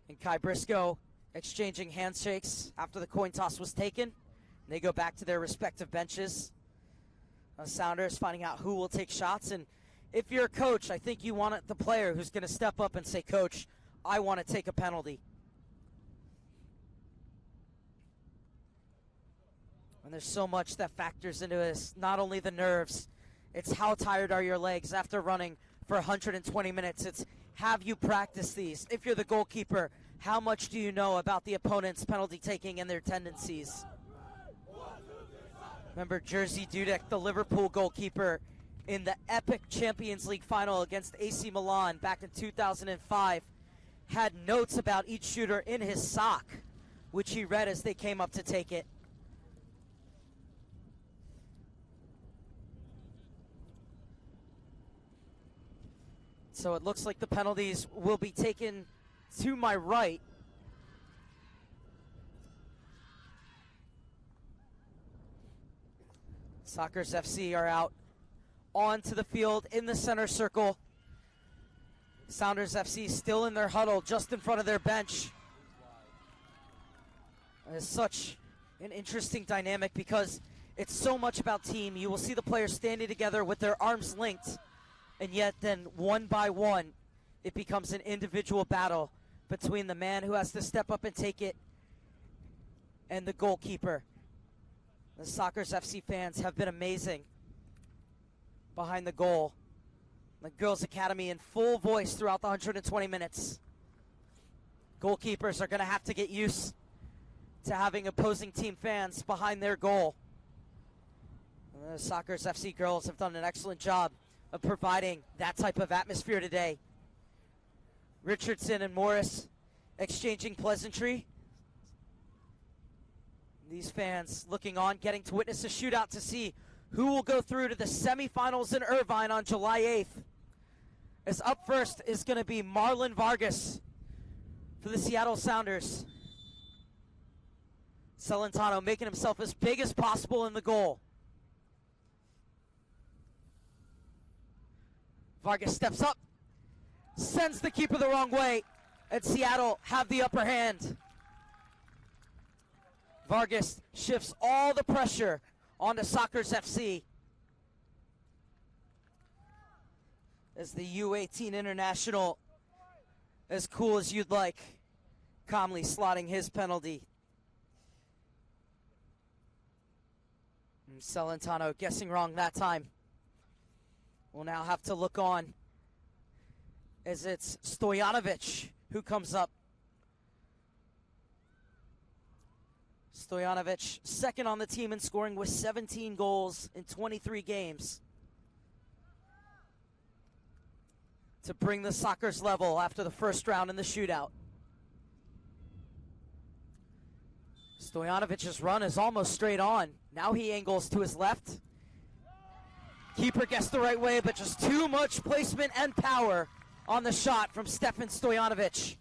S3: and Kai Briscoe exchanging handshakes after the coin toss was taken. They go back to their respective benches. Sounders finding out who will take shots. And if you're a coach, I think you want the player who's going to step up and say, "Coach, I want to take a penalty." And there's so much that factors into this. Not only the nerves, it's how tired are your legs after running for 120 minutes. It's have you practiced these? If you're the goalkeeper, how much do you know about the opponent's penalty taking and their tendencies? Remember Jerzy Dudek, the Liverpool goalkeeper, in the epic Champions League final against AC Milan back in 2005, had notes about each shooter in his sock, which he read as they came up to take it. So it looks like the penalties will be taken to my right. Sockers FC are out onto the field in the center circle. Sounders FC still in their huddle just in front of their bench. It's such an interesting dynamic because it's so much about team. You will see the players standing together with their arms linked, and yet then one by one, it becomes an individual battle between the man who has to step up and take it and the goalkeeper. The Sockers FC fans have been amazing behind the goal. The Girls Academy in full voice throughout the 120 minutes. Goalkeepers are going to have to get used to having opposing team fans behind their goal. The Sockers FC girls have done an excellent job of providing that type of atmosphere today. Richardson and Morris exchanging pleasantry. These fans looking on, getting to witness a shootout to see who will go through to the semifinals in Irvine on July 8th. As up first is going to be Marlon Vargas for the Seattle Sounders. Celentano making himself as big as possible in the goal. Vargas steps up, sends the keeper the wrong way, and Seattle have the upper hand. Vargas shifts all the pressure onto Sockers FC. As the U-18 international, as cool as you'd like, calmly slotting his penalty. And Celentano guessing wrong that time. We'll now have to look on as it's Stojanovic who comes up. Stojanovic, second on the team in scoring with 17 goals in 23 games. To bring the Sockers level after the first round in the shootout. Stojanovic's run is almost straight on. Now he angles to his left. Keeper gets the right way, but just too much placement and power on the shot from Stefan Stojanovic.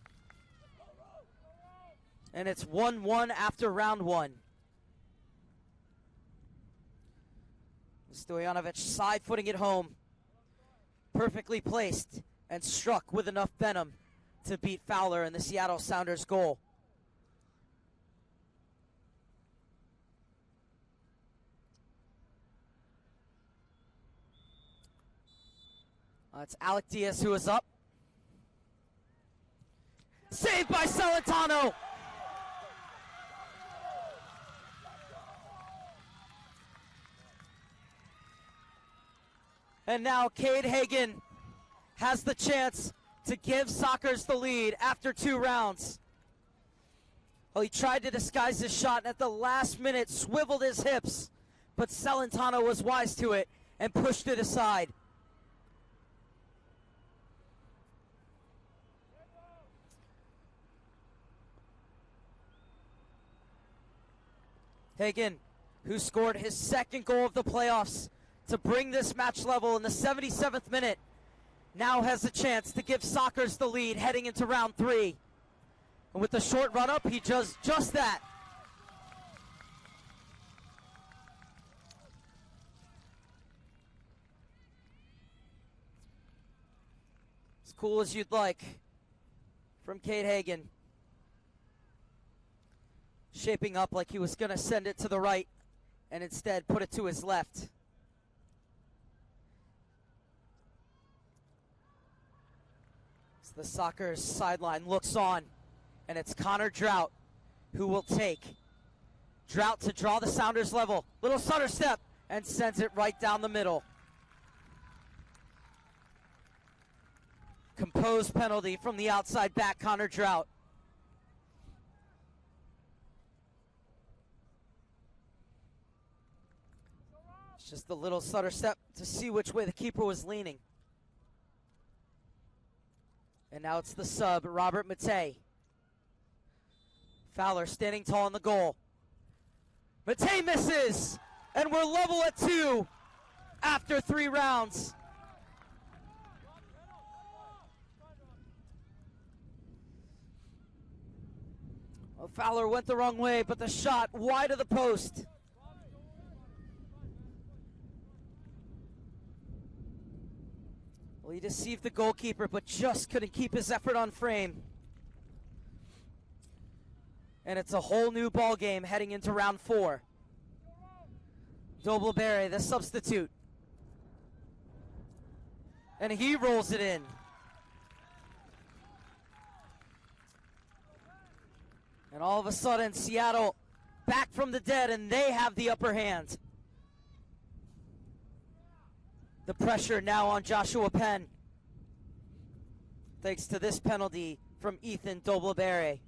S3: And it's 1-1 after round one. Stojanovic side-footing it home. Perfectly placed and struck with enough venom to beat Fowler in the Seattle Sounders goal. It's Alec Diaz who is up. Saved by Celentano. And now Cade Hagan has the chance to give Sockers the lead after 2 rounds. Well, he tried to disguise his shot and at the last minute swiveled his hips, but Celentano was wise to it and pushed it aside. Hagan, who scored his second goal of the playoffs to bring this match level in the 77th minute, now has a chance to give Sockers the lead heading into round 3. And with the short run-up, he does just that. As cool as you'd like from Cade Hagan. Shaping up like he was going to send it to the right and instead put it to his left. As the Sockers sideline looks on, and it's Connor Drought who will take. Drought to draw the Sounders level. Little stutter step and sends it right down the middle. Composed penalty from the outside back, Connor Drought. Just a little stutter step to see which way the keeper was leaning. And now it's the sub, Robert Matei. Fowler standing tall in the goal. Matei misses! And we're level at 2 after 3 rounds. Well, Fowler went the wrong way, but the shot wide of the post. Well, he deceived the goalkeeper, but just couldn't keep his effort on frame. And it's a whole new ball game heading into round 4. Dobleberry, the substitute. And he rolls it in. And all of a sudden, Seattle back from the dead, and they have the upper hand. The pressure now on Joshua Penn, thanks to this penalty from Ethan Dobleberry.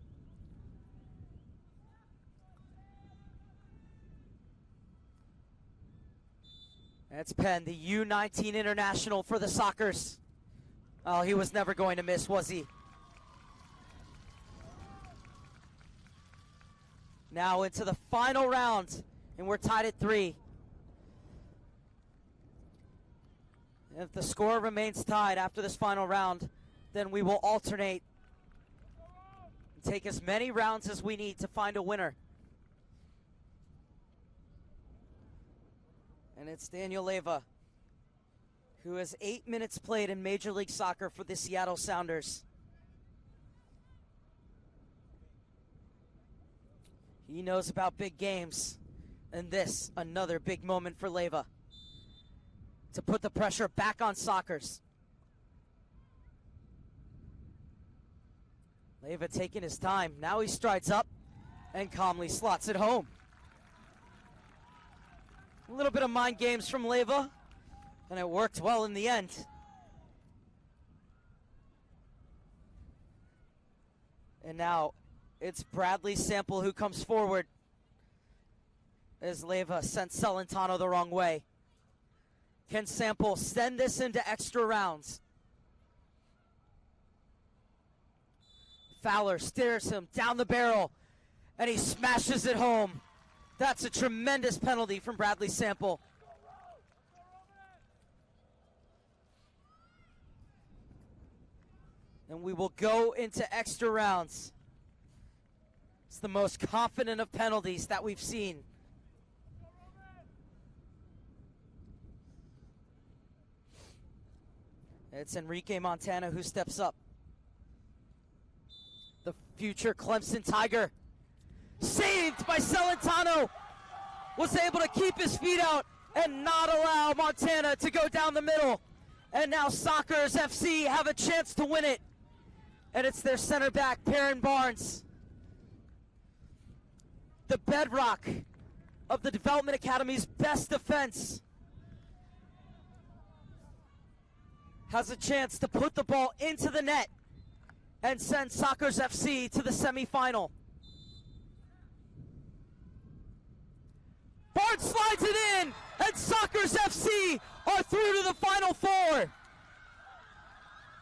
S3: That's Penn, the U-19 international for the Sockers. Oh, he was never going to miss, was he? Now into the final round, and we're tied at 3. If the score remains tied after this final round, then we will alternate and take as many rounds as we need to find a winner. And it's Daniel Leyva, who has 8 minutes played in Major League Soccer for the Seattle Sounders. He knows about big games, and this, another big moment for Leyva to put the pressure back on Sockers. Leyva taking his time. Now he strides up and calmly slots it home. A little bit of mind games from Leyva, and it worked well in the end. And now it's Bradley Sample who comes forward as Leyva sent Celentano the wrong way. Can Sample send this into extra rounds? Fowler stares him down the barrel, and he smashes it home. That's a tremendous penalty from Bradley Sample. And we will go into extra rounds. It's the most confident of penalties that we've seen. It's Enrique Montana who steps up. The future Clemson Tiger. Saved by Celentano. Was able to keep his feet out and not allow Montana to go down the middle. And now Sockers FC have a chance to win it. And it's their center back, Perrin Barnes. The bedrock of the Development Academy's best defense. Has a chance to put the ball into the net and send Sockers FC to the semifinal. Barnes slides it in, and Sockers FC are through to the Final Four.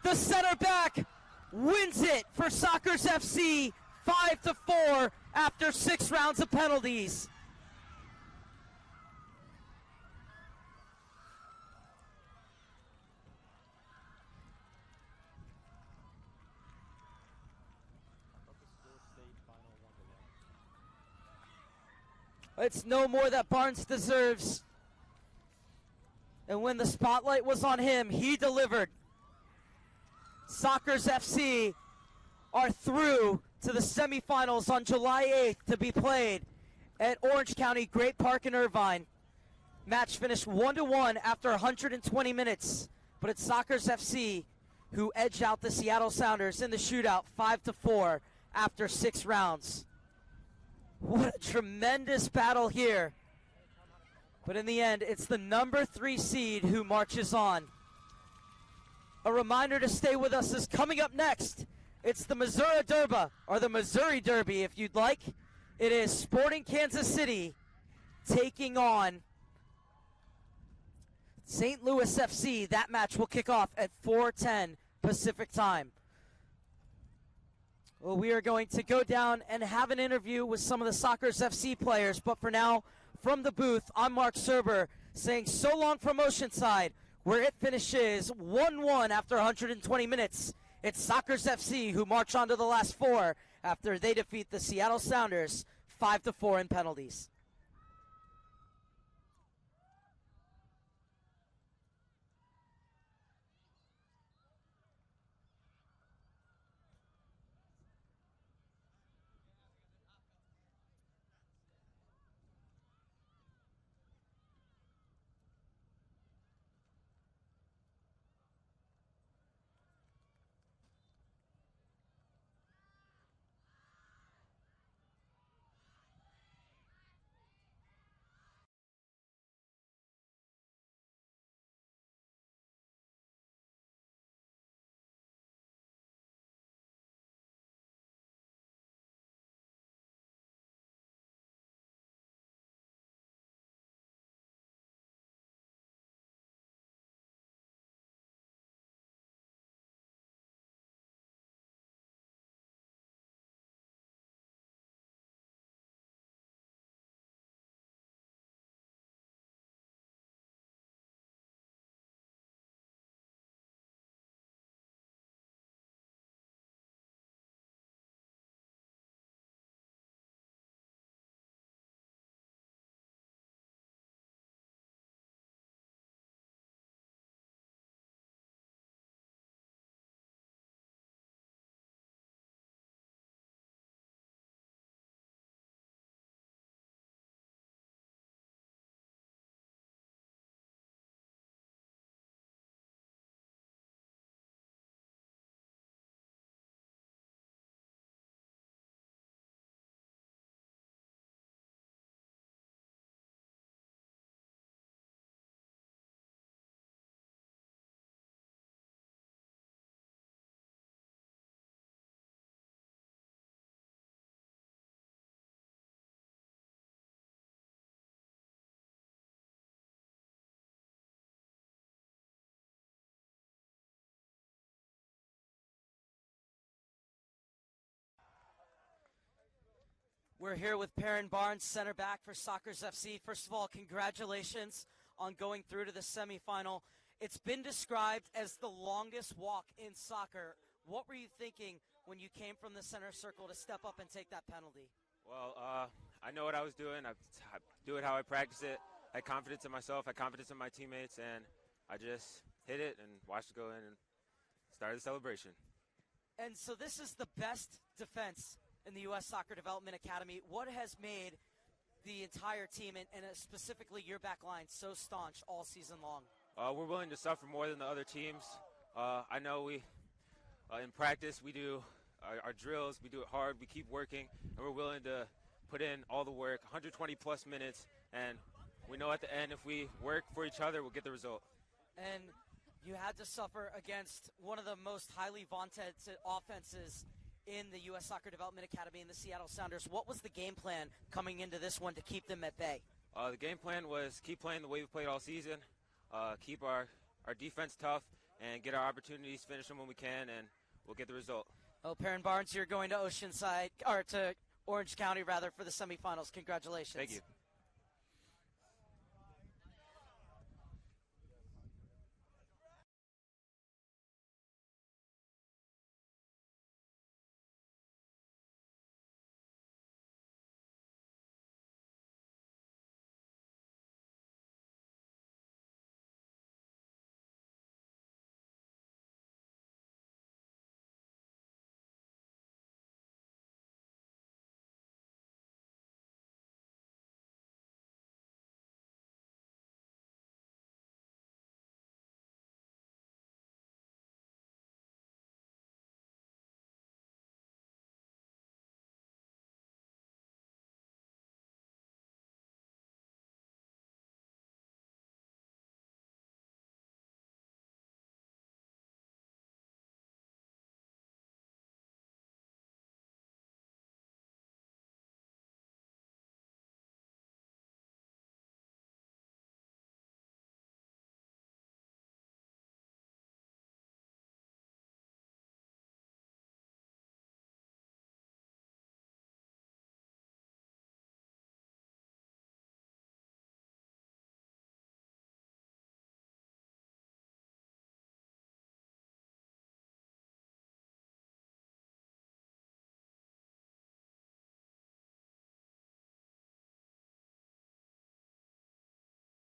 S3: The center back wins it for Sockers FC 5-4 after 6 rounds of penalties. It's no more that Barnes deserves. And when the spotlight was on him, he delivered. Sockers FC are through to the semifinals on July 8th to be played at Orange County Great Park in Irvine. Match finished 1-1 after 120 minutes, but it's Sockers FC who edged out the Seattle Sounders in the shootout 5-4 after 6 rounds. What a tremendous battle here. But in the end, it's the number 3 seed who marches on. A reminder to stay with us is coming up next. It's the Missouri Derby, or the Missouri Derby if you'd like. It is Sporting Kansas City taking on St. Louis FC. That match will kick off at 4:10 Pacific time. Well, we are going to go down and have an interview with some of the Sockers FC players. But for now, from the booth, I'm Mark Serber saying so long from Oceanside, where it finishes 1-1 after 120 minutes. It's Sockers FC who march on to the last 4 after they defeat the Seattle Sounders 5-4 in penalties. We're here with Perrin Barnes, center back for Sockers FC. First of all, congratulations on going through to the semifinal. It's been described as the longest walk in soccer. What were you thinking when you came from the center circle to step up and take that penalty?
S9: Well, I know what I was doing. I do it how I practice it. I had confidence in myself, I had confidence in my teammates, and I just hit it and watched it go in and started the celebration.
S3: And so this is the best defense in the U.S. Soccer Development Academy. What has made the entire team, and specifically your back line, so staunch all season long?
S9: We're willing to suffer more than the other teams. I know we, in practice, we do our drills, we do it hard, we keep working, and we're willing to put in all the work, 120-plus minutes, and we know at the end if we work for each other, we'll get the result.
S3: And you had to suffer against one of the most highly vaunted offenses in the U.S. Soccer Development Academy in the Seattle Sounders. What was the game plan coming into this one to keep them at bay?
S9: The game plan was keep playing the way we played all season, keep our defense tough, and get our opportunities, finish them when we can, and we'll get the result.
S3: Well, Perrin Barnes, you're going to to Orange County, rather, for the semifinals. Congratulations.
S9: Thank you.